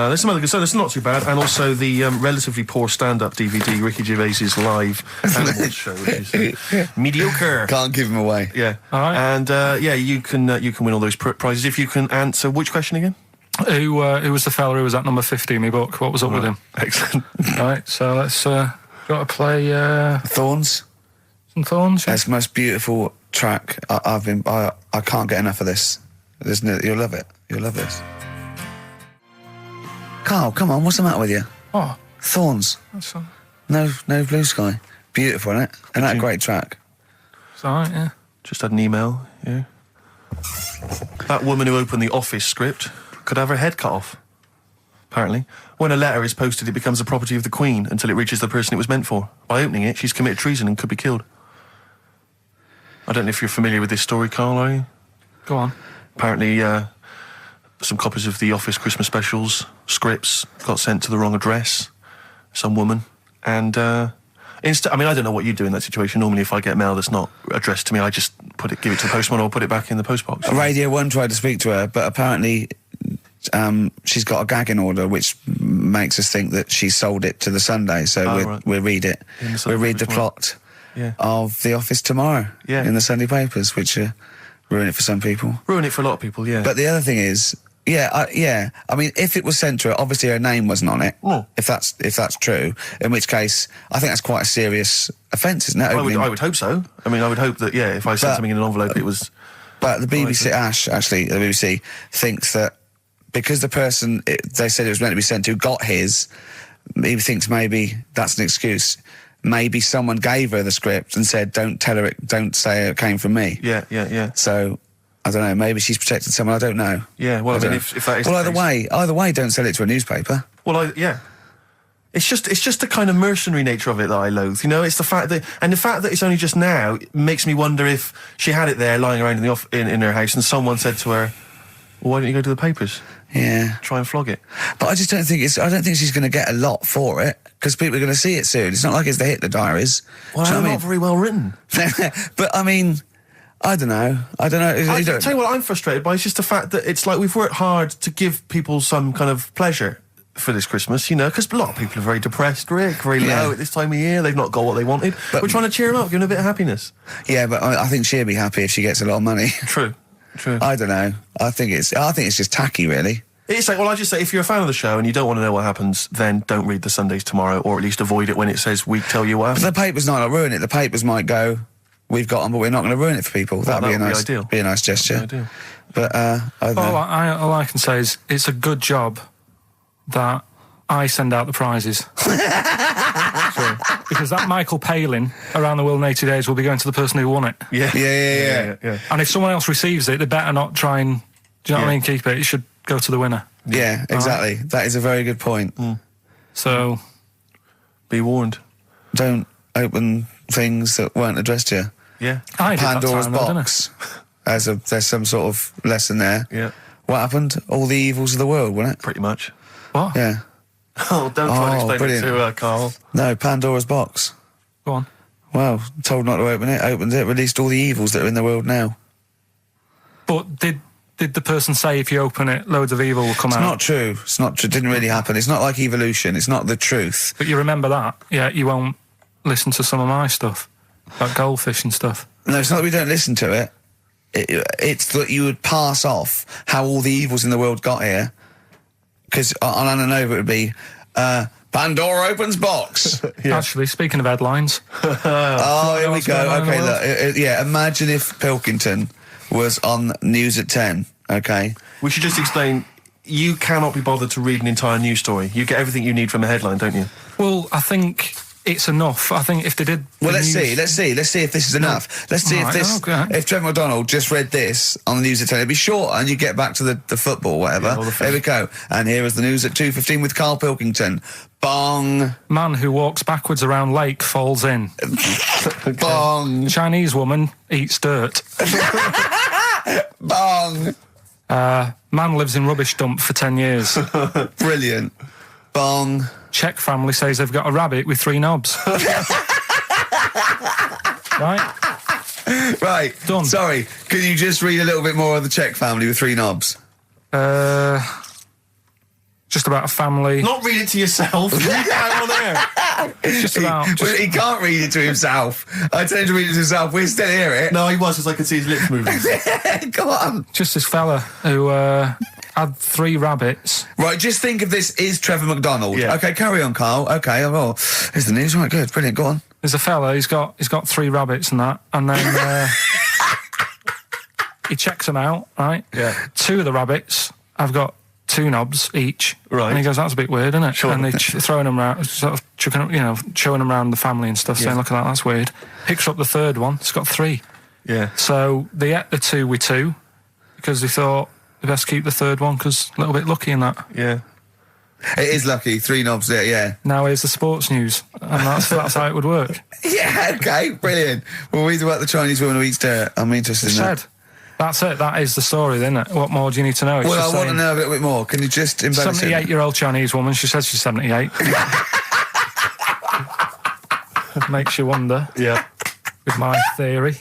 Speaker 2: There's some other good stuff. That's not too bad. And also the relatively poor stand-up DVD, Ricky Gervais's live Animals show, which is mediocre.
Speaker 1: Can't give him away.
Speaker 2: Yeah.
Speaker 5: All right.
Speaker 2: And you can win all those prizes if you can answer which question again?
Speaker 5: Who was the fella who was at number 50 in my book? What was up with him?
Speaker 2: Excellent.
Speaker 5: Right, so let's got to play
Speaker 1: Thorns.
Speaker 5: some Thorns. Yeah?
Speaker 1: It's the most beautiful track. I can't get enough of this. You'll love it. You'll love this. Karl, come on, what's the matter with you?
Speaker 5: Oh,
Speaker 1: Thorns.
Speaker 5: that's
Speaker 1: No Blue Sky. Beautiful, isn't it? And that great track.
Speaker 5: it's all right. Yeah.
Speaker 2: Just had an email. Yeah. That woman who opened the Office script could have her head cut off. Apparently, when a letter is posted, it becomes the property of the Queen until it reaches the person it was meant for. By opening it, she's committed treason and could be killed. I don't know if you're familiar with this story, Karl, are you?
Speaker 5: Go on.
Speaker 2: Apparently, some copies of the Office Christmas specials scripts got sent to the wrong address. Some woman. And, I don't know what you do in that situation. Normally, if I get mail that's not addressed to me, I just give it to the postman or put it back in the postbox.
Speaker 1: Radio 1 tried to speak to her, but apparently she's got a gagging order, which makes us think that she sold it to the Sunday. So we'll read it. We'll read the plot of The Office tomorrow in the Sunday papers, which ruin it for some people.
Speaker 2: Ruin it for a lot of people, yeah.
Speaker 1: But the other thing is, I mean, if it was sent to her, obviously her name wasn't on it.
Speaker 2: Oh.
Speaker 1: If that's true, in which case, I think that's quite a serious offence, isn't it?
Speaker 2: I would hope so. I mean, I would hope that, if I sent something in an envelope, it was...
Speaker 1: But the BBC, the BBC thinks that because the person they said it was meant to be sent to got his, he thinks maybe that's an excuse. Maybe someone gave her the script and said, don't say it came from me.
Speaker 2: Yeah.
Speaker 1: So... I don't know, maybe she's protected someone, I don't know.
Speaker 2: Yeah, well, if that is...
Speaker 1: Well, either way, don't sell it to a newspaper.
Speaker 2: Well, It's just the kind of mercenary nature of it that I loathe, you know? It's the fact that it's only just now makes me wonder if she had it there lying around in her house and someone said to her, well, why don't you go to the papers?
Speaker 1: Yeah.
Speaker 2: Try and flog it.
Speaker 1: But I just don't think she's going to get a lot for it, because people are going to see it soon. It's not like it's the Hitler Diaries.
Speaker 2: Well, they're not very well written.
Speaker 1: But, I mean... I don't know.
Speaker 2: I'll tell you what I'm frustrated by. It's just the fact that it's like we've worked hard to give people some kind of pleasure for this Christmas, you know, because a lot of people are very depressed, Rick, very low at this time of year. They've not got what they wanted. But we're trying to cheer them up, give them a bit of happiness. Yeah,
Speaker 1: but I think she'll be happy if she gets a lot of money.
Speaker 2: True.
Speaker 1: I don't know. I think it's just tacky, really.
Speaker 2: It's like, well, I just say, if you're a fan of the show and you don't want to know what happens, then don't read the Sundays tomorrow, or at least avoid it when it says we tell you what happens.
Speaker 1: But the papers might not ruin it. The papers might go... We've got them, but we're not going to ruin it for people. That'd be a nice gesture. But I don't know.
Speaker 5: All I can say is it's a good job that I send out the prizes. Because that Michael Palin Around the World in 80 Days will be going to the person who won it.
Speaker 1: Yeah.
Speaker 5: And if someone else receives it, they better not try and, do you know what I mean, keep it. It should go to the winner.
Speaker 1: Yeah, exactly. Right? That is a very good point.
Speaker 5: So,
Speaker 2: be warned.
Speaker 1: Don't open things that weren't addressed to you.
Speaker 2: Yeah.
Speaker 1: Pandora's box. There's some sort of lesson there.
Speaker 2: Yeah.
Speaker 1: What happened? All the evils of the world, wasn't it?
Speaker 2: Pretty much.
Speaker 5: What?
Speaker 1: Yeah.
Speaker 2: Oh, don't try to explain it to Karl.
Speaker 1: No, Pandora's box.
Speaker 5: Go on.
Speaker 1: Well, told not to open it, opened it, released all the evils that are in the world now.
Speaker 5: But did the person say if you open it, loads of evil will come out?
Speaker 1: It's not true. It's not true. It didn't really happen. It's not like evolution. It's not the truth.
Speaker 5: But you remember that? Yeah, you won't listen to some of my stuff. Like goldfish and stuff.
Speaker 1: No, it's not that we don't listen to it. It's that you would pass off how all the evils in the world got here. Because on Anna Nova it would be, Pandora opens box.
Speaker 5: Actually, speaking of headlines.
Speaker 1: Here we go. Okay, look. Imagine if Pilkington was on News at 10, okay?
Speaker 2: We should just explain, you cannot be bothered to read an entire news story. You get everything you need from a headline, don't you?
Speaker 5: Well, I think... it's enough. I think if they did...
Speaker 1: Well, let's see if this is enough. Let's see if Trevor McDonald just read this on the news at 10, it'd be short, and you get back to the football, whatever. There we go. And here is the news at 2:15 with Karl Pilkington. Bong.
Speaker 5: Man who walks backwards around lake falls in.
Speaker 1: Bong.
Speaker 5: Chinese woman eats dirt.
Speaker 1: Bong.
Speaker 5: Man lives in rubbish dump for 10 years.
Speaker 1: Brilliant. Bong.
Speaker 5: Czech family says they've got a rabbit with 3 knobs. Right?
Speaker 1: Right.
Speaker 5: Done.
Speaker 1: Sorry, can you just read a little bit more of the Czech family with 3 knobs?
Speaker 5: Just about a family.
Speaker 2: Not read it to yourself. Read it out on air.
Speaker 5: Just about.
Speaker 1: He can't read it to himself. I tell him to read it to himself. We still hear it.
Speaker 2: No, he was, because I could see his lips moving.
Speaker 1: Go on.
Speaker 5: Just this fella who had 3 rabbits.
Speaker 1: Right, just think of this is Trevor McDonald.
Speaker 2: Yeah.
Speaker 1: Okay, carry on, Karl. Okay, well, here's the news. Right, good, brilliant. Go on.
Speaker 5: There's a fella. He's got 3 rabbits and that, and then he checks them out. Right.
Speaker 2: Yeah.
Speaker 5: 2 of the rabbits have got 2 knobs each.
Speaker 2: Right.
Speaker 5: And he goes, that's a bit weird, isn't it?
Speaker 2: Sure.
Speaker 5: And they're throwing them around, sort of chucking, showing them around the family and stuff, saying, look at that, that's weird. Picks up the 3rd one, it's got 3.
Speaker 2: Yeah.
Speaker 5: So they ate the 2 with 2, because they thought they best keep the 3rd one, because a little bit lucky in that.
Speaker 2: Yeah.
Speaker 1: It is lucky, 3 knobs there, yeah.
Speaker 5: Now here's the sports news, and that's how it would work.
Speaker 1: Yeah, okay, brilliant. Well, read about the Chinese woman who eats dirt. I'm interested in that.
Speaker 5: That's it. That is the story, isn't it? What more do you need to know? It's
Speaker 1: well, I want to know a little bit more. Can you just embellish it?
Speaker 5: 78-year-old Chinese woman. She says she's 78. Makes you wonder.
Speaker 2: Yeah.
Speaker 5: With my theory.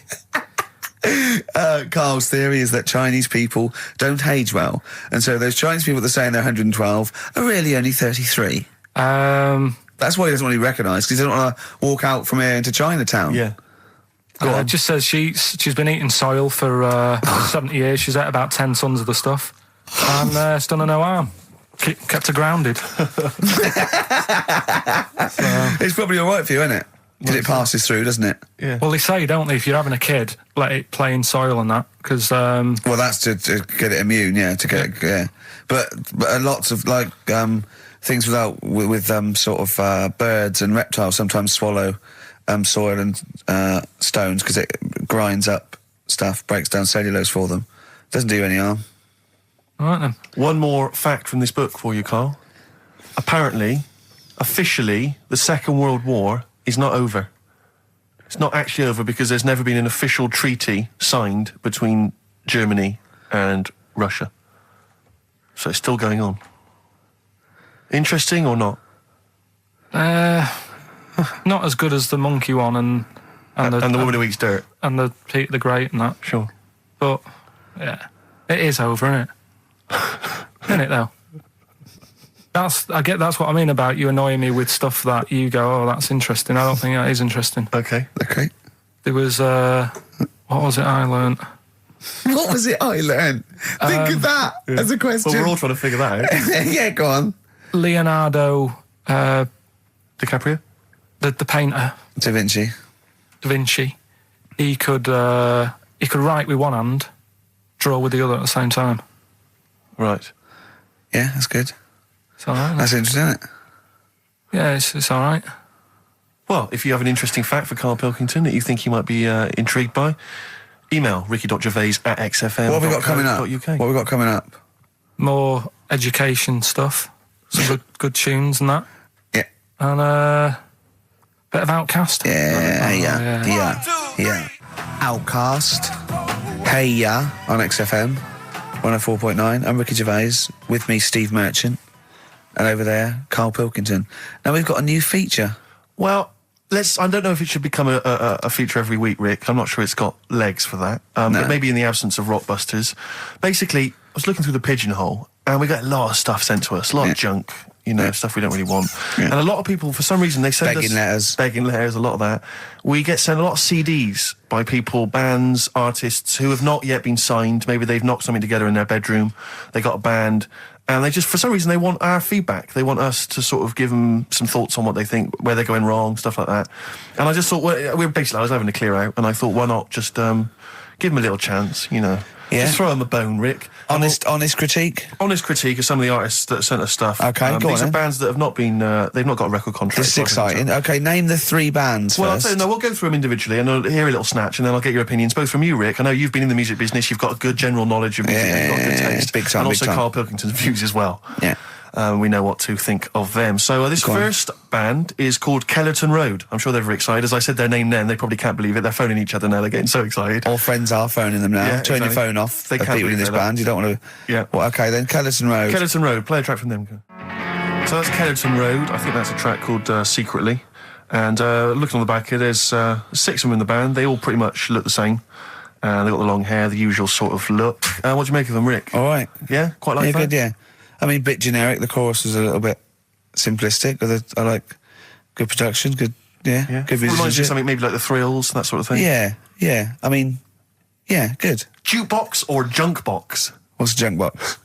Speaker 1: Karl's theory is that Chinese people don't age well, and so those Chinese people that are saying they're 112 are really only 33. That's why he doesn't want to be recognised, because he doesn't want to walk out from here into Chinatown.
Speaker 2: Yeah.
Speaker 5: It just says she's been eating soil for 70 years. She's ate about 10 tons of the stuff, and it's done her no harm. Kept her grounded.
Speaker 1: It's probably all right for you, isn't it? Because it passes through, doesn't it?
Speaker 2: Yeah.
Speaker 5: Well, they say, don't they, if you're having a kid, let it play in soil and that, because...
Speaker 1: well, that's to get it immune, yeah, to get it, yeah. But lots of, like, things with sort of birds and reptiles sometimes swallow soil and stones, because it grinds up stuff, breaks down cellulose for them. Doesn't do you any harm.
Speaker 5: All right, then.
Speaker 2: One more fact from this book for you, Karl. Apparently, officially, the Second World War is not over. It's not actually over because there's never been an official treaty signed between Germany and Russia. So it's still going on. Interesting or not?
Speaker 5: Not as good as the monkey one and
Speaker 2: the woman who eats dirt.
Speaker 5: And the Peter the Great and that.
Speaker 2: Sure.
Speaker 5: But, yeah, it is over, isn't it? Isn't it, though? That's what I mean about you annoying me with stuff that you go, oh, that's interesting. I don't think that is interesting.
Speaker 2: Okay.
Speaker 5: There was, what was it I learnt?
Speaker 1: What was it I learnt? Think of that as a question.
Speaker 2: Well, we're all trying to figure that out.
Speaker 1: Yeah, go on.
Speaker 5: Leonardo...
Speaker 2: DiCaprio?
Speaker 5: The painter.
Speaker 1: Da Vinci.
Speaker 5: He could write with one hand, draw with the other at the same time.
Speaker 2: Right.
Speaker 1: Yeah, that's good.
Speaker 5: It's all right.
Speaker 1: That's interesting, isn't it?
Speaker 5: Yeah, it's all right.
Speaker 2: Well, if you have an interesting fact for Karl Pilkington that you think he might be intrigued by, email ricky.gervais@xfm.co.uk.
Speaker 1: What have we got coming up? What have we got coming up?
Speaker 5: More education stuff. Some good tunes and that.
Speaker 1: Yeah.
Speaker 5: And a bit of Outcast.
Speaker 1: Yeah. Outcast. Hey Ya on XFM 104.9. I'm Ricky Gervais. With me, Steve Merchant. And over there, Karl Pilkington. Now we've got a new feature.
Speaker 2: Well, I don't know if it should become a feature every week, Rick. I'm not sure it's got legs for that.
Speaker 1: No.
Speaker 2: But maybe in the absence of Rockbusters. Basically, I was looking through the pigeonhole, and we got a lot of stuff sent to us, a lot of junk, stuff we don't really want. Yeah. And a lot of people, for some reason, they send us... Begging letters, a lot of that. We get sent a lot of CDs by people, bands, artists, who have not yet been signed. Maybe they've knocked something together in their bedroom. They got a band... And they just, for some reason, they want our feedback. They want us to sort of give them some thoughts on what they think, where they're going wrong, stuff like that. And I just thought, I was having a clear out, and I thought, why not just give them a little chance, Yeah. Just throw them a bone, Rick.
Speaker 1: Honest critique?
Speaker 2: Honest critique of some of the artists that sent us stuff.
Speaker 1: Okay, go on.
Speaker 2: These are bands that have not been, they've not got a record contract.
Speaker 1: This is exciting. Okay, name the 3 bands first.
Speaker 2: We'll go through them individually, and I'll hear a little snatch, and then I'll get your opinions, both from you, Rick. I know you've been in the music business, you've got a good general knowledge of music, you've got good taste.
Speaker 1: Big time,
Speaker 2: and also
Speaker 1: big time.
Speaker 2: Karl Pilkington's views as well.
Speaker 1: Yeah.
Speaker 2: we know what to think of them. So this first band is called Kellerton Road. I'm sure they're very excited. As I said their name then, they probably can't believe it. They're phoning each other now. They're getting so excited.
Speaker 1: All friends are phoning them now.
Speaker 2: Yeah,
Speaker 1: Turn
Speaker 2: exactly.
Speaker 1: your phone off.
Speaker 2: They can't
Speaker 1: people in this
Speaker 2: believe
Speaker 1: band. You don't want to...
Speaker 2: Yeah.
Speaker 1: Well, okay, then. Kellerton Road.
Speaker 2: Kellerton Road. Play a track from them. So that's Kellerton Road. I think that's a track called Secretly. And looking on the back here, there's 6 of them in the band. They all pretty much look the same. They've got the long hair, the usual sort of look. What do you make of them, Rick?
Speaker 1: All right.
Speaker 2: Yeah? Quite like that?
Speaker 1: Good, yeah. I mean, bit generic. The chorus is a little bit simplistic. But I like good production, good
Speaker 2: Reminds you
Speaker 1: musicianship.
Speaker 2: of something maybe like the Thrills, that sort of thing?
Speaker 1: Yeah. I mean, yeah, good.
Speaker 2: Jukebox or junk box?
Speaker 1: What's a junk box?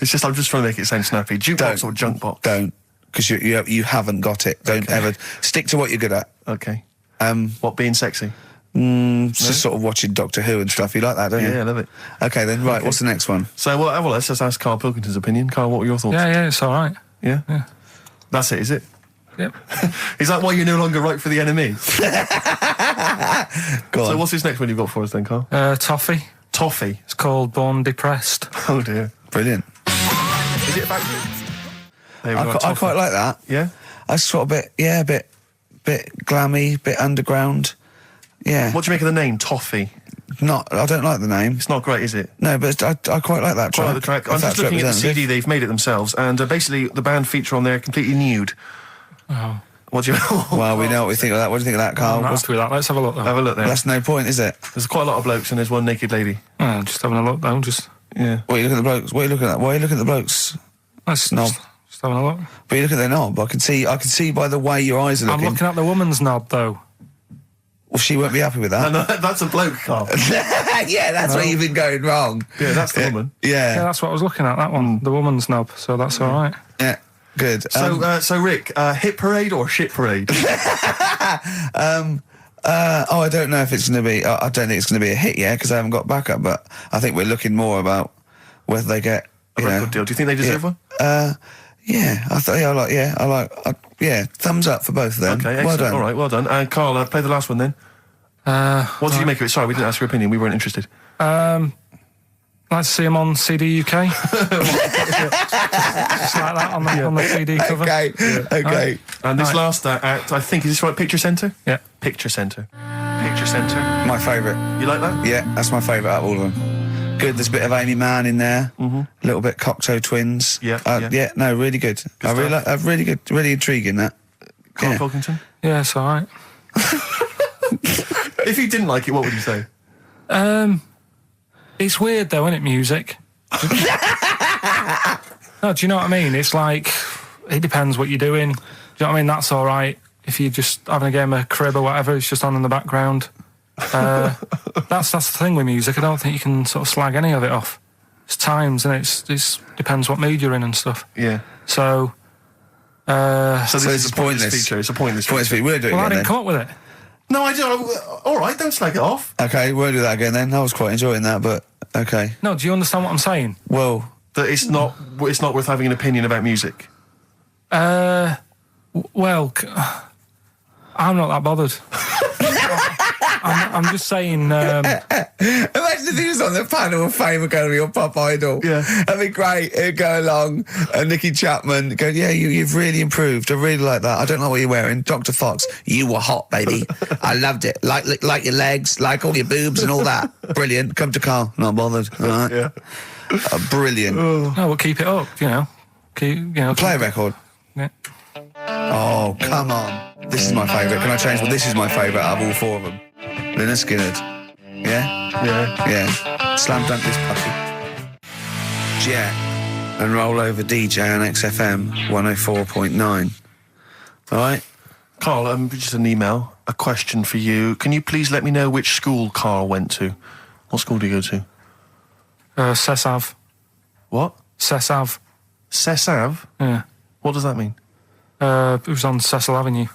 Speaker 2: It's just, I'm just trying to make it sound snappy. Jukebox or junk box?
Speaker 1: Don't. Because you haven't got it. Don't ever... Stick to what you're good at.
Speaker 2: Okay. What, being sexy?
Speaker 1: Just sort of watching Doctor Who and stuff. You like that, don't you?
Speaker 2: Yeah, I love it.
Speaker 1: Okay, then, right, what's the next one?
Speaker 2: So, well, let's just ask Karl Pilkington's opinion. Karl, what were your thoughts?
Speaker 5: Yeah, it's all right.
Speaker 2: Yeah?
Speaker 5: Yeah.
Speaker 2: That's it, is it?
Speaker 5: Yep.
Speaker 2: Is that why you're no longer right for the enemy?
Speaker 1: Go on.
Speaker 2: So what's this next one you've got for us then, Karl?
Speaker 5: Toffee.
Speaker 2: Toffee?
Speaker 5: It's called Born Depressed.
Speaker 2: Oh, dear.
Speaker 1: Brilliant.
Speaker 2: Is it about you? There we go,
Speaker 1: I quite like that.
Speaker 2: Yeah?
Speaker 1: I sort of a bit glammy, bit underground. Yeah.
Speaker 2: What do you make of the name, Toffee?
Speaker 1: I don't like the name.
Speaker 2: It's not great, is it?
Speaker 1: No, but I quite like that track.
Speaker 2: Quite like the track. I'm just looking at the CD, they've made it themselves, and basically the band feature on there completely nude.
Speaker 5: Oh.
Speaker 2: What do you...
Speaker 1: Well, we know what we think of that. What do you think of that, Karl?
Speaker 5: I'm happy with that. Let's have a look, though.
Speaker 2: Have a look there.
Speaker 1: Well, that's no point, is it?
Speaker 2: There's quite a lot of blokes and there's one naked lady.
Speaker 5: Just having a look, though.
Speaker 2: Yeah.
Speaker 1: What are you looking at the blokes? What are you looking at? Why are you looking at the blokes?
Speaker 5: Knob. Just having a look.
Speaker 1: But you look at their knob. I can see by the way your eyes are looking.
Speaker 5: I'm looking at the woman's knob, though.
Speaker 1: Well, she won't be happy with that.
Speaker 2: No, that's a bloke, Karl.
Speaker 1: Yeah, that's where you've been going wrong.
Speaker 2: Yeah, that's the woman.
Speaker 1: Yeah.
Speaker 5: Yeah, that's what I was looking at, that one. The woman's knob, so that's all right.
Speaker 1: Yeah, good.
Speaker 2: So Rick, hit parade or shit parade?
Speaker 1: I don't know if it's going to be... I don't think it's going to be a hit yet, because I haven't got backup, but I think we're looking more about whether they get...
Speaker 2: A record deal. Do you think they deserve one?
Speaker 1: Yeah, thumbs up for both of them.
Speaker 2: Okay, excellent.
Speaker 1: Well done.
Speaker 2: All right, well done. Karl, play the last one then. What did you make of it? Sorry, we didn't ask your opinion. We weren't interested.
Speaker 5: Like to see him on CD UK. Just like that on the CD cover.
Speaker 1: Okay, okay.
Speaker 2: And this last act, I think, is this right? Picture Centre?
Speaker 5: Yeah.
Speaker 2: Picture Centre. Picture Centre.
Speaker 1: My favourite.
Speaker 2: You like that?
Speaker 1: Yeah, that's my favourite out of all of them. Good, there's a bit of Amy Mann in there. A little bit Cocteau Twins. Yeah, no, really good. I really like, really good, really intriguing, that.
Speaker 2: Karl Pilkington?
Speaker 5: Yeah, it's all right.
Speaker 2: If you didn't like it, what would you say?
Speaker 5: It's weird, though, isn't it, music? No, do you know what I mean? It's like, it depends what you're doing. Do you know what I mean? That's all right. If you're just having a game of crib or whatever, it's just on in the background. That's the thing with music. I don't think you can sort of slag any of it off. It's times, and it depends what mood you're in and stuff.
Speaker 2: Yeah.
Speaker 5: So
Speaker 2: this is a pointless feature. It's a pointless feature.
Speaker 1: We'll do it
Speaker 5: I
Speaker 1: again,
Speaker 5: didn't come up with it.
Speaker 2: No, I don't. All right, don't slag it off.
Speaker 1: Okay, we'll do that again then. I was quite enjoying that, but okay.
Speaker 5: No, do you understand what I'm saying?
Speaker 1: Well,
Speaker 2: that it's not worth having an opinion about music.
Speaker 5: Well, I'm not that bothered. I'm just saying...
Speaker 1: Imagine if he was on the panel of Fame Academy or Pop Idol.
Speaker 2: Yeah.
Speaker 1: That'd be great. He'd go along, and Nicky Chapman go, yeah, you've really improved. I really like that. I don't know what you're wearing. Dr. Fox, you were hot, baby. I loved it. Like your legs, like all your boobs and all that. Brilliant. Come to Karl. Not bothered. All right.
Speaker 2: Yeah.
Speaker 1: Brilliant.
Speaker 5: No, we'll keep it up, you know.
Speaker 1: Play a record.
Speaker 5: Yeah.
Speaker 1: Oh, come on. This is my favourite. Can I change? Well, this is my favourite out of all 4 of them. Lynyrd Skynyrd. Yeah? Yeah. Slam dunk this puppy. Jet and roll over DJ on XFM 104.9. All right?
Speaker 2: Karl, just an email, a question for you. Can you please let me know which school Karl went to? What school do you go to?
Speaker 5: Cessav.
Speaker 2: What?
Speaker 5: Cessav.
Speaker 2: Cessav?
Speaker 5: Yeah.
Speaker 2: What does that mean?
Speaker 5: It was on Cecil Avenue.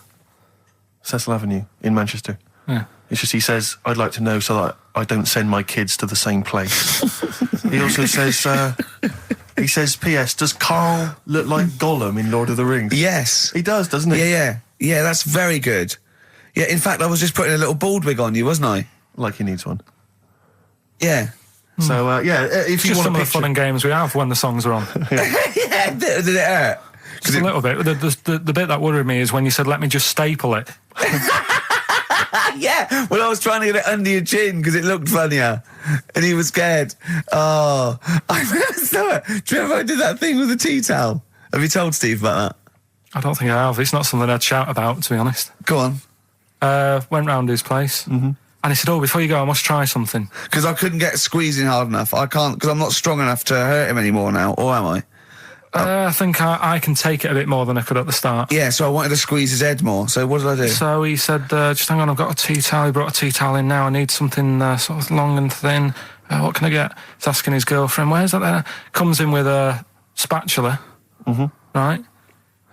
Speaker 2: Cecil Avenue in Manchester?
Speaker 5: Yeah.
Speaker 2: It's just he says, I'd like to know so that I don't send my kids to the same place. He also says, P.S., does Karl look like Gollum in Lord of the Rings?
Speaker 1: Yes.
Speaker 2: He does, doesn't he?
Speaker 1: Yeah, that's very good. Yeah, in fact, I was just putting a little bald wig on you, wasn't I?
Speaker 2: Like he needs one.
Speaker 1: Yeah.
Speaker 2: So, if you
Speaker 5: just
Speaker 2: want
Speaker 5: some
Speaker 2: to
Speaker 5: of the fun and games we have when the songs are on.
Speaker 1: Yeah, Did it hurt?
Speaker 5: Just a little bit. The bit that worried me is when you said, let me just staple it.
Speaker 1: Yeah, well, I was trying to get it under your chin because it looked funnier. And he was scared. Oh, I saw it. Do you remember I did that thing with the tea towel? Have you told Steve about that?
Speaker 5: I don't think I have. It's not something I'd shout about, to be honest.
Speaker 1: Go on.
Speaker 5: Went round his place. And he said, oh, before you go, I must try something.
Speaker 1: Because I couldn't get squeezing hard enough. I can't, because I'm not strong enough to hurt him anymore now, or am I?
Speaker 5: I think I can take it a bit more than I could at the start.
Speaker 1: Yeah, so I wanted to squeeze his head more. So what did I do?
Speaker 5: So he said, just hang on, I've got a tea towel. He brought a tea towel in now. I need something sort of long and thin. What can I get? He's asking his girlfriend, where's that there? Comes in with a spatula, right?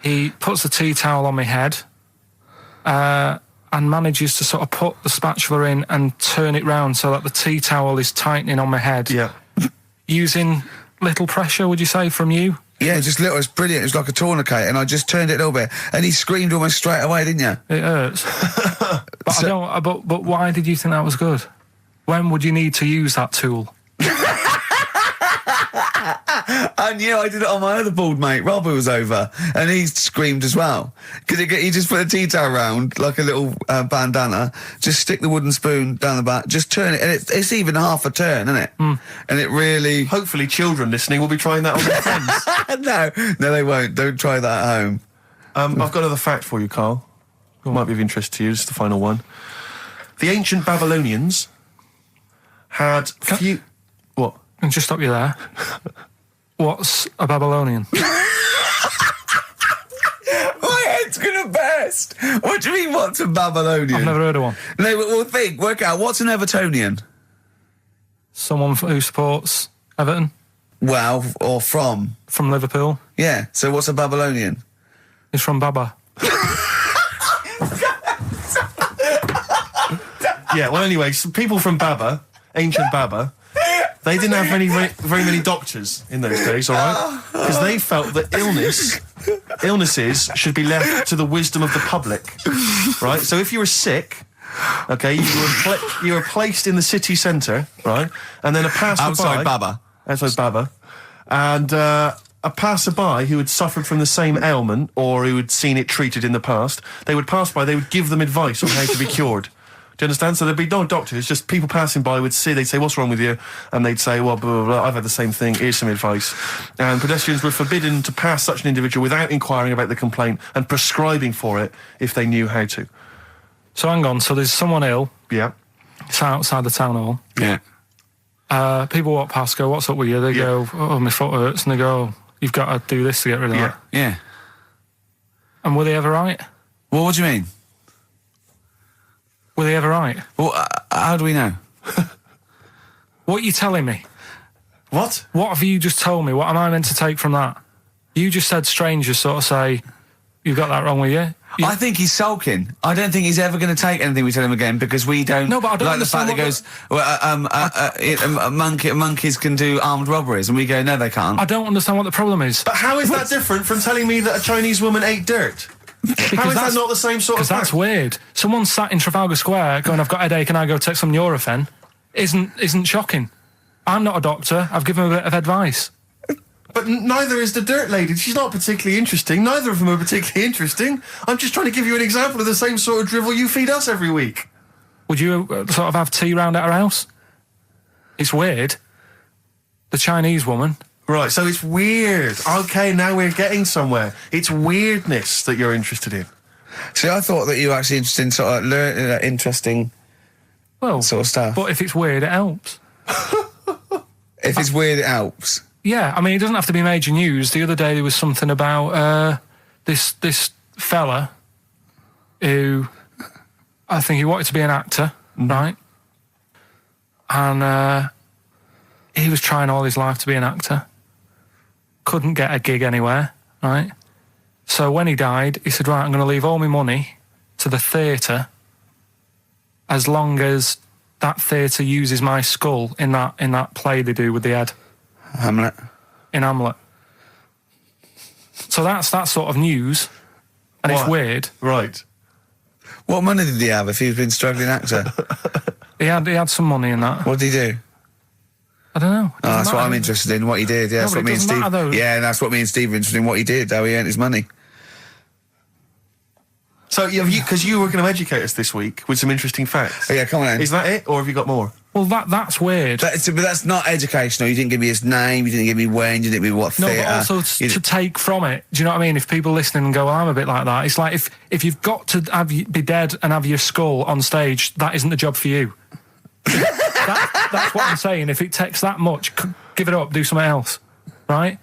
Speaker 5: He puts the tea towel on my head and manages to sort of put the spatula in and turn it round so that the tea towel is tightening on my head.
Speaker 2: Yeah.
Speaker 5: Using little pressure, would you say, from you?
Speaker 1: Yeah, just little. It's brilliant. It was like a tourniquet, and I just turned it a little bit, and he screamed almost straight away, didn't you?
Speaker 5: It hurts. But why did you think that was good? When would you need to use that tool?
Speaker 1: I knew. I did it on my other bald mate, Rob, who was over, and he screamed as well. Because he just put a tea towel round, like a little bandana, just stick the wooden spoon down the back, just turn it, and it's even half a turn, isn't it? And it really...
Speaker 2: Hopefully children listening will be trying that on their friends.
Speaker 1: No, they won't. Don't try that at home.
Speaker 2: I've got another fact for you, Karl. It might be of interest to you. It's the final one. The ancient Babylonians had few... What?
Speaker 5: Can I just stop you there? What's a Babylonian?
Speaker 1: My head's gonna burst. What do you mean, what's a Babylonian?
Speaker 5: I've never heard of one.
Speaker 1: No, but we'll work out. What's an Evertonian?
Speaker 5: Someone who supports Everton.
Speaker 1: Well, or from?
Speaker 5: From Liverpool.
Speaker 1: Yeah, so what's a Babylonian?
Speaker 5: He's from Baba.
Speaker 2: Yeah, well, anyway, some people from Baba, ancient Baba, they didn't have very many doctors in those days, all right? Because they felt that illnesses should be left to the wisdom of the public, right? So if you were sick, okay, you were placed in the city centre, right? And then a passerby...
Speaker 1: Outside Baba.
Speaker 2: Outside Baba. And a passerby who had suffered from the same ailment or who had seen it treated in the past, they would pass by, they would give them advice on how to be cured. Do you understand? So there'd be no doctors, just people passing by would see, they'd say, what's wrong with you? And they'd say, well, blah, blah, blah, I've had the same thing, here's some advice. And pedestrians were forbidden to pass such an individual without inquiring about the complaint and prescribing for it if they knew how to.
Speaker 5: So hang on, so there's someone ill.
Speaker 2: Yeah.
Speaker 5: It's outside the town hall.
Speaker 1: Yeah.
Speaker 5: People walk past, go, what's up with you? They go, oh, my foot hurts. And they go, you've got to do this to get rid of that.
Speaker 1: Yeah.
Speaker 5: And were they ever right?
Speaker 1: Well, what do you mean?
Speaker 5: Were they ever right?
Speaker 1: Well, how do we know?
Speaker 5: What are you telling me?
Speaker 2: What?
Speaker 5: What have you just told me? What am I meant to take from that? You just said strangers sort of say, you've got that wrong with you.
Speaker 1: I think he's sulking. I don't think he's ever going to take anything we tell him again because we don't.
Speaker 5: No, but I don't
Speaker 1: like the fact that he goes, monkeys can do armed robberies, and we go, no, they can't.
Speaker 5: I don't understand what the problem is.
Speaker 2: But how is that different from telling me that a Chinese woman ate dirt? How is that not the same sort of
Speaker 5: thing? Because that's weird. Someone sat in Trafalgar Square going, I've got a headache, and I go take some Nurofen, isn't shocking. I'm not a doctor. I've given him a bit of advice.
Speaker 2: But neither is the dirt lady. She's not particularly interesting. Neither of them are particularly interesting. I'm just trying to give you an example of the same sort of drivel you feed us every week.
Speaker 5: Would you sort of have tea round at her house? It's weird. The Chinese woman.
Speaker 2: Right, so it's weird. Okay, now we're getting somewhere. It's weirdness that you're interested in.
Speaker 1: See, I thought that you were actually interested in sort of interesting sort of stuff.
Speaker 5: But if it's weird, it helps.
Speaker 1: If it's weird, it helps.
Speaker 5: Yeah, I mean, it doesn't have to be major news. The other day there was something about this fella who I think he wanted to be an actor, right? And he was trying all his life to be an actor. Couldn't get a gig anywhere, right? So when he died, he said, right, I'm going to leave all my money to the theatre as long as that theatre uses my skull in that play they do with the head.
Speaker 1: Hamlet.
Speaker 5: In Hamlet. So that's that sort of news, and it's weird.
Speaker 2: Right.
Speaker 1: What money did he have if he'd been a struggling actor?
Speaker 5: He had some money in that.
Speaker 1: What did he do?
Speaker 5: I don't know.
Speaker 1: That's what I'm interested in, what he did. Yeah, that's what me and Steve. Yeah, and that's what me and Steve are interested in, what he did, how he earned his money.
Speaker 2: So, because you were going to educate us this week with some interesting facts.
Speaker 1: Oh, yeah, come on then.
Speaker 2: Is that it, or have you got more?
Speaker 5: Well, that's weird.
Speaker 1: But that's not educational. You didn't give me his name, you didn't give me when, you didn't give me what theatre.
Speaker 5: No, but also to take from it. Do you know what I mean? If people listening and go, well, I'm a bit like that, it's like if you've got to be dead and have your skull on stage, that isn't the job for you. That's what I'm saying. If it takes that much, give it up, do something else. Right?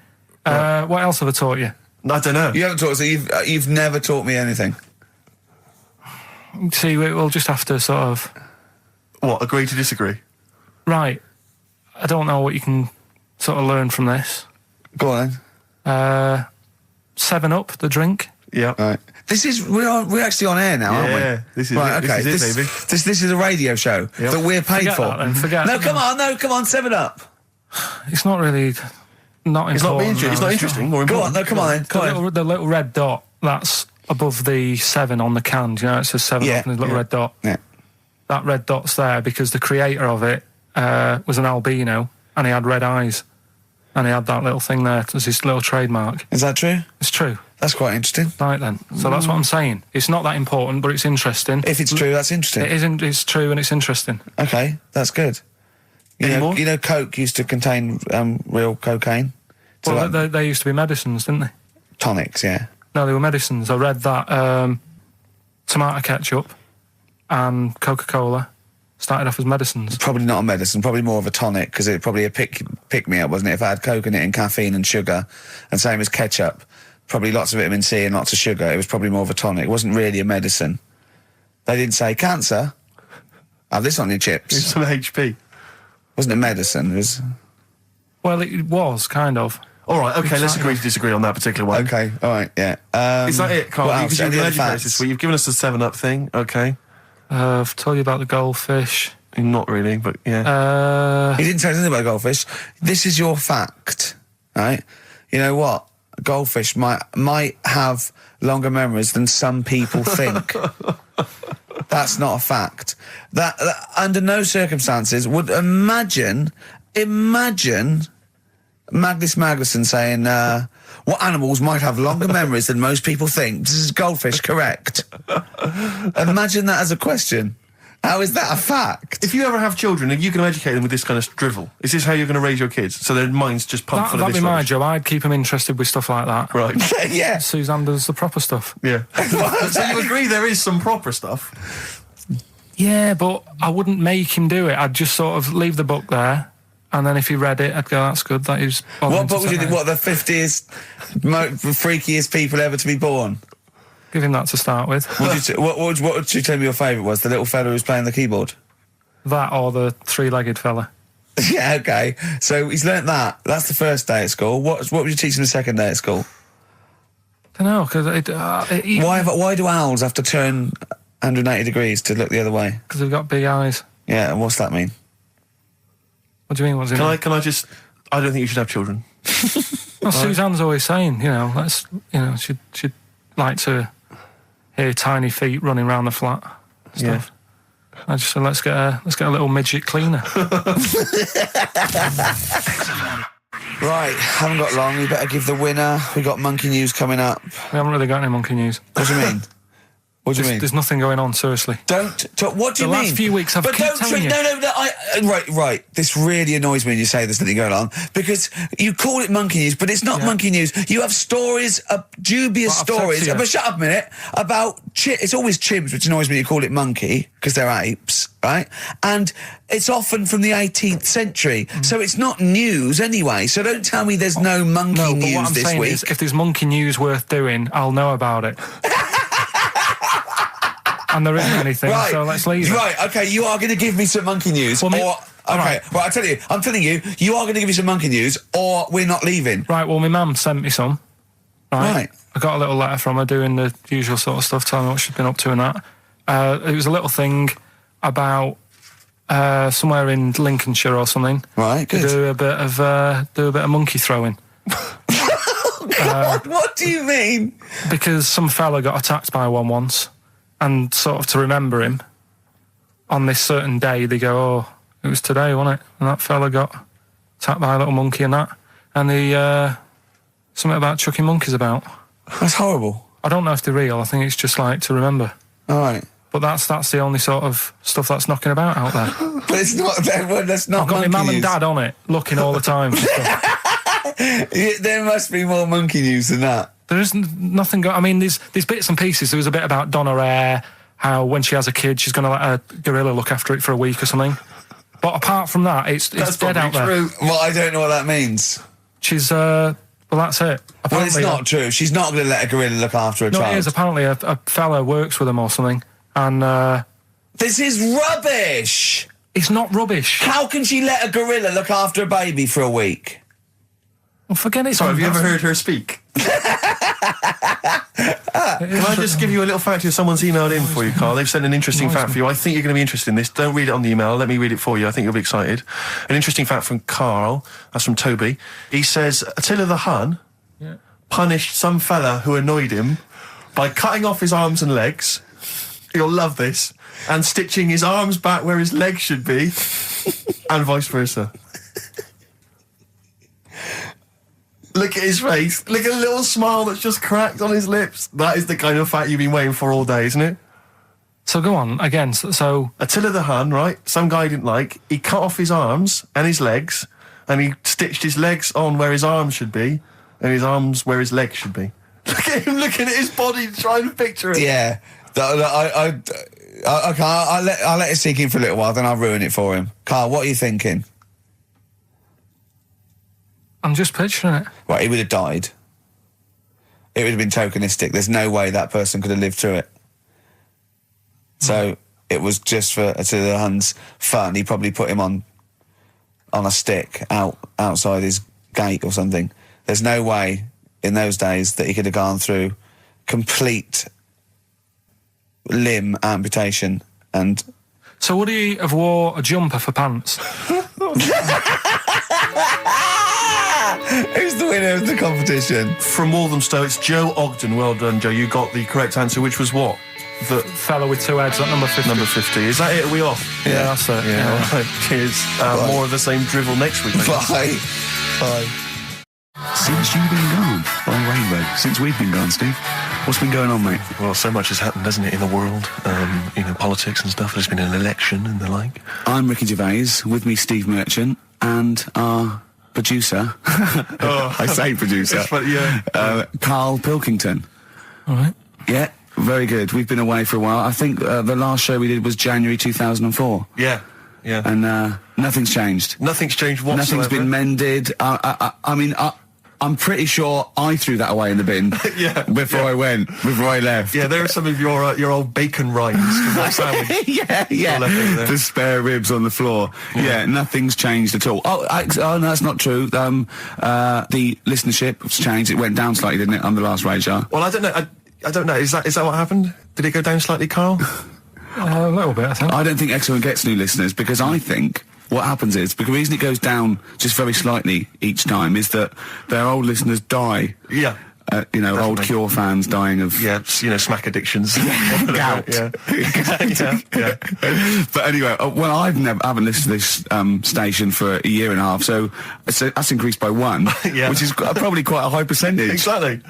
Speaker 5: What else have I taught you?
Speaker 2: I don't know.
Speaker 1: You haven't taught us, so you've never taught me anything.
Speaker 5: See, we'll just have to sort of...
Speaker 2: What, agree to disagree?
Speaker 5: Right. I don't know what you can sort of learn from this.
Speaker 1: Go on then.
Speaker 5: 7-Up, the drink.
Speaker 2: Yeah.
Speaker 1: Right. We're actually on air now, aren't we?
Speaker 2: Yeah, this is
Speaker 1: right,
Speaker 2: it.
Speaker 1: Okay.
Speaker 2: This is it, baby.
Speaker 1: This is a radio show that we're paid
Speaker 5: Forget
Speaker 1: for.
Speaker 5: That, then. Forget
Speaker 1: no, come on, 7-Up.
Speaker 5: It's not really... Not important.
Speaker 2: It's not interesting. More
Speaker 1: Go
Speaker 2: important.
Speaker 1: on, come on then.
Speaker 5: The little red dot, that's above the 7 on the can. Do you know, it says 7 up and there's a little red dot.
Speaker 1: Yeah.
Speaker 5: That red dot's there because the creator of it was an albino and he had red eyes. And he had that little thing there as his little trademark.
Speaker 1: Is that true?
Speaker 5: It's true.
Speaker 1: That's quite interesting.
Speaker 5: Right then. So that's what I'm saying. It's not that important, but it's interesting.
Speaker 1: If it's true, that's interesting.
Speaker 5: It isn't. It's true and it's interesting.
Speaker 1: Okay, that's good. You know, Coke used to contain real cocaine. So
Speaker 5: well, they used to be medicines, didn't they?
Speaker 1: Tonics, yeah.
Speaker 5: No, they were medicines. I read that tomato ketchup and Coca-Cola started off as medicines.
Speaker 1: Probably not a medicine, probably more of a tonic, because it probably a pick-me-up, wasn't it? If I had Coke in it and caffeine and sugar, and same as ketchup, probably lots of vitamin C and lots of sugar, it was probably more of a tonic. It wasn't really a medicine. They didn't say, cancer, have this on your chips.
Speaker 2: It's some HP.
Speaker 1: Wasn't a medicine, it was...
Speaker 5: Well, it was, kind of.
Speaker 2: All right, okay, let's agree to disagree on that particular one.
Speaker 1: Okay, all right, yeah.
Speaker 2: Is that it, Karl?
Speaker 1: What else?
Speaker 2: You've given us the 7-Up thing, okay.
Speaker 5: I've told you about the goldfish.
Speaker 2: Not really, but yeah.
Speaker 1: You didn't tell us anything about goldfish. This is your fact, right? You know what? Goldfish might have longer memories than some people think. That's not a fact. That under no circumstances would imagine Magnus Magnuson saying, what animals might have longer memories than most people think? This is goldfish correct. Imagine that as a question. How is that a fact?
Speaker 2: If you ever have children, are you going to educate them with this kind of drivel? Is this how you're going to raise your kids? So their minds just pumped full of this
Speaker 5: That'd be my
Speaker 2: rubbish?
Speaker 5: job. I'd keep them interested with stuff like that.
Speaker 2: Right.
Speaker 1: Yeah.
Speaker 5: Suzanne does the proper stuff.
Speaker 2: Yeah. So you agree there is some proper stuff?
Speaker 5: Yeah, but I wouldn't make him do it. I'd just sort of leave the book there, and then if he read it, I'd go, that's good. That is...
Speaker 1: What book would you think? What, the 50th freakiest people ever to be born?
Speaker 5: Give him that to start with.
Speaker 1: What would you tell me your favourite was? The little fella who was playing the keyboard?
Speaker 5: That or the three-legged fella.
Speaker 1: Yeah, okay. So he's learnt that. That's the first day at school. What would you teach him the second day at school?
Speaker 5: I don't know, because...
Speaker 1: Why do owls have to turn 180 degrees to look the other way?
Speaker 5: Because they've got big eyes.
Speaker 1: Yeah, and what's that mean?
Speaker 5: What do you mean, what's it mean?
Speaker 2: Can I just... I don't think you should have children.
Speaker 5: Well, Suzanne's always saying, she'd like to hear tiny feet running around the flat stuff. Yeah. I just said, let's get a little midget cleaner.
Speaker 1: Right, haven't got long. We better give the winner. We got monkey news coming up.
Speaker 5: We haven't really got any monkey news.
Speaker 1: What do you mean? What do you mean?
Speaker 5: There's nothing going on, seriously.
Speaker 1: What do you mean?
Speaker 5: The last few weeks I've kept telling you.
Speaker 1: No, right. This really annoys me when you say there's nothing going on, because you call it monkey news, but it's not monkey news. You have stories, dubious stories. But shut up a minute. About it's always chimps, which annoys me. You call it monkey because they're apes, right? And it's often from the 18th century, so it's not news anyway. So don't tell me there's no monkey news
Speaker 5: what I'm
Speaker 1: this
Speaker 5: saying
Speaker 1: week.
Speaker 5: Is, if there's monkey news worth doing, I'll know about it. And there isn't anything, so let's leave it.
Speaker 1: Right, okay, you are going to give me some monkey news, right, I tell you, I'm telling you, you are going to give me some monkey news, or we're not leaving.
Speaker 5: Right, well, my mum sent me some. Right. I got a little letter from her doing the usual sort of stuff, telling me what she'd been up to and that. It was a little thing about somewhere in Lincolnshire or something.
Speaker 1: Right, good.
Speaker 5: Do a bit of monkey throwing.
Speaker 1: God, what do you mean?
Speaker 5: Because some fella got attacked by one once. And sort of to remember him, on this certain day, they go, oh, it was today, wasn't it? And that fella got attacked by a little monkey and that. And the, something about chucking monkeys about.
Speaker 1: That's horrible.
Speaker 5: I don't know if they're real. I think it's just like to remember.
Speaker 1: All right.
Speaker 5: But that's the only sort of stuff that's knocking about out there.
Speaker 1: But it's not. That's not.
Speaker 5: I've got my mum and dad on it, looking all the time.
Speaker 1: There must be more monkey news than that.
Speaker 5: There isn't nothing. I mean, there's bits and pieces. There was a bit about Donna Rare, how when she has a kid, she's going to let a gorilla look after it for a week or something. But apart from that, it's dead out there.
Speaker 1: Well, I don't know what that means.
Speaker 5: She's well, that's it. Apparently,
Speaker 1: well, it's not true. She's not going to let a gorilla look after a child.
Speaker 5: No, it is. Apparently, a fella works with them or something, and
Speaker 1: this is rubbish.
Speaker 5: It's not rubbish.
Speaker 1: How can she let a gorilla look after a baby for a week?
Speaker 5: Well, forget it.
Speaker 2: Sorry, have you ever heard her speak? Can I just give you a little fact here? Someone's emailed in for you, Karl. They've sent an interesting fact for you. I think you're going to be interested in this. Don't read it on the email. Let me read it for you. I think you'll be excited. An interesting fact from Karl. That's from Toby. He says, Attila the Hun punished some fella who annoyed him by cutting off his arms and legs. You'll love this. And stitching his arms back where his legs should be. And vice versa. Look at his face. Look at a little smile that's just cracked on his lips. That is the kind of fact you've been waiting for all day, isn't it?
Speaker 5: So go on, again, so...
Speaker 2: Attila the Hun, right? Some guy he didn't like. He cut off his arms and his legs, and he stitched his legs on where his arms should be, and his arms where his legs should be. Look at him looking at his body, trying to picture it.
Speaker 1: Yeah. I'll let it sink in for a little while, then I'll ruin it for him. Karl, what are you thinking?
Speaker 5: I'm just picturing it.
Speaker 1: Right, he would have died. It would have been tokenistic. There's no way that person could have lived through it. So it was just for Attila the Hun's fun. He probably put him on a stick outside his gate or something. There's no way in those days that he could have gone through complete limb amputation and...
Speaker 5: So would he have wore a jumper for pants?
Speaker 1: Who's the winner of the competition?
Speaker 2: From Walthamstow, it's Joe Ogden. Well done, Joe. You got the correct answer, which was what?
Speaker 5: The fella with two heads at number 50.
Speaker 2: Number 50. Is that it? Are we off?
Speaker 5: Yeah, that's it.
Speaker 2: Yeah. All right. Cheers. More of the same drivel next week.
Speaker 1: Bye. Bye. Since you've been gone on Rainbow, since we've been gone, Steve, what's been going on, mate?
Speaker 2: Well, so much has happened, hasn't it, in the world? Politics and stuff. There's been an election and the like.
Speaker 1: I'm Ricky Gervais. With me, Steve Merchant, and our producer. I say producer. Karl Pilkington.
Speaker 5: All right.
Speaker 1: Yeah, very good. We've been away for a while. I think the last show we did was January 2004.
Speaker 2: Yeah. Yeah.
Speaker 1: And nothing's changed.
Speaker 2: Nothing's changed whatsoever.
Speaker 1: Nothing's been mended. I'm pretty sure I threw that away in the bin before I left.
Speaker 2: Yeah, there are some of your old bacon rinds from that sandwich.
Speaker 1: yeah. The spare ribs on the floor. Yeah, nothing's changed at all. Oh, no, that's not true. The listenership has changed. It went down slightly, didn't it, on the last radio?
Speaker 2: Well, I don't know. I don't know. Is that what happened? Did it go down slightly, Karl?
Speaker 5: A little bit, I think.
Speaker 1: I don't think XFM gets new listeners because I think what happens is, because the reason it goes down just very slightly each time is that their old listeners die.
Speaker 2: Yeah.
Speaker 1: Definitely. Old Cure fans dying of...
Speaker 2: Yeah, smack addictions.
Speaker 1: Gout.
Speaker 2: Yeah.
Speaker 1: But anyway, I haven't listened to this station for a year and a half, so that's increased by 1, which is probably quite a high percentage.
Speaker 2: Exactly.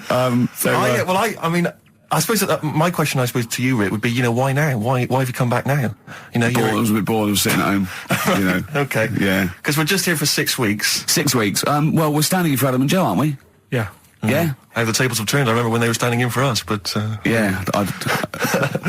Speaker 2: I suppose my question, to you, Rick, would be, why now? Why have you come back now?
Speaker 1: I was a bit bored of sitting at home.
Speaker 2: Okay.
Speaker 1: Yeah.
Speaker 2: Because we're just here for 6 weeks.
Speaker 1: 6 weeks. Well, we're standing in for Adam and Joe, aren't we?
Speaker 5: Yeah.
Speaker 1: Yeah.
Speaker 2: How the tables have turned. I remember when they were standing in for us, but...
Speaker 1: Yeah. I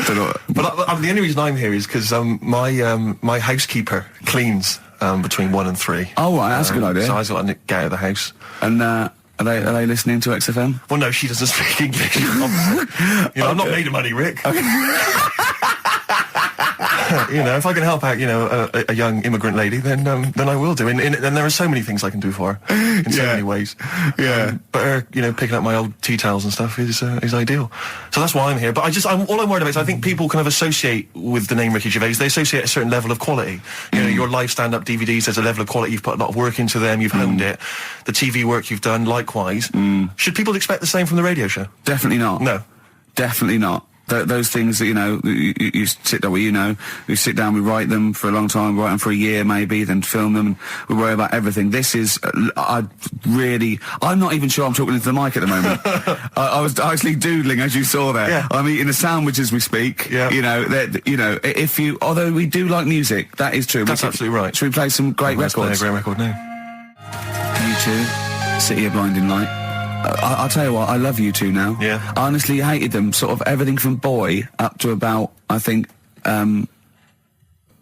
Speaker 1: don't know.
Speaker 2: But the only reason I'm here is because my housekeeper cleans between 1 and 3.
Speaker 1: Oh, right, that's a good idea.
Speaker 2: So I was got to get out of the house.
Speaker 1: And, Are they listening to XFM?
Speaker 2: Well, no, she doesn't speak English. I'm not made of money, Rick.
Speaker 1: Okay.
Speaker 2: If I can help out, a young immigrant lady, then I will do. And there are so many things I can do for her in so many ways.
Speaker 1: Yeah.
Speaker 2: But her, picking up my old tea towels and stuff is ideal. So that's why I'm here. But all I'm worried about is I think people kind of associate with the name Ricky Gervais. They associate a certain level of quality. Your live stand-up DVDs, there's a level of quality. You've put a lot of work into them. You've honed it. The TV work you've done, likewise. Should people expect the same from the radio show?
Speaker 1: Definitely not.
Speaker 2: No.
Speaker 1: Definitely not. those things that, you know, you sit down, well, you know, we sit down, we write them for a long time, write them for a year maybe, then film them, and we worry about everything. This is, I'm not even sure I'm talking into the mic at the moment. I was actually doodling, as you saw there.
Speaker 2: Yeah.
Speaker 1: I'm eating a sandwich as we speak. Yeah. You know, although we do like music, that is true.
Speaker 2: That's absolutely right.
Speaker 1: Should we play some great records?
Speaker 2: Let's play a great record now.
Speaker 1: U2, City of Blinding Light. I'll tell you what, I love U2 now.
Speaker 2: Yeah.
Speaker 1: I honestly hated them, sort of everything from Boy up to about, I think,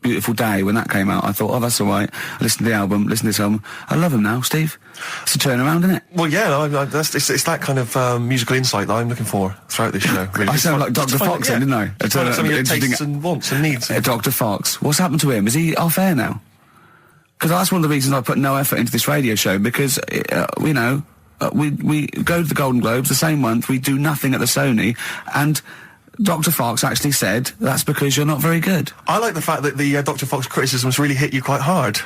Speaker 1: Beautiful Day, when that came out. I thought, oh, that's all right. I listened to the album, listened to this album. I love them now, Steve. It's a turnaround, isn't it?
Speaker 2: Well, yeah, it's that kind of musical insight that I'm looking for throughout this show. Really.
Speaker 1: I sound like Dr. Fox then, didn't I?
Speaker 2: Some of your tastes and wants and needs.
Speaker 1: Dr. Fox. What's happened to him? Is he off air now? Because that's one of the reasons I put no effort into this radio show, because, you know, we go to the Golden Globes the same month, we do nothing at the Sony, and Dr. Fox actually said, that's because you're not very good.
Speaker 2: I like the fact that the Dr. Fox criticisms really hit you quite hard.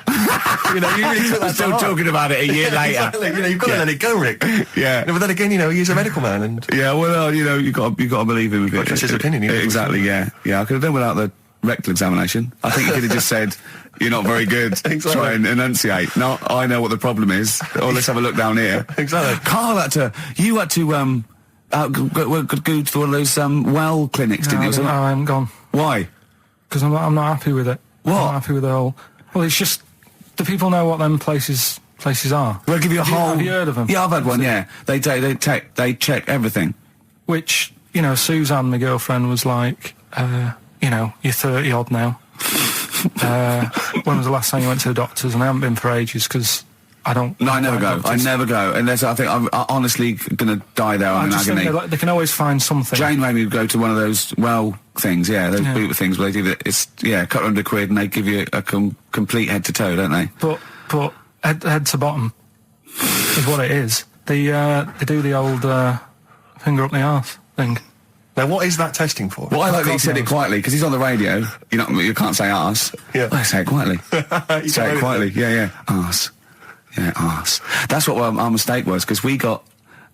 Speaker 2: You know, you really took that
Speaker 1: still talking about it a year later.
Speaker 2: Exactly. You know, you've got to let it go, Rick.
Speaker 1: Yeah.
Speaker 2: But then again, you know, he's a medical man, and
Speaker 1: yeah, well, you know, you got to believe him.
Speaker 2: That's his opinion.
Speaker 1: Exactly. Yeah. Yeah. I could have done without the rectal examination. I think you could have just said, you're not very good.
Speaker 2: Exactly.
Speaker 1: Try and enunciate. No, I know what the problem is. Or let's have a look down here.
Speaker 2: Exactly.
Speaker 1: Karl had to go to one of those well clinics, didn't you?
Speaker 5: No, I haven't gone.
Speaker 1: Why?
Speaker 5: Because I'm not happy with it.
Speaker 1: What?
Speaker 5: I'm not happy with the whole. Well, it's just the people know what them places are.
Speaker 1: They'll give you a whole.
Speaker 5: Have you heard of them?
Speaker 1: Yeah, I've had one. Yeah, they check everything.
Speaker 5: Which, you know, Suzanne, my girlfriend, was like, you know, you're 30 odd now. When was the last time you went to the doctors? And I haven't been for ages because I don't.
Speaker 1: No, I never go.
Speaker 5: Doctors.
Speaker 1: I never go unless I think I'm honestly going to die there. I'm in agony.
Speaker 5: They can always find something.
Speaker 1: Jane made me go to one of those things. Yeah, those boot things where they do that. It's £100 and they give you a complete head to toe, don't they?
Speaker 5: But head to bottom is what it is. They do the old finger up the arse thing.
Speaker 2: Now, what is that testing for?
Speaker 1: Well, I like that he said it quietly, because he's on the radio. You can't say arse.
Speaker 2: Yeah.
Speaker 1: Well, say it quietly. Say it quietly. Yeah. Arse. Yeah, arse. That's what our mistake was, because we got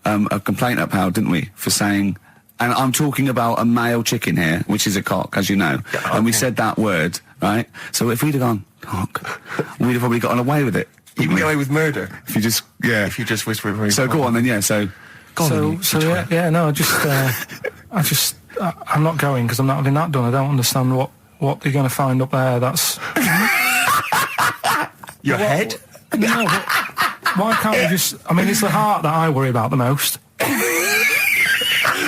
Speaker 1: a complaint upheld, didn't we, for saying... And I'm talking about a male chicken here, which is a cock, as you know. Yeah, okay. And we said that word, right? So if we'd have gone, cock, we'd have probably gotten away with it.
Speaker 2: You can get away with murder.
Speaker 1: If you just... Yeah.
Speaker 2: If you just whisper it very
Speaker 1: So go on then, yeah, so...
Speaker 5: I'm not going because I'm not having that done. I don't understand what you're going to find up there. That's
Speaker 2: your head.
Speaker 5: No, but why can't you just? I mean, it's the heart that I worry about the most.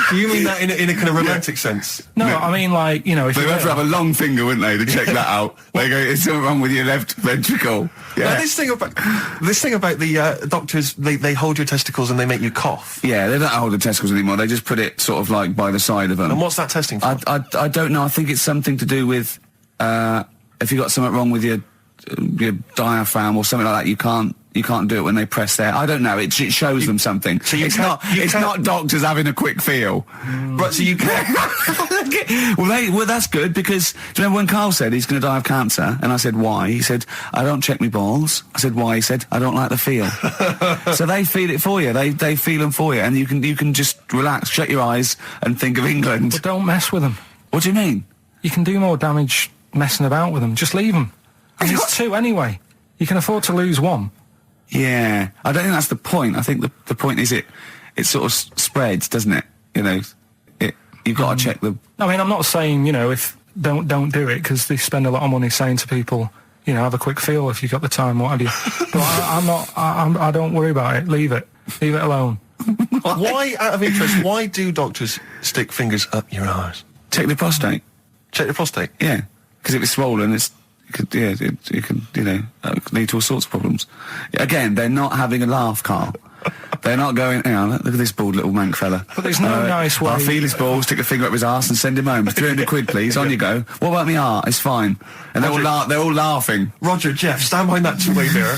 Speaker 2: Do you mean that in a kind of romantic sense?
Speaker 5: No, I mean, like, you know, if
Speaker 1: they have to have a long finger, wouldn't they, to check that out? They go, "It's something wrong with your left ventricle." Yeah.
Speaker 2: Now, this thing about the doctors, they hold your testicles and they make you cough.
Speaker 1: Yeah, they don't hold the testicles anymore. They just put it sort of like by the side of them.
Speaker 2: And what's that testing for?
Speaker 1: I don't know. I think it's something to do with if you got something wrong with your diaphragm or something like that. You can't do it when they press there. I don't know. It shows them something. So it's not doctors having a quick feel.
Speaker 2: Right, so you can.
Speaker 1: Well, that's good, because do you remember when Karl said he's going to die of cancer? And I said, why? He said, I don't check me balls. I said, why? He said, I don't like the feel. So they feel it for you. They feel them for you, and you can just relax, shut your eyes, and think of England.
Speaker 5: But don't mess with them.
Speaker 1: What do you mean?
Speaker 5: You can do more damage messing about with them. Just leave them. And there's two anyway. You can afford to lose one.
Speaker 1: Yeah, I don't think that's the point. I think the point is it sort of spreads, doesn't it? You know, you've got to check the...
Speaker 5: I mean, I'm not saying, you know, if don't do it, because they spend a lot of money saying to people, you know, have a quick feel if you've got the time, what have you. But I don't worry about it. Leave it alone.
Speaker 2: Why, out of interest, why do doctors stick fingers up your arse?
Speaker 1: Check the prostate.
Speaker 2: Check the prostate?
Speaker 1: Yeah, because if it's swollen, it could lead to all sorts of problems. Again, they're not having a laugh, Karl. They're not going, hang on, look at this bald little mank fella.
Speaker 5: But there's no nice way.
Speaker 1: I'll feel his balls, stick a finger up his arse and send him home. 300 quid, please, on you go. What about me art? It's fine. And they're all laughing.
Speaker 2: Roger, Jeff, stand behind that two-way mirror.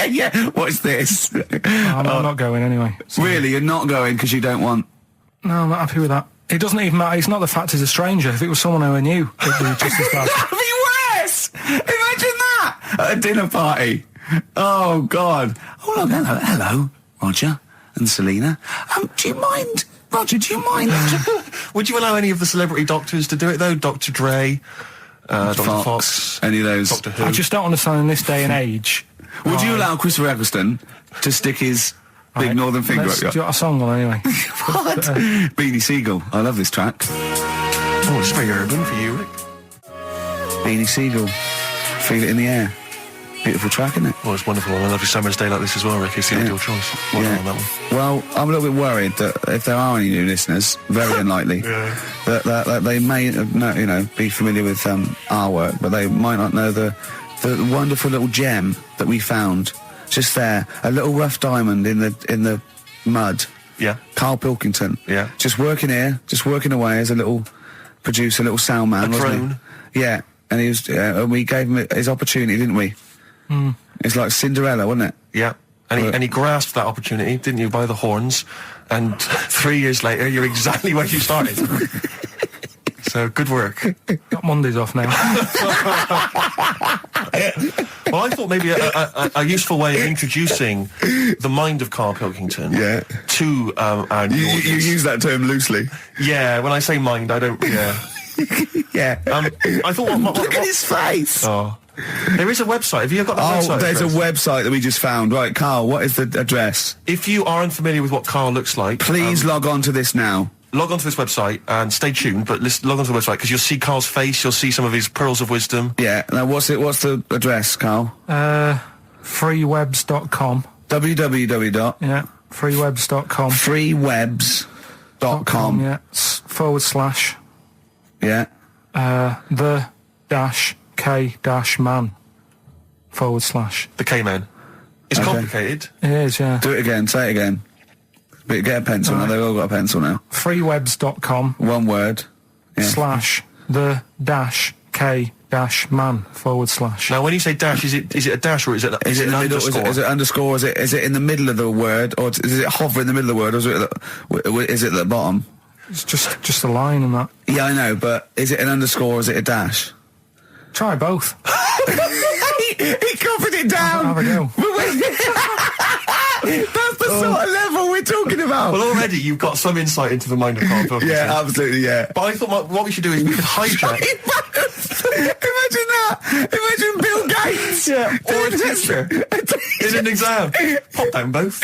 Speaker 1: yeah. What's this?
Speaker 5: I'm not going anyway.
Speaker 1: So. Really? You're not going because you don't want...
Speaker 5: No, I'm not happy with that. It doesn't even matter. It's not the fact he's a stranger. If it was someone who I knew, it'd be just as bad.
Speaker 1: That'd be worse! Imagine that! At a dinner party. Oh, God. Oh, hello, Roger and Selena. Do you mind Roger, do you mind?
Speaker 2: Would you allow any of the celebrity doctors to do it, though? Dr. Dre, Dr. Fox,
Speaker 1: any of those?
Speaker 2: Doctor Who?
Speaker 5: I just don't understand in this day and age.
Speaker 1: Would you allow Christopher Eccleston to stick his big northern finger up your...
Speaker 5: Do you got a song on anyway?
Speaker 1: What? Beanie Siegel. I love this track.
Speaker 2: Oh, it's very urban for you, Rick.
Speaker 1: Beanie Siegel. Feel it in the air. Beautiful track, isn't it?
Speaker 2: Well, it's wonderful on a lovely summer's day like this as well, Rick. It's the ideal choice. Well done on that one.
Speaker 1: Well, I'm a little bit worried that if there are any new listeners, very unlikely, that they may be familiar with our work, but they might not know the wonderful little gem that we found just there, a little rough diamond in the mud.
Speaker 2: Yeah.
Speaker 1: Karl Pilkington.
Speaker 2: Yeah.
Speaker 1: Just working here, just working away as a little producer, a little sound man, wasn't he? Yeah. And he was, and we gave him his opportunity, didn't we?
Speaker 5: Mm.
Speaker 1: It's like Cinderella, wasn't it?
Speaker 2: Yeah. And he grasped that opportunity, didn't you, by the horns? And 3 years later, you're exactly where you started. So, good work.
Speaker 5: Got Mondays off now.
Speaker 2: Well, I thought maybe a useful way of introducing the mind of Karl Pilkington to our new audience.
Speaker 1: You use that term loosely.
Speaker 2: Yeah, when I say mind, I don't... Yeah.
Speaker 1: Yeah.
Speaker 2: I thought...
Speaker 1: Look at his face!
Speaker 2: Oh. There is a website. Have you got the website?
Speaker 1: Oh, there's
Speaker 2: address?
Speaker 1: a website that we just found. Right, Karl, what is the address?
Speaker 2: If you are unfamiliar with what Karl looks like...
Speaker 1: Please log on to this now.
Speaker 2: Log on to this website and stay tuned, but log on to the website because you'll see Karl's face, you'll see some of his pearls of wisdom.
Speaker 1: Yeah. Now, what's the address, Karl?
Speaker 5: Freewebs.com.
Speaker 1: www.
Speaker 5: Yeah, freewebs.com.
Speaker 1: Freewebs.com.
Speaker 5: Yeah, /
Speaker 1: Yeah.
Speaker 5: The K-man /
Speaker 2: The K-man. It's complicated.
Speaker 5: It is, yeah.
Speaker 1: Do it again. Say it again. But get a pencil now. They've all got a pencil now.
Speaker 5: Freewebs.com.
Speaker 1: One word. Yeah.
Speaker 5: / the K-man /
Speaker 2: Now, when you say dash, is it a dash or is it an underscore?
Speaker 1: Is it underscore? Is it in the middle of the word, or is it hover in the middle of the word, or is it at the bottom?
Speaker 5: It's just a line and that.
Speaker 1: Yeah, I know, but is it an underscore or is it a dash?
Speaker 5: Try both.
Speaker 1: He covered it down.
Speaker 5: Have a go.
Speaker 1: That's the sort of level we're talking about.
Speaker 2: Well, already you've got some insight into the mind of Karl Pilkington.
Speaker 1: Yeah, absolutely, yeah.
Speaker 2: But I thought what we should do is we could hijack...
Speaker 1: Imagine that! Imagine Bill Gates!
Speaker 2: Yeah, or a teacher in an exam. Pop down both.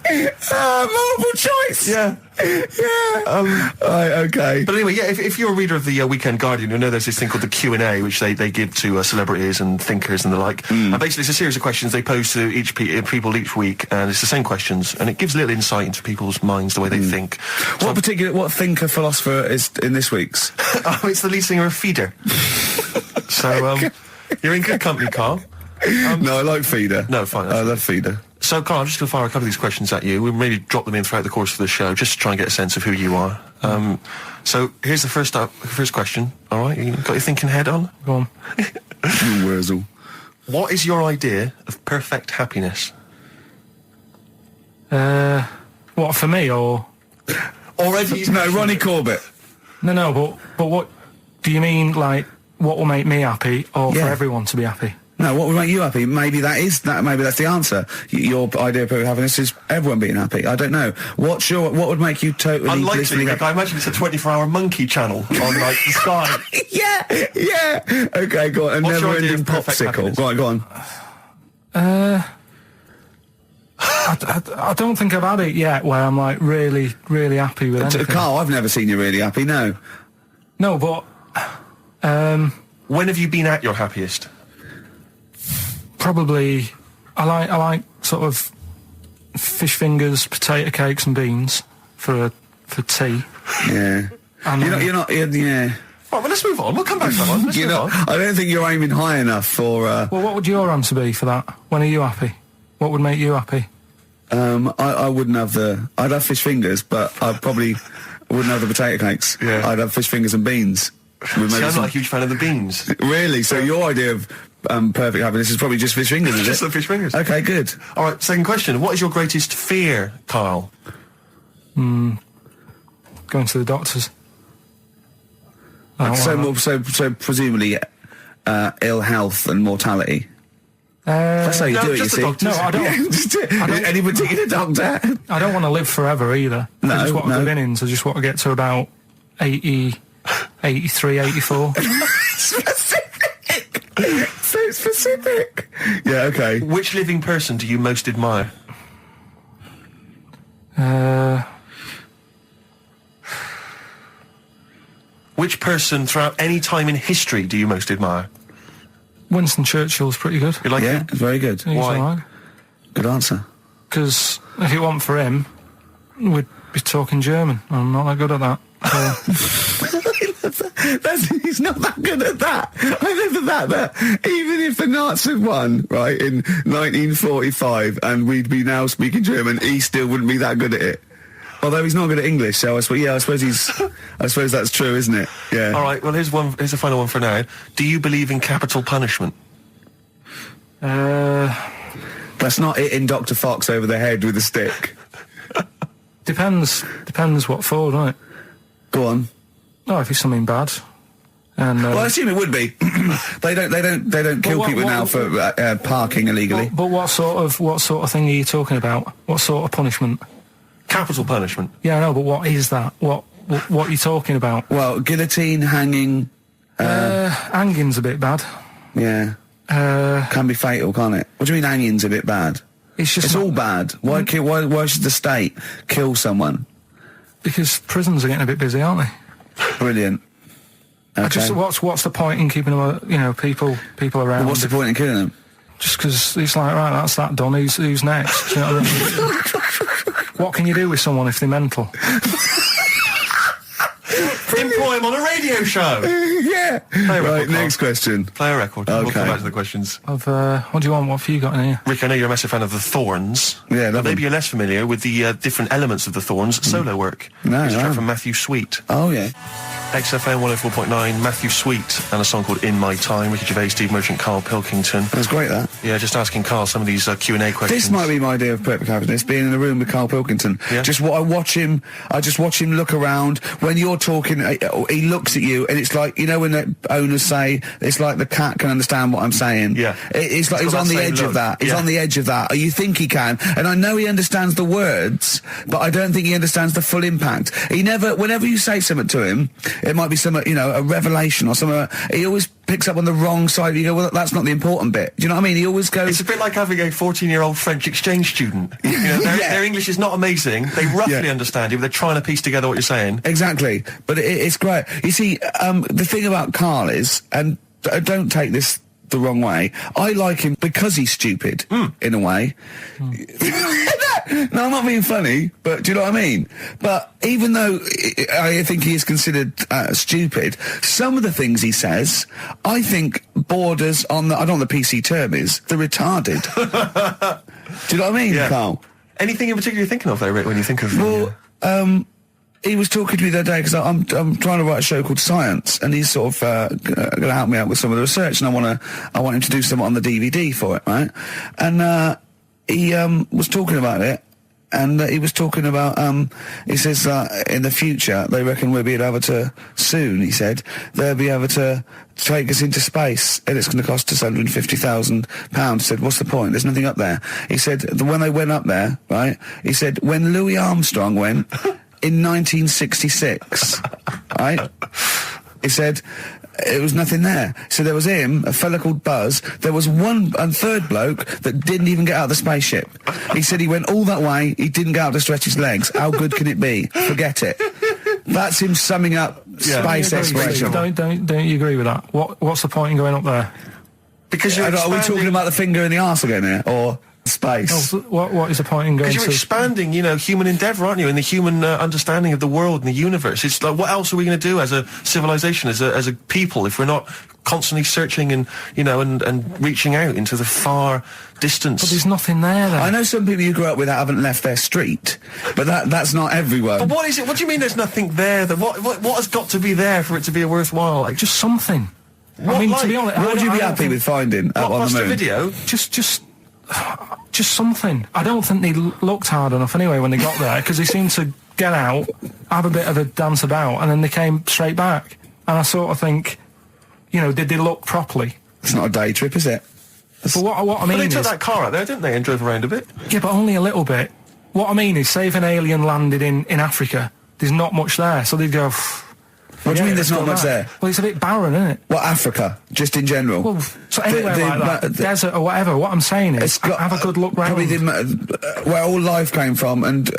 Speaker 1: Multiple choice!
Speaker 2: Yeah.
Speaker 1: Yeah. Right, okay.
Speaker 2: But anyway, yeah, if you're a reader of the Weekend Guardian, you'll know there's this thing called the Q&A, which they give to celebrities and thinkers and the like. And basically it's a series of questions they pose to people each week, and it's the same questions, and it gives a little insight into people's minds, the way they think.
Speaker 1: So what thinker, philosopher is in this week's?
Speaker 2: It's the lead singer of Feeder. So, you're in good company, Karl.
Speaker 1: No, I like Feeder.
Speaker 2: No, fine.
Speaker 1: I love Feeder.
Speaker 2: So, Karl, I'm just going to fire a couple of these questions at you. We'll maybe drop them in throughout the course of the show, just to try and get a sense of who you are. So, here's the first question. All right, you got your thinking head on?
Speaker 5: Go on.
Speaker 1: You Wurzel.
Speaker 2: What is your idea of perfect happiness?
Speaker 5: What, for me, or...?
Speaker 2: Already?
Speaker 1: No, Ronnie Corbett.
Speaker 5: No, but what do you mean, like, what will make me happy, or for everyone to be happy?
Speaker 1: No, what would make you happy? Maybe that's the answer. Your idea of perfect happiness is everyone being happy. I don't know. What would make you totally
Speaker 2: unlikely, Rick, I imagine it's a 24-hour monkey channel on, like, the sky.
Speaker 1: Yeah. Okay, go on. A never-ending popsicle. Go on.
Speaker 5: I don't think I've had it yet where I'm, like, really, really happy with anything.
Speaker 1: Karl, I've never seen you really happy, no.
Speaker 5: No, but...
Speaker 2: when have you been at your happiest?
Speaker 5: Probably, I like sort of fish fingers, potato cakes and beans for tea.
Speaker 1: Yeah.
Speaker 5: And
Speaker 1: you're not. Yeah.
Speaker 2: Right, well, let's move on. We'll come back to that one. Let's move on.
Speaker 1: I don't think you're aiming high enough for...
Speaker 5: Well, what would your answer be for that? When are you happy? What would make you happy?
Speaker 1: I wouldn't have I'd have fish fingers, but I probably wouldn't have the potato cakes.
Speaker 2: Yeah.
Speaker 1: I'd have fish fingers and beans.
Speaker 2: See, I'm not a huge fan of the beans.
Speaker 1: Really? So your idea of perfect happiness is probably just fish fingers, is it?
Speaker 2: Just the fish fingers.
Speaker 1: Okay, good.
Speaker 2: All right, second question. What is your greatest fear, Karl?
Speaker 5: Going to the doctors.
Speaker 1: So presumably ill health and mortality. That's how you do it, you see.
Speaker 5: No, I don't.
Speaker 1: Any particular doctor?
Speaker 5: I don't want to live forever either.
Speaker 1: No,
Speaker 5: I just want good innings. I just want to get to about 80, 83, 84.
Speaker 1: Specific! So specific! Yeah, okay.
Speaker 2: Which living person do you most admire? Which person throughout any time in history do you most admire?
Speaker 5: Winston Churchill's pretty good.
Speaker 2: You like him?
Speaker 1: Yeah, it's very good.
Speaker 5: He's
Speaker 2: Why?
Speaker 5: alright.
Speaker 1: Good answer.
Speaker 5: Because if it wasn't for him, we'd be talking German. I'm not that good at that.
Speaker 1: He's not that good at that. I love that even if the Nazis won, right, in 1945, and we'd be now speaking German, he still wouldn't be that good at it. Although he's not good at English, so I suppose that's true, isn't it? Yeah.
Speaker 2: All right. Well, here's the final one for now. Do you believe in capital punishment?
Speaker 1: That's not hitting Dr. Fox over the head with a stick.
Speaker 5: Depends what for, right?
Speaker 1: Go on.
Speaker 5: Oh, if it's something bad. And
Speaker 1: well, I assume it would be. They don't kill people now for parking illegally.
Speaker 5: But what sort of thing are you talking about? What sort of punishment?
Speaker 2: Capital punishment.
Speaker 5: Yeah, I know, but what is that? What are you talking about?
Speaker 1: Well, guillotine, hanging.
Speaker 5: Hanging's a bit bad.
Speaker 1: Yeah. Can be fatal, can't it? What do you mean hanging's a bit bad? It's all bad. Why should the state kill someone?
Speaker 5: Because prisons are getting a bit busy, aren't they?
Speaker 1: Brilliant. Okay.
Speaker 5: What's the point in keeping them, people around?
Speaker 1: Well, what's the point in killing them?
Speaker 5: Just because it's like, right, that's that done. Who's next? Do you know what I mean? What can you do with someone if they're mental?
Speaker 2: Employ him on a radio show.
Speaker 1: Yeah. Right, next question.
Speaker 2: Play a record.
Speaker 1: Okay.
Speaker 2: We'll come back to the questions.
Speaker 5: What do you want? What have you got in here?
Speaker 2: Rick, I know you're a massive fan of the Thorns.
Speaker 1: Yeah,
Speaker 2: but maybe you're less familiar with the different elements of the Thorns' solo work.
Speaker 1: No,
Speaker 2: Here's a track from Matthew Sweet.
Speaker 1: Oh, yeah.
Speaker 2: XFM 104.9, Matthew Sweet, and a song called In My Time. Ricky Gervais, Steve Merchant, Karl Pilkington.
Speaker 1: That's great, that.
Speaker 2: Yeah, just asking Karl some of these Q&A questions.
Speaker 1: This might be my idea of perfect happiness, being in a room with Karl Pilkington.
Speaker 2: Yeah.
Speaker 1: I just watch him look around. When you're talking, he looks at you, and it's like, when the owners say, it's like the cat can understand what I'm saying.
Speaker 2: Yeah.
Speaker 1: It's like he's on the edge of that. He's on the edge of that. You think he can, and I know he understands the words, but I don't think he understands the full impact. Whenever you say something to him, it might be something, a revelation or something, he always picks up on the wrong side. You go, well, that's not the important bit. Do you know what I mean? He always goes...
Speaker 2: It's a bit like having a 14-year-old French exchange student. Their English is not amazing. They roughly understand you, but they're trying to piece together what you're saying.
Speaker 1: Exactly. But it's great. You see, the thing about Karl is, and don't take this the wrong way, I like him because he's stupid, in a way. No, I'm not being funny, but do you know what I mean? But even though I think he is considered stupid, some of the things he says, I think borders on I don't know what the PC term is, the retarded. Do you know what I mean, Karl?
Speaker 2: Anything in particular you're thinking of, though, Rick, when you think of...
Speaker 1: Well, he was talking to me the other day because I'm trying to write a show called Science, and he's sort of going to help me out with some of the research, and I want him to do something on the DVD for it, right? And he was talking about it, and he was talking about he says that in the future they reckon we'll be able to soon. He said they'll be able to take us into space, and it's going to cost us £150,000. He said, what's the point? There's nothing up there. He said when they went up there, right? He said when Louis Armstrong went. In 1966, right? He said it was nothing there. So there was him, a fella called Buzz. There was one and third bloke that didn't even get out of the spaceship. He said he went all that way. He didn't get out to stretch his legs. How good can it be? Forget it. That's him summing up space exploration.
Speaker 5: Don't you agree with that? What's the point in going up there?
Speaker 2: Because
Speaker 1: are we talking about the finger in the arse again here, or space?
Speaker 5: Oh, what is the point in going?
Speaker 2: Because you're expanding, human endeavour, aren't you? And the human understanding of the world and the universe. It's like, what else are we going to do as a civilization, as a people, if we're not constantly searching and and reaching out into the far distance?
Speaker 5: But there's nothing there.
Speaker 1: I know some people you grew up with that haven't left their street, but that's not everyone.
Speaker 2: But what is it? What do you mean? There's nothing there? What has got to be there for it to be a worthwhile? Like
Speaker 5: just something. To be honest,
Speaker 1: what would you be happy with finding up on the moon?
Speaker 2: A video?
Speaker 5: Just something. I don't think they looked hard enough anyway when they got there, because they seemed to get out, have a bit of a dance about, and then they came straight back. And I sort of think, did they look properly?
Speaker 1: It's not a day trip, is it?
Speaker 5: But what I mean
Speaker 2: they
Speaker 5: is...
Speaker 2: took that car out there, didn't they, and drove around a bit?
Speaker 5: Yeah, but only a little bit. What I mean is, say if an alien landed in Africa, there's not much there, so they'd go...
Speaker 8: What do you mean there's not much there?
Speaker 5: Well, it's a bit barren, isn't it?
Speaker 8: What, Africa? Just in general?
Speaker 5: Well, so anywhere like that, desert or whatever, what I'm saying is, have a good look round.
Speaker 8: Probably where all life came from, and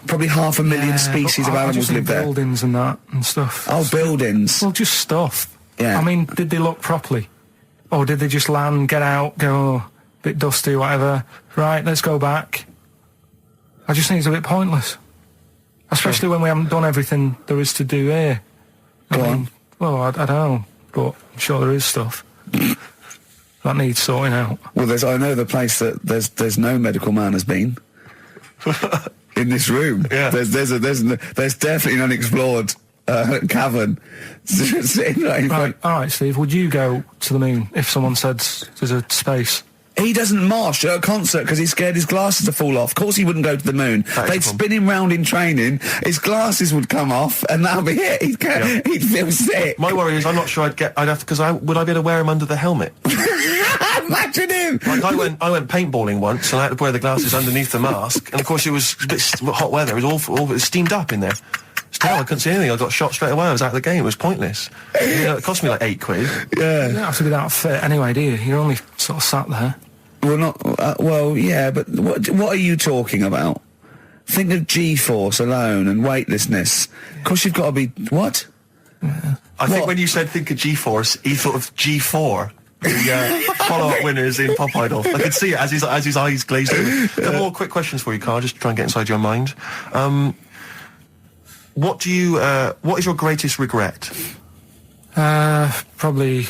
Speaker 8: probably 500,000 species of animals live there.
Speaker 5: Buildings and that, and stuff.
Speaker 8: Oh, buildings.
Speaker 5: Well, just stuff.
Speaker 8: Yeah.
Speaker 5: I mean, did they look properly? Or did they just land, get out, go, oh, bit dusty, whatever, right, let's go back? I just think it's a bit pointless. Especially when we haven't done everything there is to do here. I mean, well, I don't know, but I'm sure there is stuff that needs sorting out.
Speaker 8: Well, I know the place that there's no medical man has been in this room.
Speaker 2: Yeah.
Speaker 8: There's definitely an unexplored cavern sitting right in front.
Speaker 5: All right, Steve, would you go to the moon if someone said there's a space?
Speaker 8: He doesn't march at a concert because he's scared his glasses to fall off. Of course he wouldn't go to the moon. They'd spin him round in training, his glasses would come off, and that'll be it. He'd feel sick.
Speaker 2: My worry is I'm not sure would I be able to wear him under the helmet?
Speaker 8: Imagine him!
Speaker 2: Like I went paintballing once, and I had to wear the glasses underneath the mask, and of course it was a bit hot weather, it was awful, it was steamed up in there. It's terrible, I couldn't see anything, I got shot straight away, I was out of the game, it was pointless. It cost me like £8.
Speaker 8: Yeah.
Speaker 5: You don't have to be that fit anyway, do you? You're only sort of sat there.
Speaker 8: Well, not... well, yeah, but what are you talking about? Think of G-force alone and weightlessness. Of course you've got to be... What?
Speaker 5: Yeah.
Speaker 2: I think when you said think of G-force, he thought of G4. The follow-up winners in Pop Idol. I could see it as his eyes glazed over. A couple more quick questions for you, Karl, just to try and get inside your mind. What is your greatest regret?
Speaker 5: Probably...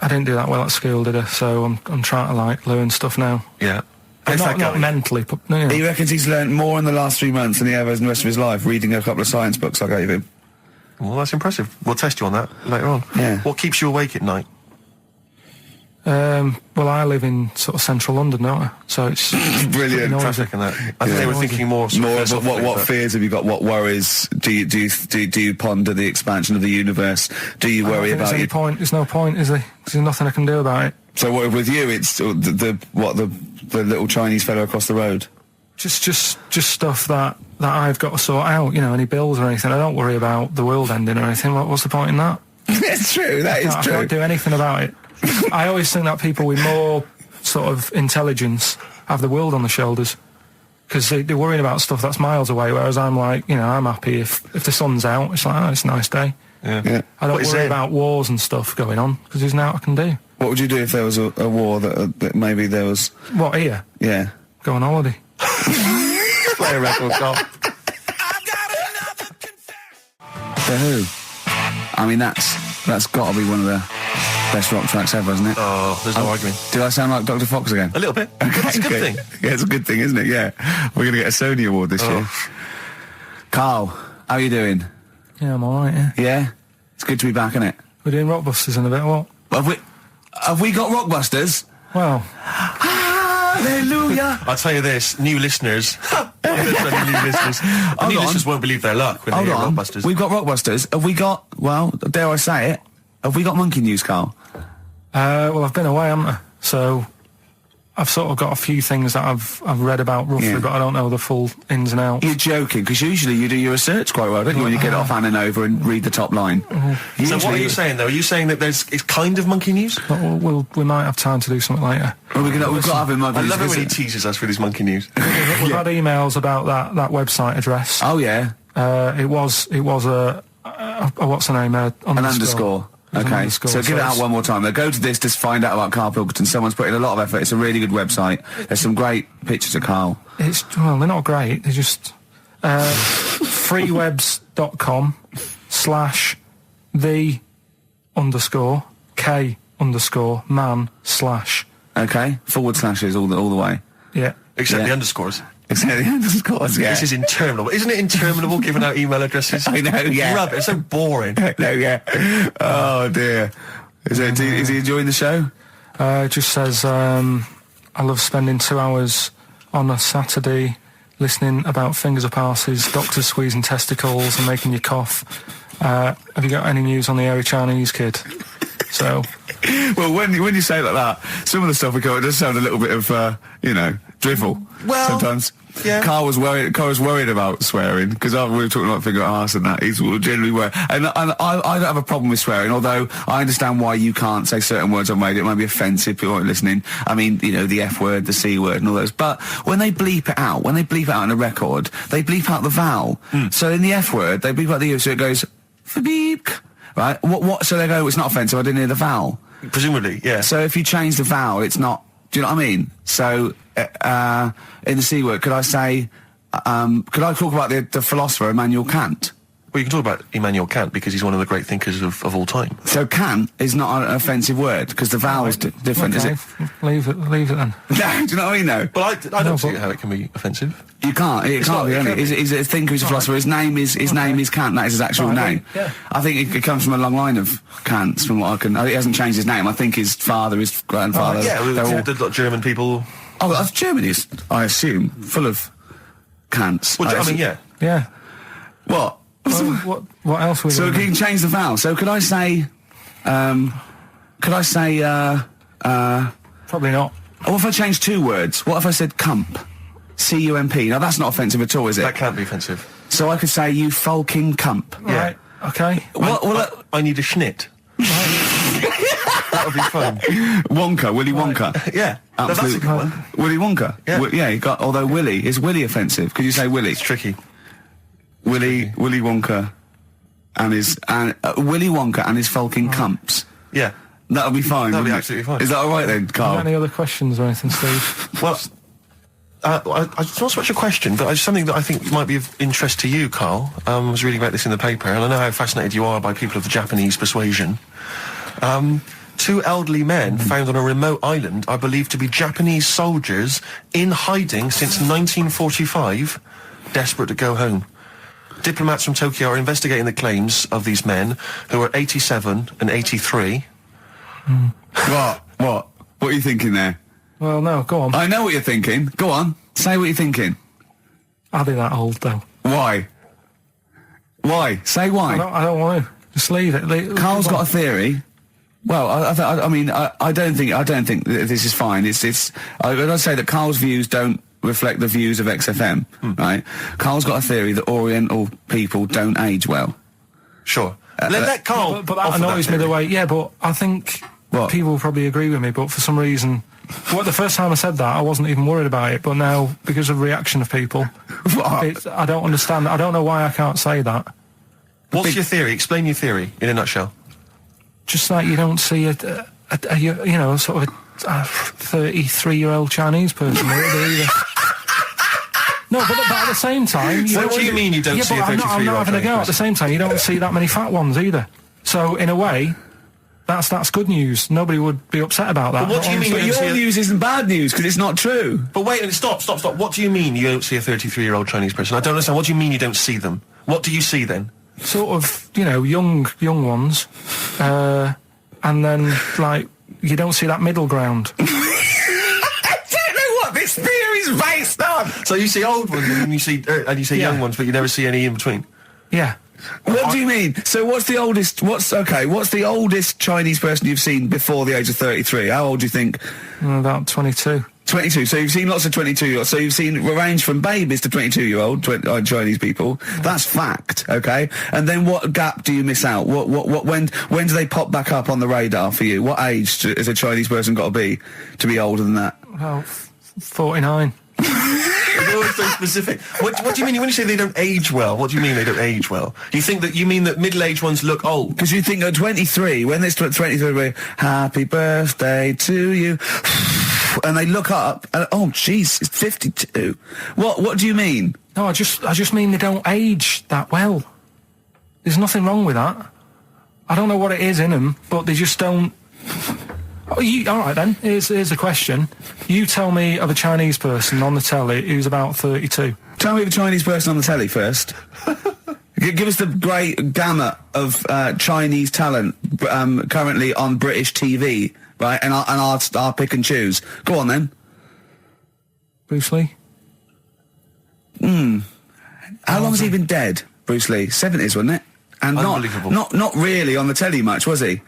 Speaker 5: I didn't do that well at school, did I? So I'm trying to learn stuff now.
Speaker 2: Yeah.
Speaker 5: Not mentally, but yeah.
Speaker 8: He reckons he's learned more in the last 3 months than he ever has in the rest of his life, reading a couple of science books I gave him.
Speaker 2: Well, that's impressive. We'll test you on that later on.
Speaker 8: Yeah.
Speaker 2: What keeps you awake at night?
Speaker 5: Well, I live in sort of central London, don't I? So it's
Speaker 8: brilliant
Speaker 2: traffic and that. I think they were thinking more
Speaker 8: of what fears have you got? What worries do you ponder the expansion of the universe? Do you worry about it?
Speaker 5: There's no point, is there? There's nothing I can do about it.
Speaker 8: So what, with you, it's the little Chinese fellow across the road?
Speaker 5: Just stuff that I've got to sort out. You know, any bills or anything. I don't worry about the world ending or anything. What's the point in that?
Speaker 8: It's true. That is true.
Speaker 5: I can't do anything about it. I always think that people with more sort of intelligence have the world on their shoulders because they're worrying about stuff that's miles away, whereas I'm like, you know, I'm happy if the sun's out, it's like, oh, it's a nice day.
Speaker 8: Yeah.
Speaker 5: I don't worry about wars and stuff going on because there's nothing I can do.
Speaker 8: What would you do if there was a war that maybe there was...
Speaker 5: What, here?
Speaker 8: Yeah.
Speaker 5: Go on holiday.
Speaker 2: Play a record, Karl.
Speaker 8: The Who. I mean, that's got to be one of the best rock tracks ever, isn't it?
Speaker 2: Oh, there's no arguing.
Speaker 8: Did I sound like Dr. Fox again?
Speaker 2: A little bit.
Speaker 8: Okay,
Speaker 2: that's a good thing.
Speaker 8: Yeah, it's a good thing, isn't it? Yeah. We're going to get a Sony Award this year. Karl, how are you doing?
Speaker 5: Yeah, I'm alright, yeah.
Speaker 8: Yeah? It's good to be back, isn't it?
Speaker 5: We're doing Rockbusters in a bit, what?
Speaker 8: Have we got Rockbusters?
Speaker 5: Well...
Speaker 8: Hallelujah!
Speaker 2: I'll tell you this, new listeners... new listeners won't believe their luck when they hear Rockbusters.
Speaker 8: We've got Rockbusters. Have we got, well, dare I say it, have we got Monkey News, Karl?
Speaker 5: Well, I've been away, haven't I? So I've sort of got a few things that I've read about roughly, but I don't know the full ins and outs.
Speaker 8: You're joking, because usually you do your research quite well, don't you, when you get off Anna Nova and read the top line.
Speaker 2: So what are you saying, though? Are you saying that it's kind of Monkey News?
Speaker 5: We might have time to do something later.
Speaker 8: Well, we've got to have him.
Speaker 2: I love it when he teases us with his Monkey News.
Speaker 5: We've had emails about that website address.
Speaker 8: Oh, yeah.
Speaker 5: It was a what's the name? An
Speaker 8: underscore. Okay, so give it out one more time. Now go to this to find out about Karl Pilkington. Someone's put in a lot of effort. It's a really good website. There's some great pictures of Karl.
Speaker 5: Well, they're not great. They're just freewebs.com/the_K_man/
Speaker 8: Okay, forward slashes all the way.
Speaker 5: Yeah.
Speaker 2: Except the underscores.
Speaker 8: Except the underscores, yeah.
Speaker 2: This is interminable. Isn't it interminable giving out email addresses?
Speaker 8: I know, yeah.
Speaker 2: Rubbish, it's so boring.
Speaker 8: I know, yeah. Oh, dear. Is he enjoying the show?
Speaker 5: It just says, I love spending 2 hours on a Saturday listening about fingers up arses, doctors squeezing testicles and making you cough. Have you got any news on the airy Chinese kid? So,
Speaker 8: well, when you say it like that, some of the stuff we go, it does sound a little bit of, drivel.
Speaker 2: Well,
Speaker 8: sometimes.
Speaker 2: Yeah.
Speaker 8: Carl was worried about swearing, because we were talking about finger arse and that. He's generally worried. And I don't have a problem with swearing, although I understand why you can't say certain words on radio. It might be offensive, people aren't listening. I mean, the F word, the C word and all those. But when they bleep it out in a record, they bleep out the vowel. So in the F word, they bleep out the U, so it goes, beep, right? What, so they go, it's not offensive, I didn't hear the vowel.
Speaker 2: Presumably, yeah.
Speaker 8: So if you change the vowel, it's not, do you know what I mean? So, in the C word, could I say, could I talk about the philosopher Immanuel Kant?
Speaker 2: Well, you can talk about Immanuel Kant because he's one of the great thinkers of all time.
Speaker 8: So Kant is not an offensive word because the vowel is different,
Speaker 5: okay.
Speaker 8: is it?
Speaker 5: Leave it then.
Speaker 8: Do you know what I mean, though?
Speaker 2: Well, I don't see how it can be offensive.
Speaker 8: You can't. It can't be, can it? He's a thinker, he's a philosopher. His name is Kant. That is his actual name.
Speaker 2: Yeah.
Speaker 8: I think it comes from a long line of Kants, from what I can... He hasn't changed his name. I think his father, his grandfather...
Speaker 2: They're all German people...
Speaker 8: Oh, Germany is, I assume, full of Kants.
Speaker 2: Well, I mean, yeah.
Speaker 5: Yeah.
Speaker 8: What?
Speaker 5: Well, what else we
Speaker 8: So can you change the vowel? So could I say...
Speaker 5: Probably not.
Speaker 8: What if I changed two words? What if I said cump? C-U-M-P. Now, that's not offensive at all, is it?
Speaker 2: That can't be offensive.
Speaker 8: So I could say, you fucking cump.
Speaker 5: Right. Okay.
Speaker 2: I need a schnit. That would be fun.
Speaker 8: Wonka, Willy Wonka.
Speaker 2: Yeah. That's a good one.
Speaker 8: Willy Wonka.
Speaker 2: Yeah.
Speaker 8: You got, although Willy, is Willy offensive? Could you say Willy?
Speaker 2: It's tricky.
Speaker 8: Willy Wonka and his, Willy Wonka and his fucking cumps.
Speaker 2: Yeah.
Speaker 8: That would be fine.
Speaker 2: That would be absolutely fine.
Speaker 8: Is that alright then, Carl?
Speaker 5: Any other questions or anything, Steve?
Speaker 2: Well, it's not so much a question, but it's something that I think might be of interest to you, Karl. I was reading about this in the paper, and I know how fascinated you are by people of the Japanese persuasion. Two elderly men found on a remote island are believed to be Japanese soldiers in hiding since 1945, desperate to go home. Diplomats from Tokyo are investigating the claims of these men, who are 87 and 83.
Speaker 8: What are you thinking there?
Speaker 5: Well, no, go on.
Speaker 8: I know what you're thinking. Go on. Say what you're thinking.
Speaker 5: Are they that old, though?
Speaker 8: Why? Say why.
Speaker 5: I don't want to. Just leave it.
Speaker 8: Carl's got a theory. Well, I don't think that this is fine. I'd say that Carl's views don't reflect the views of XFM, right? Carl's got a theory that Oriental people don't age well.
Speaker 2: Sure. Let Karl.
Speaker 5: But that annoys me the way. Yeah, but I think people probably agree with me. But for some reason, the first time I said that, I wasn't even worried about it. But now, because of the reaction of people, I don't understand. I don't know why I can't say that.
Speaker 2: What's your theory? Explain your theory in a nutshell.
Speaker 5: Just like you don't see sort of a 33-year-old Chinese person. No, but at the same time...
Speaker 2: What do you mean you don't see a 33-year-old
Speaker 5: I'm not having a go. At the same time, you don't see that many fat ones either. So, in a way, that's good news. Nobody would be upset about that.
Speaker 2: But what do you mean you don't see
Speaker 8: your news isn't bad news, because it's not true.
Speaker 2: But wait a minute, stop. What do you mean you don't see a 33-year-old Chinese person? I don't understand. What do you mean you don't see them? What do you see then?
Speaker 5: Sort of, young ones. And then, you don't see that middle ground.
Speaker 8: I don't know what this theory's based on.
Speaker 2: So you see old ones and you see young ones, but you never see any in between.
Speaker 5: Yeah.
Speaker 8: What do you mean? So what's the oldest Chinese person you've seen before the age of 33? How old do you think?
Speaker 5: About 22.
Speaker 8: 22. So you've seen lots of 22-year-olds. So you've seen range from babies to 22-year-old Chinese people. That's fact, okay? And then what gap do you miss out? When do they pop back up on the radar for you? What age has a Chinese person got to be older than that?
Speaker 5: Well, 49.
Speaker 2: It's always so specific. What do you mean when you say they don't age well? What do you mean they don't age well? You mean that middle-aged ones look old?
Speaker 8: Because you think at 23, when they're 23, happy birthday to you, and they look up, and oh, jeez, it's 52. What do you mean?
Speaker 5: No, I just mean they don't age that well. There's nothing wrong with that. I don't know what it is in them, but they just don't... all right then, here's a question. You tell me of a Chinese person on the telly who's about 32.
Speaker 8: Tell me of a Chinese person on the telly first. Give us the great gamut of Chinese talent currently on British TV, right? And I'll pick and choose. Go on then.
Speaker 5: Bruce Lee.
Speaker 8: How long has he been dead, Bruce Lee? 70s, wasn't it? And
Speaker 2: unbelievable.
Speaker 8: not really on the telly much, was he?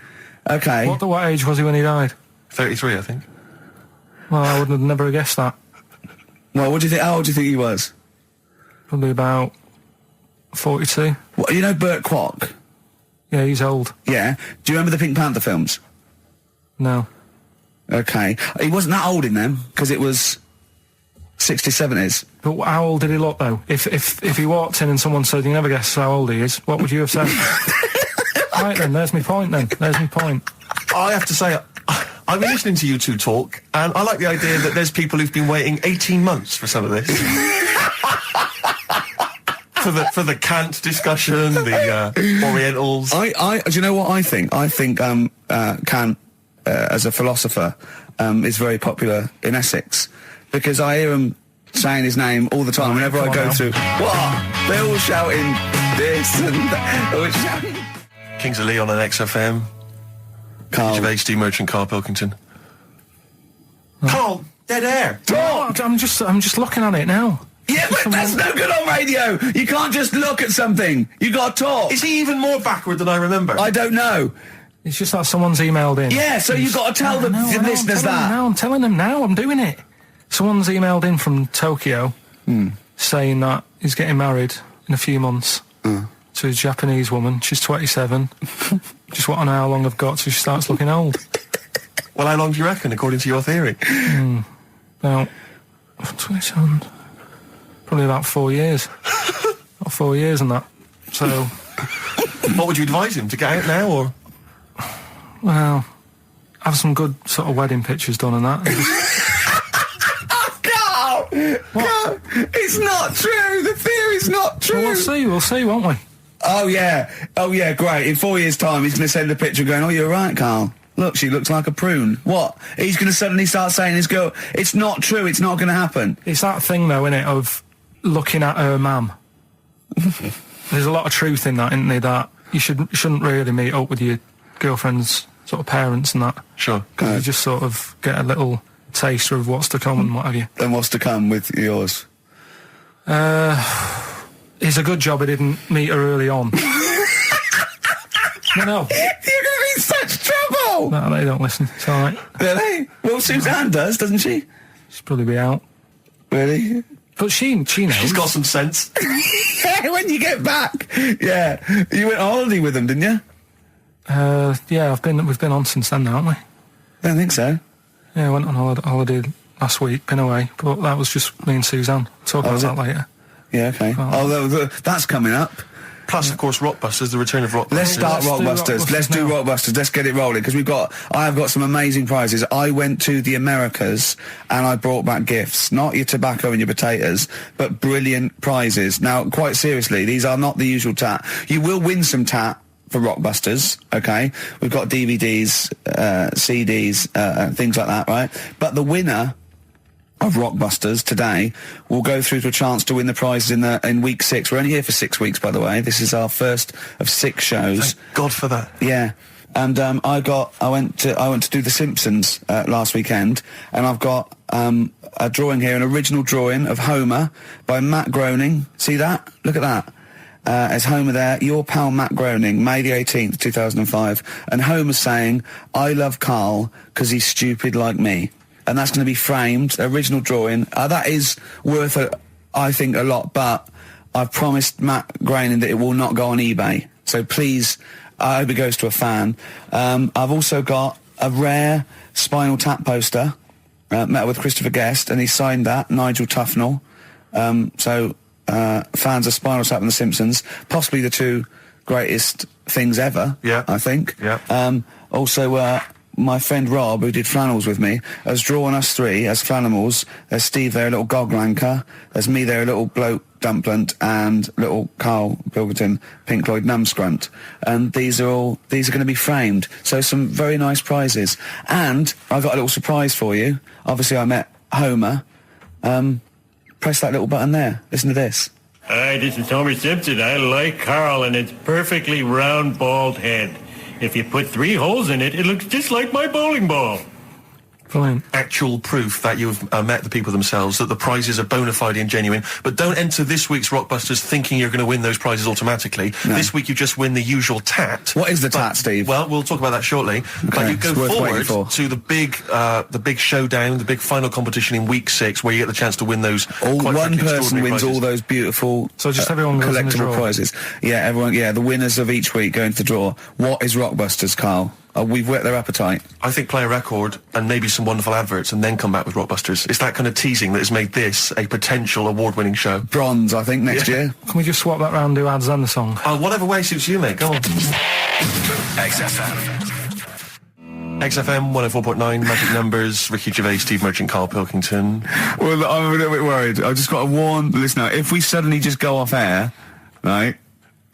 Speaker 8: Okay.
Speaker 5: What age was he when he died?
Speaker 2: 33, I think.
Speaker 5: Well, I would have never guessed that.
Speaker 8: Well, what do you think? How old do you think he was?
Speaker 5: Probably about 42.
Speaker 8: What, you know Burt Kwok?
Speaker 5: Yeah, he's old.
Speaker 8: Yeah. Do you remember the Pink Panther films?
Speaker 5: No.
Speaker 8: Okay. He wasn't that old in them, because it was 60s, 70s.
Speaker 5: But how old did he look, though? If he walked in and someone said, you never guess how old he is, what would you have said? Right then, there's my point then. There's my point.
Speaker 2: I have to say, I've been listening to you two talk, and I like the idea that there's people who've been waiting 18 months for some of this. for the Kant discussion, the Orientals.
Speaker 8: Do you know what I think? I think Kant, as a philosopher, is very popular in Essex, because I hear him saying his name all the time whenever I go through. What? They're all shouting this and that.
Speaker 2: Kings of Leon on XFM.
Speaker 8: Karl.
Speaker 2: Ricky Gervais, Steve Merchant, Karl Pilkington. Karl, dead air.
Speaker 5: What? I'm just looking at it now.
Speaker 8: Yeah, but that's no good on radio. You can't just look at something. You got to talk.
Speaker 2: Is he even more backward than I remember?
Speaker 8: I don't know.
Speaker 5: It's just that someone's emailed in.
Speaker 8: Yeah, so you've got to tell the listeners that.
Speaker 5: I'm telling them now. I'm doing it. Someone's emailed in from Tokyo saying that he's getting married in a few months to a Japanese woman. She's 27. Just want to know how long I've got till she starts looking old.
Speaker 2: Well, how long do you reckon, according to your theory?
Speaker 5: About 27. Probably about 4 years. About 4 years and that. So...
Speaker 2: What would you advise him, to get out now, or...?
Speaker 5: Well, have some good sort of wedding pictures done and that.
Speaker 8: Carl! Carl! It's not true! The theory's not true!
Speaker 5: Well, we'll see, won't we?
Speaker 8: Oh yeah, great. In 4 years' time, he's going to send a picture going, oh, you're right, Carl. Look, she looks like a prune. What? He's going to suddenly start saying his girl... It's not true, it's not going to happen.
Speaker 5: It's that thing, though, innit, of looking at her mum. There's a lot of truth in that, isn't there, that you shouldn't really meet up with your girlfriend's sort of parents and that.
Speaker 2: Sure.
Speaker 5: Because you just sort of get a little taster of what's to come and what have you.
Speaker 8: And what's to come with yours?
Speaker 5: It's a good job I didn't meet her early on. No.
Speaker 8: You're going to be in such trouble!
Speaker 5: No, they don't listen. It's all right.
Speaker 8: Really? Well, Suzanne does, doesn't she?
Speaker 5: She'll probably be out.
Speaker 8: Really?
Speaker 5: But she knows.
Speaker 2: She's got some sense.
Speaker 8: Yeah, when you get back. Yeah. You went on holiday with them, didn't you?
Speaker 5: Yeah, we've been on since then, haven't we?
Speaker 8: I don't think so.
Speaker 5: Yeah, I went on holiday last week, been away, but that was just me and Suzanne. Talk about that later.
Speaker 8: Yeah, okay. That's coming up.
Speaker 2: Plus, of course, Rockbusters, the return of Rockbusters.
Speaker 8: Let's start Rockbusters. Let's do Rockbusters. Let's get it rolling, because I have got some amazing prizes. I went to the Americas and I brought back gifts. Not your tobacco and your potatoes, but brilliant prizes. Now, quite seriously, these are not the usual tat. You will win some tat for Rockbusters, okay? We've got DVDs, CDs, things like that, right? But the winner of Rockbusters today will go through to a chance to win the prizes in week 6. We're only here for 6 weeks, by the way. This is our first of 6 shows.
Speaker 2: Thank God for that.
Speaker 8: Yeah. And I went to do The Simpsons last weekend, and I've got a drawing here, an original drawing of Homer by Matt Groening. See that? Look at that. As Homer there, your pal Matt Groening, May the 18th, 2005. And Homer's saying, I love Karl because he's stupid like me. And that's going to be framed, original drawing. That is worth, I think, a lot, but I've promised Matt Groening that it will not go on eBay. So please, I hope it goes to a fan. I've also got a rare Spinal Tap poster, met with Christopher Guest, and he signed that, Nigel Tufnell. Fans of Spinal Tap and The Simpsons, possibly the 2 greatest things ever, I think.
Speaker 2: Yeah.
Speaker 8: Also, my friend Rob, who did flannels with me, has drawn us 3 as Flanimals. There's Steve there, a little goglanker. There's me there, a little bloke dumplant, and little Karl Pilkington, Pink Floyd numbscrunt. And these are going to be framed. So some very nice prizes. And I've got a little surprise for you. Obviously, I met Homer. Press that little button there. Listen to this.
Speaker 12: Hi, this is Homer Simpson. I like Karl and its perfectly round, bald head. If you put 3 holes in it, it looks just like my bowling ball.
Speaker 5: Brilliant.
Speaker 2: Actual proof that you've met the people themselves, that the prizes are bona fide and genuine. But don't enter this week's Rockbusters thinking you're going to win those prizes automatically. No. This week you just win the usual tat.
Speaker 1: What is the tat, Steve?
Speaker 2: Well, we'll talk about that shortly.
Speaker 1: Okay.
Speaker 2: But you go forward to the big showdown, the big final competition in week 6, where you get the chance to win those.
Speaker 1: One person wins all those beautiful
Speaker 5: everyone goes
Speaker 1: collectible prizes. Yeah, everyone. Yeah, the winners of each week go into the draw. What is Rockbusters, Karl? We've whet their appetite.
Speaker 2: I think play a record and maybe some wonderful adverts and then come back with Rockbusters. It's that kind of teasing that has made this a potential award-winning show.
Speaker 1: Bronze, I think, next year.
Speaker 5: Can we just swap that round, do ads and the song?
Speaker 2: Whatever way suits you, mate. Go on.
Speaker 13: XFM
Speaker 2: 104.9, Magic Numbers, Ricky Gervais, Steve Merchant, Karl Pilkington.
Speaker 8: Well, I'm a little bit worried. I've just got to warn the listener, if we suddenly just go off air, right,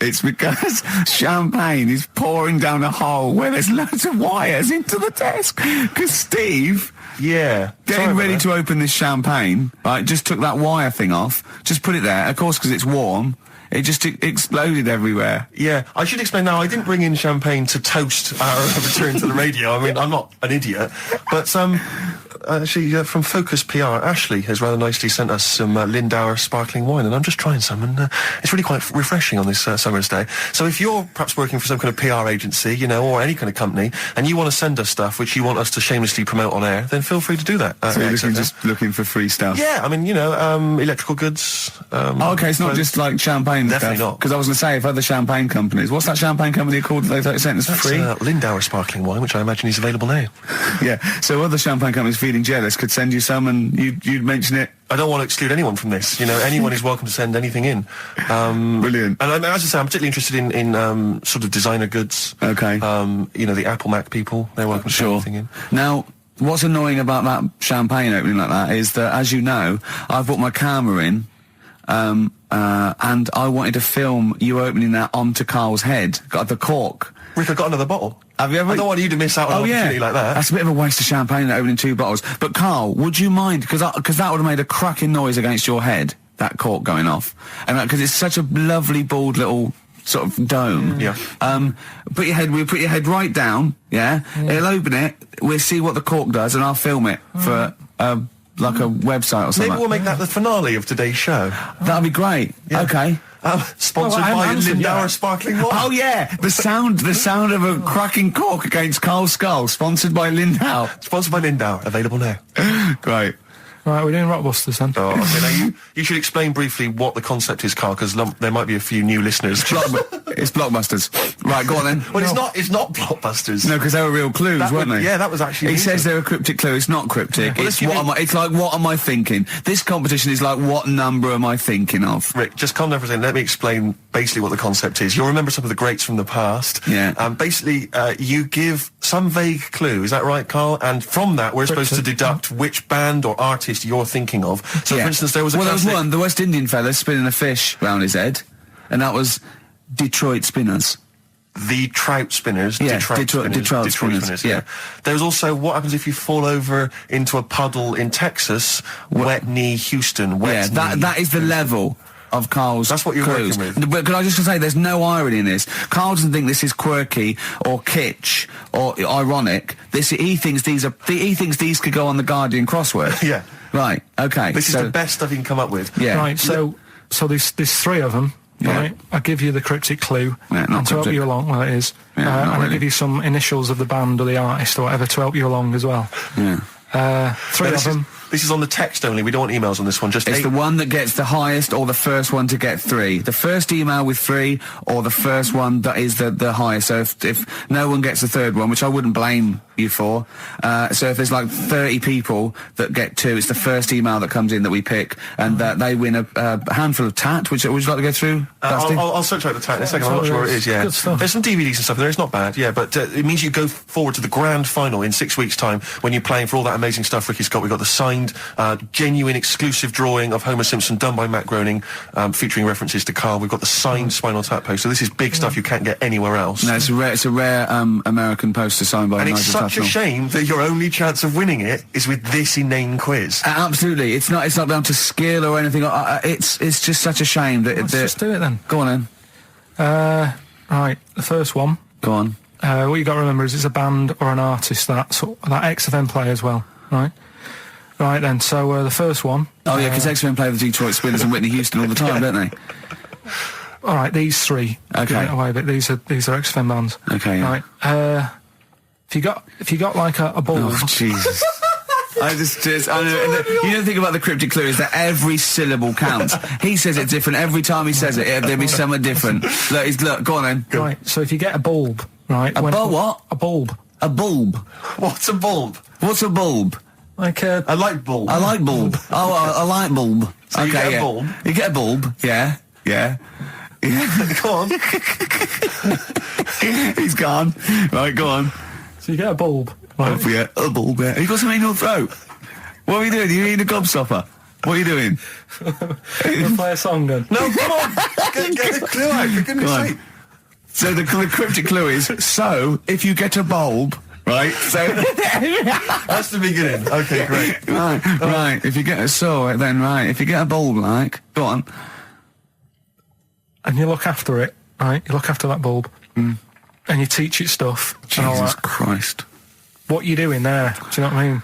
Speaker 8: it's because champagne is pouring down a hole where there's loads of wires into the desk. Because Steve, getting ready to open this champagne, right, just took that wire thing off, just put it there, of course, because it's warm. It just exploded everywhere.
Speaker 2: Yeah, I should explain now, I didn't bring in champagne to toast our return to the radio. I mean, I'm not an idiot. But, actually, from Focus PR, Ashley has rather nicely sent us some Lindauer sparkling wine, and I'm just trying some, and it's really quite refreshing on this summer's day. So if you're perhaps working for some kind of PR agency, you know, or any kind of company, and you want to send us stuff which you want us to shamelessly promote on air, then feel free to do that.
Speaker 8: So you're just looking for free stuff?
Speaker 2: Yeah, I mean, you know, electrical goods.
Speaker 8: Okay, it's not just like champagne.
Speaker 2: Definitely not.
Speaker 8: Because I was going to say, if other champagne companies... What's that champagne company called that they sent us for free?
Speaker 2: Lindauer sparkling wine, which I imagine is available now.
Speaker 8: Yeah, so other champagne companies feeling jealous could send you some and you'd mention it.
Speaker 2: I don't want to exclude anyone from this. You know, anyone is welcome to send anything in.
Speaker 8: Brilliant.
Speaker 2: And as I say, I'm particularly interested in sort of designer goods.
Speaker 8: Okay.
Speaker 2: You know, the Apple Mac people, they're welcome to send anything in.
Speaker 8: Now, what's annoying about that champagne opening like that is that, as you know, I've brought my camera in, and I wanted to film you opening that onto Karl's head. Got the cork.
Speaker 2: Rick, I got another bottle.
Speaker 8: Have you ever?
Speaker 2: I don't want you to miss out on an opportunity like that.
Speaker 8: That's a bit of a waste of champagne, opening 2 bottles. But Karl, would you mind? Because that would have made a cracking noise against your head, that cork going off. And because it's such a lovely, bald little sort of dome.
Speaker 2: Yeah.
Speaker 8: We'll put your head right down, yeah? It'll open it, we'll see what the cork does, and I'll film it for, like a website or something.
Speaker 2: Maybe we'll make that the finale of today's show.
Speaker 8: That'd be great. Yeah. Okay.
Speaker 2: Sponsored by Lindauer sparkling wine.
Speaker 8: Oh yeah, the sound of a cracking cork against Karl's skull. Sponsored by Lindauer.
Speaker 2: Sponsored by Lindauer. Available now.
Speaker 8: Great.
Speaker 5: Right, we're doing Rockbusters then.
Speaker 2: Oh, okay. Now you should explain briefly what the concept is, Karl, because there might be a few new listeners.
Speaker 8: It's Blockbusters. Right, go on then.
Speaker 2: Well, it's not Blockbusters.
Speaker 8: No, because they were real clues, weren't they?
Speaker 2: Yeah, that was actually.
Speaker 8: He says they're a cryptic clue. It's not cryptic. Yeah. It's like, what am I thinking? This competition is like, what number am I thinking of?
Speaker 2: Rick, just calm down for a second. Let me explain basically what the concept is. You'll remember some of the greats from the past.
Speaker 8: Yeah.
Speaker 2: Basically, you give some vague clue. Is that right, Karl? And from that, we're supposed to deduct which band or artist you're thinking of. So, for instance, there was
Speaker 8: one, the West Indian fella spinning a fish round his head, and that was Detroit Spinners.
Speaker 2: The Trout Spinners.
Speaker 8: Yeah, Detroit Spinners. Yeah.
Speaker 2: There's also what happens if you fall over into a puddle in Texas. Wet knee Houston.
Speaker 8: That is the level of Karl's
Speaker 2: That's what you're
Speaker 8: clues.
Speaker 2: Working with.
Speaker 8: But can I just say, there's no irony in this. Karl doesn't think this is quirky or kitsch or ironic. He thinks these could go on the Guardian crossword.
Speaker 2: Yeah.
Speaker 8: Right. Okay.
Speaker 2: This is the best stuff you can come up with.
Speaker 5: Yeah. Right. So there's 3 of them.
Speaker 8: Yeah.
Speaker 5: Right. I give you the cryptic clue
Speaker 8: and
Speaker 5: to help you along. Well, it is. And I give you some initials of the band or the artist or whatever to help you along as well.
Speaker 8: Yeah.
Speaker 5: 3 of them.
Speaker 2: This is on the text only. We don't want emails on this one. Just
Speaker 8: it's the one that gets the highest or the first one to get 3. The first email with 3 or the first one that is the highest. So if no one gets the third one, which I wouldn't blame you for, so if there's like 30 people that get 2, it's the first email that comes in that we pick, and they win a handful of tat. Would you like to go through?
Speaker 2: I'll search out the tat in a second. I'm not sure where it is. Yeah,
Speaker 5: good stuff.
Speaker 2: There's some DVDs and stuff there. It's not bad. Yeah, but it means you go forward to the grand final in 6 weeks' time when you're playing for all that amazing stuff Ricky's got. We've got the signed, genuine, exclusive drawing of Homer Simpson done by Matt Groening, featuring references to Karl. We've got the signed Spinal Tap poster. This is big stuff you can't get anywhere else.
Speaker 8: No, it's a rare American poster signed by.
Speaker 2: And it's such a shame that your only chance of winning it is with this inane quiz.
Speaker 8: Absolutely, it's not down to skill or anything. It's just such a shame that.
Speaker 5: Let's just do it then.
Speaker 8: Go on then.
Speaker 5: Right, the first one.
Speaker 8: Go on.
Speaker 5: What you got to remember is it's a band or an artist that XFM play as well. right? Right then, so the first one...
Speaker 8: Oh yeah, because XFM play with Detroit Spinners and Whitney Houston all the time, don't they?
Speaker 5: All right, these three.
Speaker 8: Okay.
Speaker 5: Away, but these are XFM bands.
Speaker 8: Okay. Yeah.
Speaker 5: Right. If you got like a bulb...
Speaker 8: Oh, Jesus. I know, you don't think about the cryptic clue is that every syllable counts. He says it different every time he says it. There'll be something different. Look, go on then.
Speaker 5: Right, so if you get a bulb, right...
Speaker 8: what?
Speaker 5: A bulb.
Speaker 8: A bulb.
Speaker 2: What's a bulb?
Speaker 8: What's a bulb?
Speaker 5: Like a...
Speaker 2: I like bulb.
Speaker 8: I like bulb. Oh, I like bulb.
Speaker 2: So
Speaker 8: okay,
Speaker 2: you get
Speaker 8: yeah.
Speaker 2: a bulb?
Speaker 8: You get a bulb, yeah.
Speaker 2: Go on.
Speaker 8: He's gone. Right, go on.
Speaker 5: So you get a bulb. Right.
Speaker 8: Oh, yeah, a bulb, yeah. You got something in your throat? What are you doing? You eating a gobstopper? What are you doing?
Speaker 5: We'll play a song then.
Speaker 2: No, come on! Get the clue out, for goodness sake.
Speaker 8: So the cryptic clue is, so, if you get a bulb, right, so...
Speaker 2: That's the beginning. Okay, great.
Speaker 8: Right, if you get if you get a bulb, like, go on.
Speaker 5: And you look after it, right, you look after that bulb, and you teach it stuff.
Speaker 8: Jesus Christ.
Speaker 5: What you doing there? Do you know what I mean?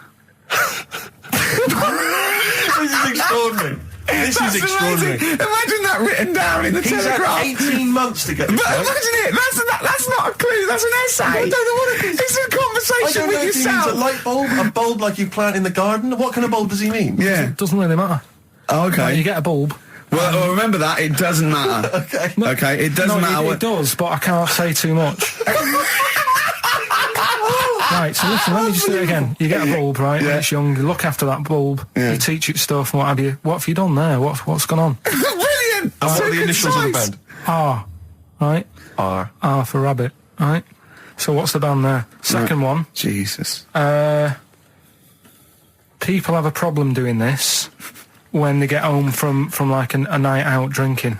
Speaker 2: This is extraordinary. This is extraordinary.
Speaker 8: Amazing. Imagine that written down in the Telegraph.
Speaker 2: He's had 18 months to get this right.
Speaker 8: Imagine it. That's not a clue. That's an essay.
Speaker 2: I don't know what it is.
Speaker 8: It's a conversation with yourself.
Speaker 2: He means a light bulb, a bulb like you plant in the garden. What kind of bulb does he mean?
Speaker 8: Yeah.
Speaker 5: It doesn't really matter.
Speaker 8: Oh, okay.
Speaker 5: Right, you get a bulb.
Speaker 8: Well, remember that. It doesn't matter.
Speaker 2: Okay.
Speaker 8: Okay, it doesn't matter.
Speaker 5: It does, but I can't say too much. Right, so listen, let me just do it again. You get a bulb, right, when it's young, you look after that bulb, you teach it stuff and what have you. What have you done there? What's gone on?
Speaker 8: Brilliant!
Speaker 2: And what are the initials of the band?
Speaker 5: R, right? R for rabbit, right? So what's the band there? Second one.
Speaker 8: Jesus.
Speaker 5: People have a problem doing this when they get home from like a night out drinking.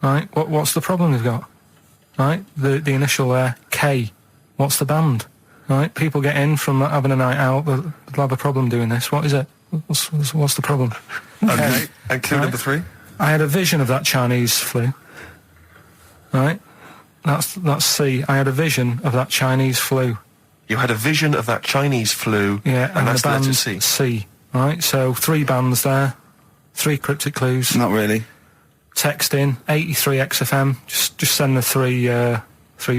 Speaker 5: Right? What's the problem they've got? Right? The initial there, K. What's the band? Right? People get in from having a night out, they'll have a problem doing this. What is it? What's the problem?
Speaker 2: Okay. And clue number 3?
Speaker 5: I had a vision of that Chinese flu. Right? That's C. I had a vision of that Chinese flu.
Speaker 2: You had a vision of that Chinese flu.
Speaker 5: Yeah,
Speaker 2: and that's
Speaker 5: the band
Speaker 2: letter C.
Speaker 5: C. Right? So 3 bands there. 3 cryptic clues.
Speaker 8: Not really.
Speaker 5: Text in 83 XFM. Just send the 3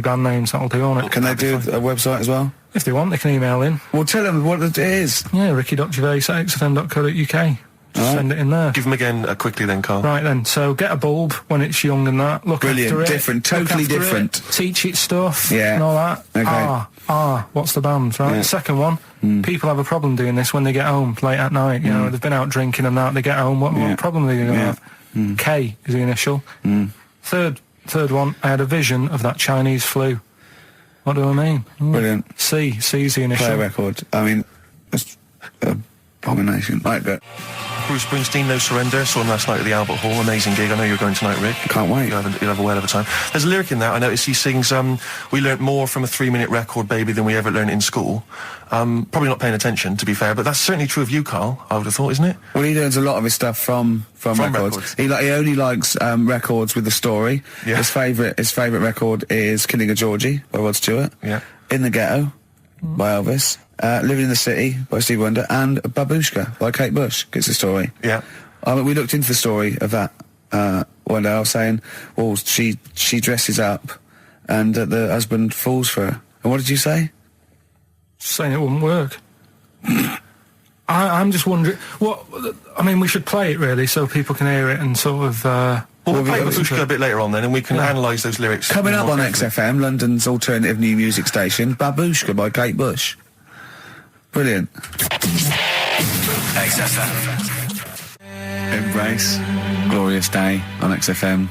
Speaker 5: band names. That'll do on it.
Speaker 8: Can they do a website as well?
Speaker 5: If they want, they can email in.
Speaker 8: Well, tell them what it is.
Speaker 5: Yeah, ricky.gervais@xfm.co.uk. Send it in there.
Speaker 2: Give them again quickly then, Karl.
Speaker 5: Right then, so get a bulb when it's young and that. Look
Speaker 8: Brilliant,
Speaker 5: after it.
Speaker 8: different, totally different.
Speaker 5: Teach it stuff.
Speaker 8: Yeah.
Speaker 5: And all that.
Speaker 8: Okay.
Speaker 5: What's the band, right?
Speaker 8: Yeah.
Speaker 5: Second one, people have a problem doing this when they get home late at night. You know, they've been out drinking and that. They get home. What problem are they going to have? K is the initial. Third one, I had a vision of that Chinese flu. What do I mean?
Speaker 8: Brilliant.
Speaker 5: C's the initial.
Speaker 8: Play a record. I mean, that's abomination. Right, but
Speaker 2: Bruce Springsteen, No Surrender. Saw him last night at the Albert Hall. Amazing gig. I know you're going tonight, Rick.
Speaker 8: Can't wait.
Speaker 2: You'll have a whale of a time. There's a lyric in there. I noticed he sings, we learnt more from a 3-minute record, baby, than we ever learned in school. Probably not paying attention, to be fair, but that's certainly true of you, Karl, I would have thought, isn't it?
Speaker 8: Well, he learns a lot of his stuff from records. He only likes records with a story.
Speaker 2: Yeah.
Speaker 8: His favourite record is Killing a Georgie by Rod Stewart.
Speaker 2: Yeah.
Speaker 8: In the Ghetto by Elvis. Living in the City by Stevie Wonder, and Babushka by Kate Bush gets the story.
Speaker 2: Yeah.
Speaker 8: We looked into the story of that one day. I was saying, well, she dresses up and the husband falls for her. And what did you say?
Speaker 5: Saying it wouldn't work. I'm just wondering, we should play it really so people can hear it and sort of...
Speaker 2: we'll play Babushka a bit later on then, and we can analyse those lyrics.
Speaker 8: Coming up on XFM, London's alternative new music station, Babushka by Kate Bush. Brilliant.
Speaker 11: XFM.
Speaker 8: Embrace. Glorious day on XFM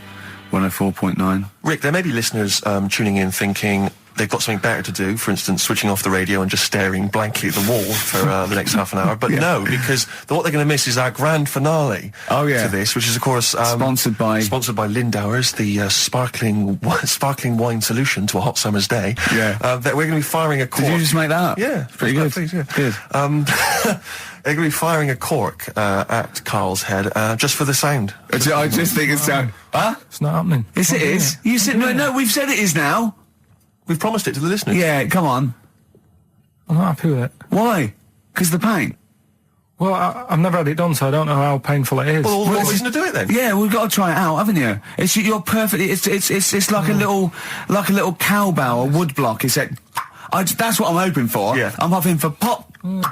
Speaker 8: 104.9.
Speaker 2: Rick, there may be listeners tuning in thinking they've got something better to do, for instance, switching off the radio and just staring blankly at the wall for the next half an hour. But no, because what they're going to miss is our grand finale to this, which is, of course...
Speaker 8: sponsored by
Speaker 2: Lindauer's, the sparkling wine solution to a hot summer's day.
Speaker 8: Yeah.
Speaker 2: That we're going to be firing a cork.
Speaker 8: Did you just make that up?
Speaker 2: Yeah.
Speaker 8: Pretty good.
Speaker 2: Please, yeah.
Speaker 8: Good.
Speaker 2: They're going to be firing a cork at Karl's head just for the sound.
Speaker 8: I just think it's sound... Huh?
Speaker 5: It's not happening.
Speaker 8: Yes, it is. You said... No, we've said it is now.
Speaker 2: We've promised it to the listeners.
Speaker 8: Yeah, come on.
Speaker 5: I'm not happy with it.
Speaker 8: Why?
Speaker 1: Because of the pain.
Speaker 5: Well, I've never had it done, so I don't know how painful it is.
Speaker 2: Well, all the more reason to do it then.
Speaker 1: Yeah, we've got to try it out, haven't you? You're perfect. It's like a little cowbell or wood block. That's what I'm hoping for.
Speaker 2: Yeah.
Speaker 1: I'm hoping for pop. And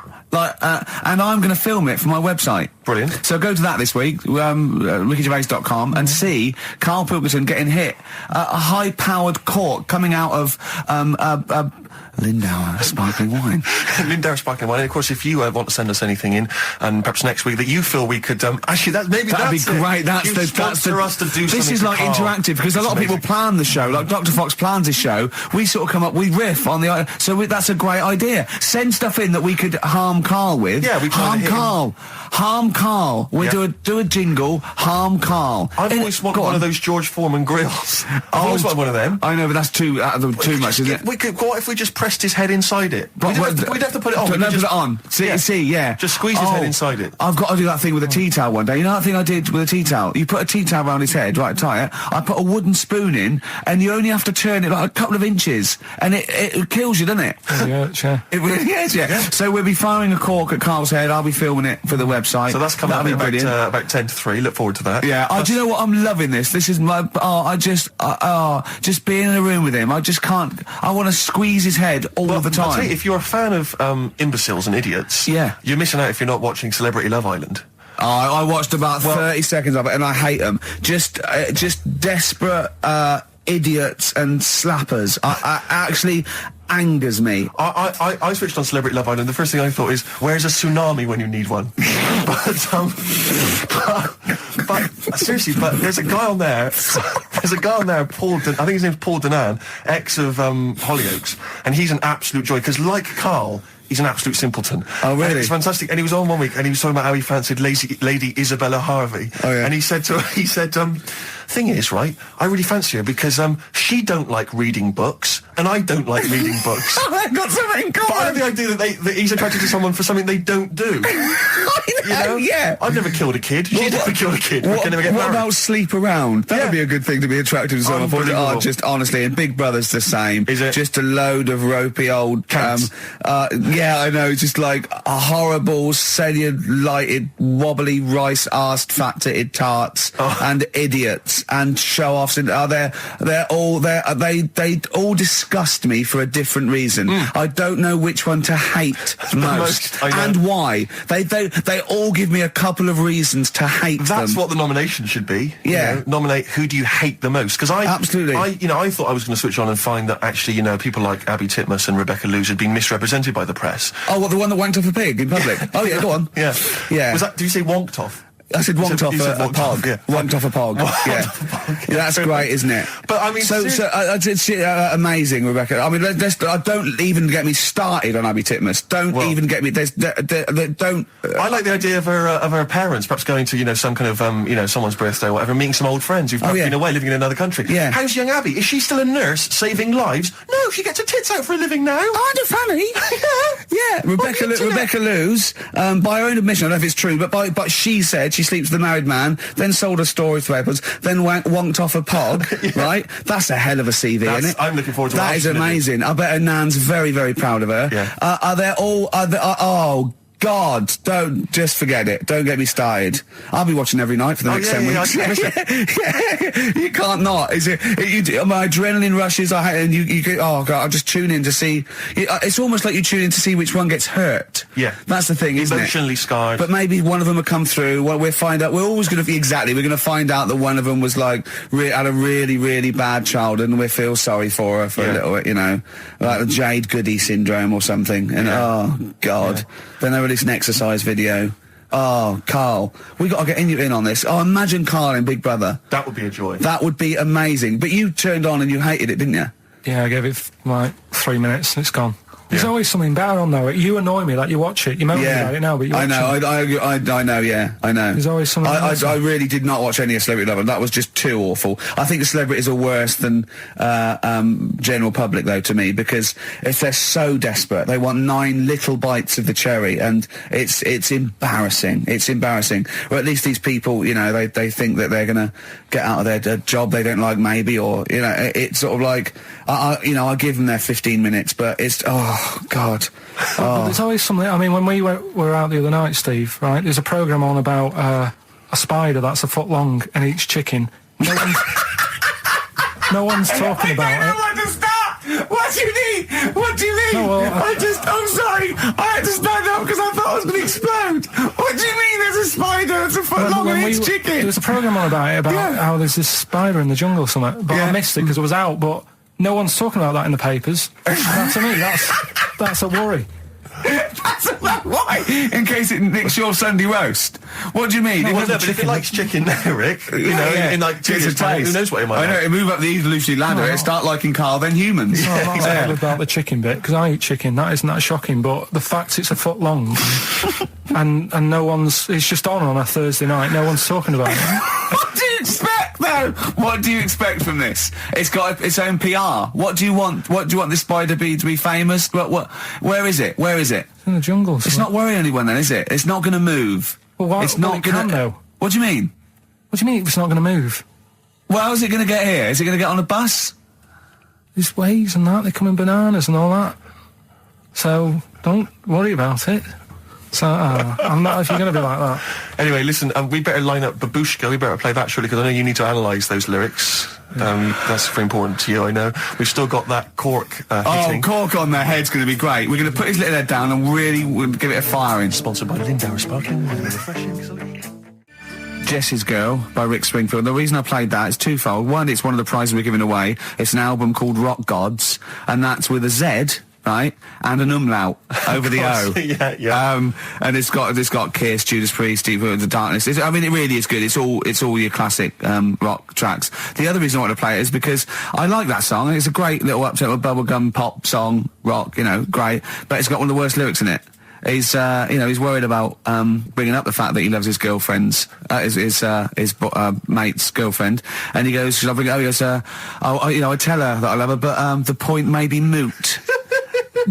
Speaker 1: I'm going to film it for my website.
Speaker 2: Brilliant.
Speaker 1: So go to that this week, rickygervais.com, and see Karl Pilkington getting hit. A high-powered cork coming out of Lindauer sparkling wine.
Speaker 2: Lindauer sparkling wine. And of course, if you want to send us anything in, and perhaps next week that you feel we could, actually, that'd be great.
Speaker 1: That's
Speaker 2: us to do.
Speaker 1: This is like interactive because a lot of people plan the show. Like Dr. Fox plans his show. We sort of come up, we riff on the. That's a great idea. Send stuff in that we could harm Karl with.
Speaker 2: Yeah, we
Speaker 1: harm Karl. Harm Karl. We do a jingle. Harm Karl.
Speaker 2: I've always wanted one of those George Foreman grills. I've always wanted one of them.
Speaker 1: I know, but that's too much, isn't it?
Speaker 2: What if we just pressed his head inside it? We'd have to put it on.
Speaker 1: Put it on. See.
Speaker 2: Just squeeze his head inside it.
Speaker 1: I've got to do that thing with a tea towel one day. You know that thing I did with a tea towel? You put a tea towel around his head, right, tie it. I put a wooden spoon in, and you only have to turn it like a couple of inches, and it kills you, doesn't it?
Speaker 5: Yeah, sure.
Speaker 1: It really is, yeah. So we'll be firing a cork at Karl's head. I'll be filming it for the website.
Speaker 2: So that's coming up about 10 to 3. Look forward to that.
Speaker 1: Yeah. Do you know what? I'm loving this. This is my. Just being in a room with him. I just can't. I want to squeeze his head all the time.
Speaker 2: I'll tell you, if you're a fan of imbeciles and idiots, you're missing out if you're not watching Celebrity Love Island.
Speaker 1: I watched about 30 seconds of it, and I hate them. Just desperate idiots and slappers. I actually angers me.
Speaker 2: I switched on Celebrity Love Island. The first thing I thought is, where's a tsunami when you need one? but seriously, there's a guy on there. Paul. I think his name's Paul Danan, ex of Hollyoaks, and he's an absolute joy because, like Karl, he's an absolute simpleton.
Speaker 1: Oh, really?
Speaker 2: And it's fantastic. And he was on one week, and he was talking about how he fancied Lady Isabella Harvey.
Speaker 1: Oh, yeah.
Speaker 2: And he said, thing is, right, I really fancy her because she don't like reading books, and I don't like reading books.
Speaker 1: I've got something in common.
Speaker 2: But I have the idea that he's attracted to someone for something they don't do.
Speaker 1: I know, yeah.
Speaker 2: I've never killed a kid. She's never killed a kid.
Speaker 1: What
Speaker 2: never get married.
Speaker 1: About sleep around? That would be a good thing to be attracted to someone for. Just honestly, and Big Brother's the same.
Speaker 2: Is it?
Speaker 1: Just a load of ropey old
Speaker 2: cats.
Speaker 1: Yeah, I know. Just like a horrible, cellulite, wobbly, rice-arsed, fat-titted tarts and idiots and show-offs. And they all disgust me for a different reason. I don't know which one to hate most and why. They all give me a couple of reasons to hate them.
Speaker 2: That's what the nomination should be.
Speaker 1: Yeah.
Speaker 2: You know, nominate who do you hate the most? Because
Speaker 1: absolutely.
Speaker 2: I thought I was going to switch on and find that actually, people like Abby Titmus and Rebecca Lewis had been misrepresented by the press.
Speaker 1: Oh, what, the one that wanked off a pig in public? Oh, yeah, go on.
Speaker 2: Yeah.
Speaker 1: Yeah.
Speaker 2: Did you say wonked off?
Speaker 1: I said wonked off a pog.
Speaker 2: Yeah.
Speaker 1: Wonked off a pog. Yeah. That's great, isn't it?
Speaker 2: But I mean,
Speaker 1: it's amazing, Rebecca. I mean, don't even get me started on Abby Titmus. Don't even get me. Don't.
Speaker 2: I like the idea of her parents perhaps going to some kind of someone's birthday or whatever, meeting some old friends who've been away living in another country.
Speaker 1: Yeah.
Speaker 2: How's young Abby? Is she still a nurse saving lives? No, she gets her tits out for a living now.
Speaker 1: Aren't it funny? Yeah. Rebecca Lewis, by her own admission, I don't know if it's true, but she said she sleeps with a married man, then sold a storage for weapons, then wonked off a pog, right? That's a hell of a CV, isn't it?
Speaker 2: I'm looking forward to
Speaker 1: that. That is amazing. I bet her nan's very, very proud of her.
Speaker 2: Yeah.
Speaker 1: Oh, God, don't just forget it. Don't get me started. I'll be watching every night for the next 10 weeks. Yeah. You can't not. Is it? My adrenaline rushes. And you go, oh God, I'll just tune in to see. It's almost like you tune in to see which one gets hurt.
Speaker 2: Yeah,
Speaker 1: that's the thing, isn't it?
Speaker 2: Emotionally scarred.
Speaker 1: But maybe one of them will come through. Well, we'll find out. We're always going to we're going to find out that one of them was like had a really, really bad childhood, and we feel sorry for her for a little bit, like the Jade Goody syndrome or something. And oh God, then they release an exercise video. Oh, Karl, we got to get you in on this. Oh, imagine Karl in Big Brother.
Speaker 2: That would be a joy.
Speaker 1: That would be amazing. But you turned on and you hated it, didn't you?
Speaker 5: Yeah, I gave it like 3 minutes and it's gone. There's always something better on though. You annoy me, like you watch it. You moan about it now, but you watch it.
Speaker 1: I know, yeah, I know.
Speaker 5: There's always something
Speaker 1: I really did not watch any of Celebrity Love, and that was just
Speaker 8: too awful. I think the celebrities are worse than general public, though, to me, because if they're so desperate, they want 9 little bites of the cherry, and it's embarrassing. It's embarrassing. Or at least these people, you know, they think that they're going to get out of their job they don't like, maybe, or, you know, it's sort of like, I give them their 15 minutes, but it's, oh, God. Oh.
Speaker 5: There's always something, I mean, when we were out the other night, Steve, right, there's a programme on about a spider that's a foot long and eats chicken. No one's talking about it.
Speaker 8: I don't know where to start! What do you mean? What do you mean?
Speaker 5: No, well,
Speaker 8: I'm sorry, I had to stand up because I thought I was going to explode. What do you mean there's a spider that's a foot long and eats chicken?
Speaker 5: There was a programme on about it, how there's this spider in the jungle or something, but I missed it because it was out, but no one's talking about that in the papers. That, to me, that's a worry.
Speaker 8: Why? In case it nicks your Sunday roast. What do you mean?
Speaker 2: But if it likes chicken now, Rick, you know, in like 2 years' time, who knows what it might like.
Speaker 8: I know, it move up the evolutionary ladder, it start liking Karl, then humans.
Speaker 5: No, I'm not worried about the chicken bit, because I eat chicken, that isn't that shocking, but the fact it's a foot long, and no one's, it's just on a Thursday night, no one's talking about it.
Speaker 8: What do you expect, though? What do you expect from this? It's got its own PR. What do you want? What do you want this spider to be famous? Where is it? Where is it?
Speaker 5: It's in the jungle.
Speaker 8: It's not worrying anyone then, is it? It's not going to move.
Speaker 5: Well, why?
Speaker 8: It's not going to.
Speaker 5: Though.
Speaker 8: What do you mean?
Speaker 5: What do you mean it's not going to move?
Speaker 8: Well, how's it going to get here? Is it going to get on a bus?
Speaker 5: There's ways and that. They come in bananas and all that. So don't worry about it. So I'm not if you're going to be like that.
Speaker 2: Anyway, listen, we better line up Babushka. We better play that surely, because I know you need to analyse those lyrics. That's very important to you, I know. We've still got that cork hitting.
Speaker 8: Cork on their head's going to be great. We're going to put his little head down and really give it a firing.
Speaker 2: Sponsored by Lindauer Sparkling Wine. Refreshing.
Speaker 8: Jess's Girl by Rick Springfield. The reason I played that is twofold. One, it's one of the prizes we're giving away. It's an album called Rock Gods, and that's with a Z, right, and an umlaut over the O.
Speaker 2: Yeah.
Speaker 8: And it's got Kiss, Judas Priest, Deep Root of the Darkness. It really is good. It's all your classic rock tracks. The other reason I want to play it is because I like that song. It's a great little uptempo bubblegum pop song, rock, you know, great. But it's got one of the worst lyrics in it. He's worried about bringing up the fact that he loves his girlfriend's his mate's girlfriend, and he goes, "Should I bring it up?" He goes, I tell her that I love her, but the point may be moot."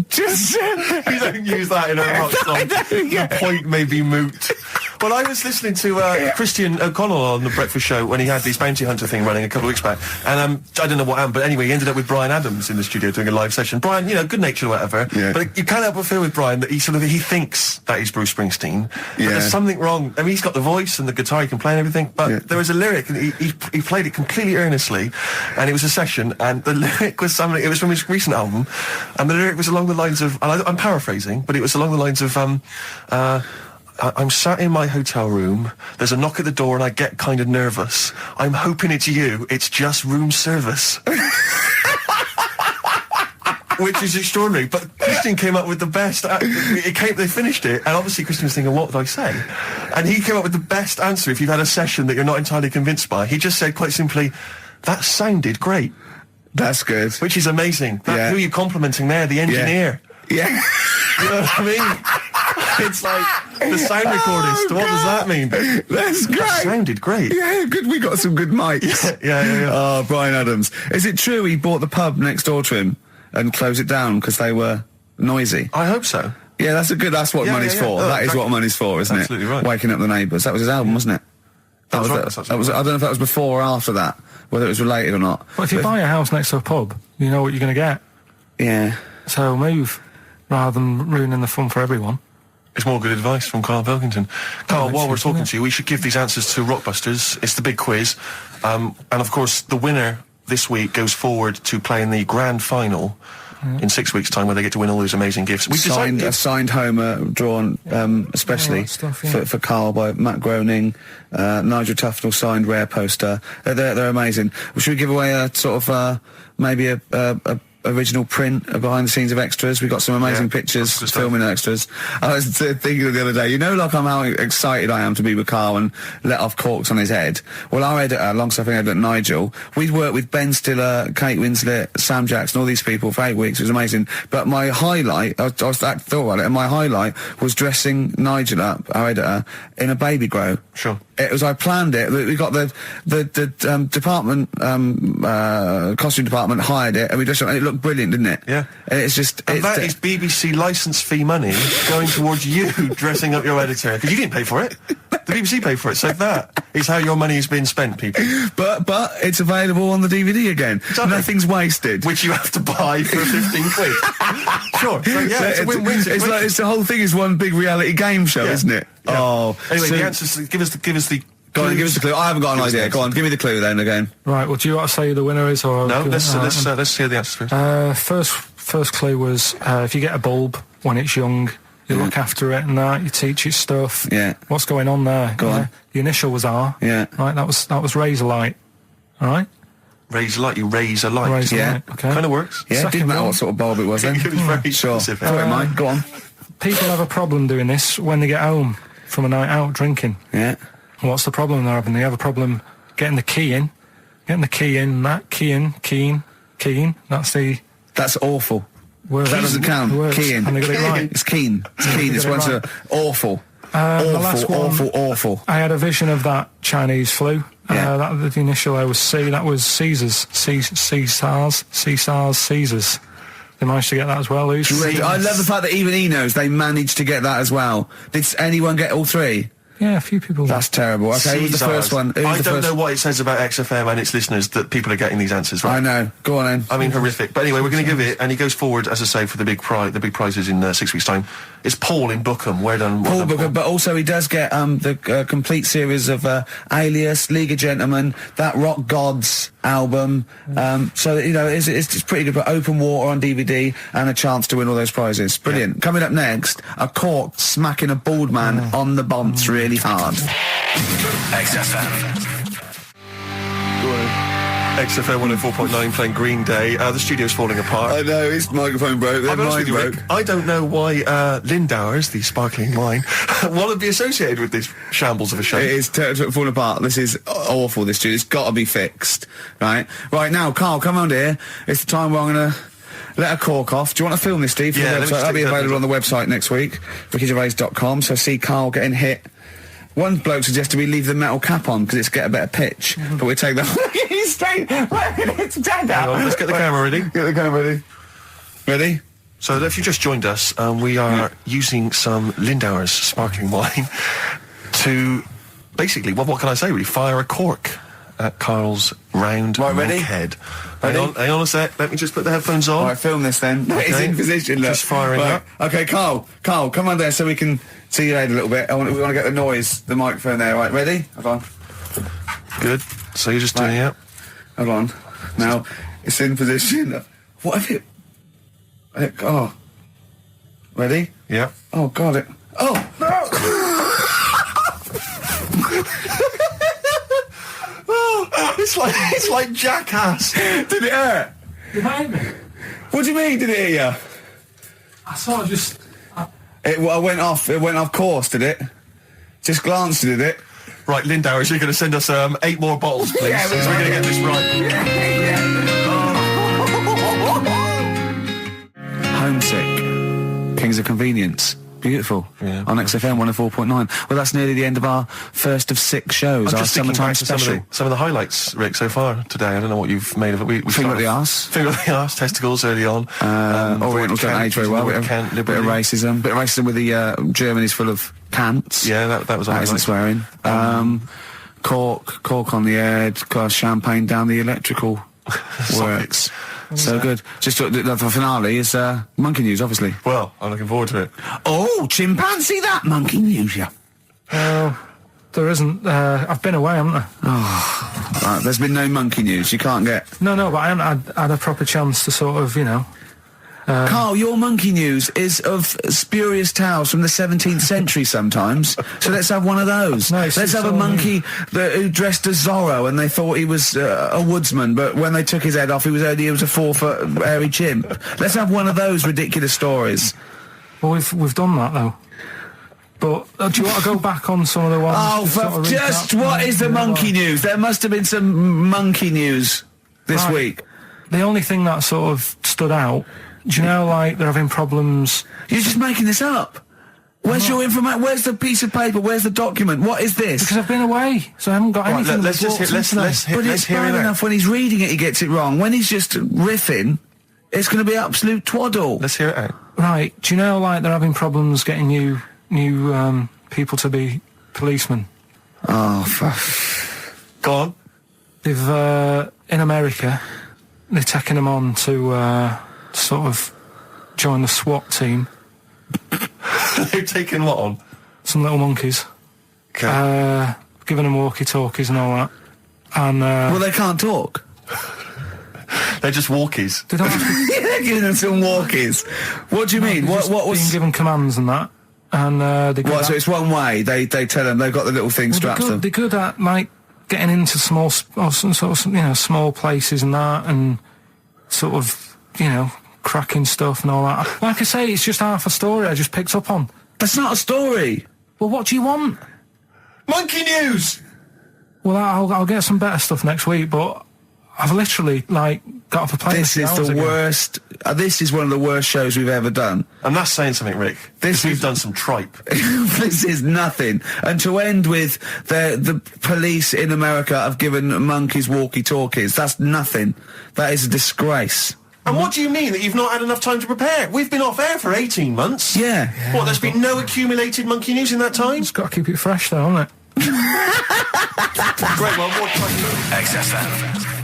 Speaker 2: Just you don't use that in a rock song. The point may be moot. Well, I was listening to Christian O'Connell on the Breakfast Show when he had this bounty hunter thing running a couple of weeks back, and I don't know what happened, but anyway, he ended up with Bryan Adams in the studio doing a live session. Bryan, you know, good natured or whatever, but you can't help but feel with Bryan that he thinks that he's Bruce Springsteen, but there's something wrong. I mean, he's got the voice and the guitar, he can play and everything, but there was a lyric, and he played it completely earnestly, and it was a session, and the lyric was something, it was from his recent album, and the lyric was along the lines of, and I'm paraphrasing, but it was along the lines of, I'm sat in my hotel room, there's a knock at the door and I get kind of nervous. I'm hoping it's you, it's just room service. Which is extraordinary, but Christian came up with the best, they finished it, and obviously Christian was thinking, what did I say? And he came up with the best answer if you've had a session that you're not entirely convinced by. He just said quite simply, that sounded great.
Speaker 8: That's good. Which
Speaker 2: is amazing. Who are you complimenting there? The engineer.
Speaker 8: Yeah.
Speaker 2: You know what I mean? It's like the sound recordist. What does that mean?
Speaker 8: That's great.
Speaker 2: That sounded great.
Speaker 8: Yeah, good. We got some good mics.
Speaker 2: Yeah.
Speaker 8: Oh, Bryan Adams. Is it true he bought the pub next door to him and closed it down because they were noisy?
Speaker 2: I hope so.
Speaker 8: Yeah, that's what money's for. That is what money's for, isn't it?
Speaker 2: Absolutely right.
Speaker 8: Waking up the neighbours. That was his album, wasn't it?
Speaker 2: That was right.
Speaker 8: I don't know if that was before or after that, whether it was related or not.
Speaker 5: Well, if you buy a house next to a pub, you know what you're going to get.
Speaker 8: Yeah.
Speaker 5: So move, rather than ruining the fun for everyone.
Speaker 2: It's more good advice from Karl Pilkington. Karl, while we're talking to you, we should give these answers to Rockbusters. It's the big quiz. And of course, the winner this week goes forward to play in the grand final in 6 weeks' time, where they get to win all those amazing gifts.
Speaker 8: We signed a signed Homer drawn especially for Karl by Matt Groening. Nigel Tufnell signed rare poster. They're amazing. Should we give away a sort of maybe a original print behind the scenes of extras? We got some amazing pictures filming extras. I was thinking the other day, you know, like how excited I am to be with Karl and let off corks on his head. Well, our editor, long-suffering editor Nigel, we'd worked with Ben Stiller, Kate Winslet, Sam Jackson, all these people for 8 weeks. It was amazing. But my highlight, I thought about it, and my highlight was dressing Nigel up, our editor, in a baby grow.
Speaker 2: Sure.
Speaker 8: It was, I planned it. We got the department, costume department hired it, and we just, and it looked brilliant, didn't it?
Speaker 2: Yeah.
Speaker 8: And it's just,
Speaker 2: and that is BBC licence fee money going towards you dressing up your editor, because you didn't pay for it. The BBC paid for it, so that is how your money has been spent, people.
Speaker 8: But it's available on the DVD again. Exactly. Nothing's wasted.
Speaker 2: Which you have to buy for 15 quid. Sure. So, yeah, it's a win-win.
Speaker 8: It's the whole thing is one big reality game show, isn't it?
Speaker 2: Yeah.
Speaker 8: Oh.
Speaker 2: Anyway, the answers, give us the
Speaker 8: Go on, give us the clue. I haven't got an idea. Go on, give me the clue then again.
Speaker 5: Right, well, do you want to say who the winner is, or...
Speaker 2: No, let's hear the answers first.
Speaker 5: First clue was, if you get a bulb when it's young, you look after it and that, you teach it stuff.
Speaker 8: Yeah.
Speaker 5: What's going on there?
Speaker 8: Go on.
Speaker 5: The initial was R.
Speaker 8: Yeah.
Speaker 5: Right, that was razor light. All right?
Speaker 2: Razor light, you raise a light.
Speaker 5: Razor light, okay.
Speaker 2: Kind of works.
Speaker 8: Yeah, it didn't matter what sort of bulb it was then.
Speaker 2: It was very specific.
Speaker 8: Sure. Mine. Go on.
Speaker 5: People have a problem doing this when they get home from a night out drinking.
Speaker 8: Yeah.
Speaker 5: What's the problem they're having? They have a problem getting the key in. That's
Speaker 8: awful.
Speaker 5: Word.
Speaker 8: That doesn't count. Keying.
Speaker 5: And they got it right.
Speaker 8: It's keen. It's keen. It's one's awful. Awful.
Speaker 5: I had a vision of that Chinese flu.
Speaker 8: Yeah.
Speaker 5: The initial I was C. That was Caesars. Caesars. They managed to get that as well.
Speaker 8: I love the fact that even he knows they managed to get that as well. Did anyone get all three?
Speaker 5: Yeah, a few people.
Speaker 8: That's terrible. Okay, who's the first one?
Speaker 2: I don't know what it says about XFM and its listeners that people are getting these answers right.
Speaker 8: I know. Go on then.
Speaker 2: I mean, horrific. But anyway, we're going to give it, and he goes forward, as I say, for the big prizes in 6 weeks' time. It's Paul in Bookham. Well done,
Speaker 8: Paul. But also he does get the complete series of Alias, League of Gentlemen, that Rock Gods album. So you know, it's pretty good. But Open Water on DVD and a chance to win all those prizes. Brilliant. Yeah. Coming up next, a cork smacking a bald man on the bonds really hard.
Speaker 13: XFM.
Speaker 2: XFM 104.9 playing Green Day. The studio's falling apart.
Speaker 8: I know, his microphone broke, then mine broke.
Speaker 2: Rick, I don't know why Lindauer's, the sparkling wine, want to be associated with this shambles of a show.
Speaker 8: It is falling apart. This is awful, this studio. It's got to be fixed. Right now, Karl, come on here. It's the time where I'm going to let a cork off. Do you want to film this, Steve?
Speaker 2: Yeah,
Speaker 8: that'll be available on the website next week, rickygervais.com. So see Karl getting hit. One bloke suggested we leave the metal cap on because it's get a better pitch, but we take that. He's straight. It's dead out.
Speaker 2: Let's get the camera ready.
Speaker 8: Get the camera ready. Ready?
Speaker 2: So if you just joined us, we are using some Lindauer's sparkling wine to basically, what can I say? We fire a cork at Karl's round head. Hang on a sec. Let me just put the headphones on.
Speaker 8: All right, film this then. Okay. It's in position. Look.
Speaker 2: Just firing up.
Speaker 8: Okay, Karl, come on there so we can see your head a little bit. We want to get the noise, the microphone there. Right, ready? Hold on.
Speaker 2: Good. So you're just doing it.
Speaker 8: Hold on. Now it's in position. What if it? Oh. Ready?
Speaker 2: Yeah.
Speaker 8: Oh God! Oh no!
Speaker 2: It's like Jackass.
Speaker 8: Did it hurt?
Speaker 5: Did it hurt me?
Speaker 8: What do you mean? Did it hit you?
Speaker 5: I sort of just.
Speaker 8: It went off. It went off course. Did it? Just glanced. Did it?
Speaker 2: Right, Lindauer, you're going to send us 8 more bottles, please.
Speaker 8: Yeah,
Speaker 2: we're going to get this right.
Speaker 8: Homesick. Kings of Convenience. Beautiful. Yeah. On XFM 104.9. Well, that's nearly the end of our first of 6 shows.
Speaker 2: I'm
Speaker 8: our
Speaker 2: just thinking
Speaker 8: summertime
Speaker 2: back to
Speaker 8: special.
Speaker 2: some of the highlights, Rick, so far today. I don't know what you've made of it. We
Speaker 8: Finger at the arse.
Speaker 2: Finger at the arse, testicles early on.
Speaker 8: Orientals don't age very well. Bit of racism. Bit of racism with the Germany's full of cants.
Speaker 2: Yeah, that was
Speaker 8: that isn't swearing. Cork on the head, champagne down the electrical works. So good. Just the finale is monkey news, obviously.
Speaker 2: Well, I'm looking forward to it.
Speaker 8: Oh, chimpanzee that monkey news, yeah.
Speaker 5: There isn't. I've been away, haven't I?
Speaker 8: Oh, right, there's been no monkey news. You can't get.
Speaker 5: No, but I haven't had a proper chance to sort of,
Speaker 8: Karl, your monkey news is of spurious tales from the 17th century sometimes, so let's have one of those.
Speaker 5: No,
Speaker 8: let's have a monkey who dressed as Zorro and they thought he was a woodsman, but when they took his head off he was a 4-foot hairy chimp. Let's have one of those ridiculous stories.
Speaker 5: Well, we've done that though. But do you want to go back on some of the ones?
Speaker 8: What is the monkey news? There must have been some monkey news this week.
Speaker 5: The only thing that sort of stood out, do you know, like, they're having problems...
Speaker 8: You're just making this up. Where's your information? Where's the piece of paper? Where's the document? What is this?
Speaker 5: Because I've been away, so I haven't got anything.
Speaker 2: Let's hear
Speaker 8: But it's bad enough when he's reading it, he gets it wrong. When he's just riffing, it's going to be absolute twaddle.
Speaker 2: Let's hear it out.
Speaker 5: Right, do you know, like, they're having problems getting new people to be policemen?
Speaker 8: Oh,
Speaker 2: Go on.
Speaker 5: They've, in America, they're taking them on to, sort of join the SWAT team.
Speaker 2: They've taken what on?
Speaker 5: Some little monkeys.
Speaker 2: Okay.
Speaker 5: Giving them walkie-talkies and all that. And,
Speaker 8: well, they can't talk.
Speaker 2: They're just walkies.
Speaker 5: They don't have to...
Speaker 8: Yeah, they're giving them some walkies. What do you mean? What was...
Speaker 5: being given commands and that. And, they go...
Speaker 8: What, so it's one way? They tell them they've got the little thing strapped to them?
Speaker 5: They're good at, like, getting into small, or some sort of, you know, small places and that, and sort of, you know, cracking stuff and all that. Like I say, it's just half a story I just picked up on.
Speaker 8: That's not a story.
Speaker 5: Well, what do you want?
Speaker 2: Monkey news!
Speaker 5: Well, I'll get some better stuff next week, but I've literally, like, got off a plane.
Speaker 8: This is the worst. This is one of the worst shows we've ever done.
Speaker 2: And that's saying something, Rick. We've done some tripe.
Speaker 8: This is nothing. And to end with the police in America have given monkeys walkie-talkies. That's nothing. That is a disgrace.
Speaker 2: And what do you mean that you've not had enough time to prepare? We've been off air for 18 months.
Speaker 8: Yeah.
Speaker 2: What, there's been no accumulated monkey news in that time?
Speaker 5: Just got to keep it fresh, though, haven't it?
Speaker 2: Great, well, more time.
Speaker 13: XFM.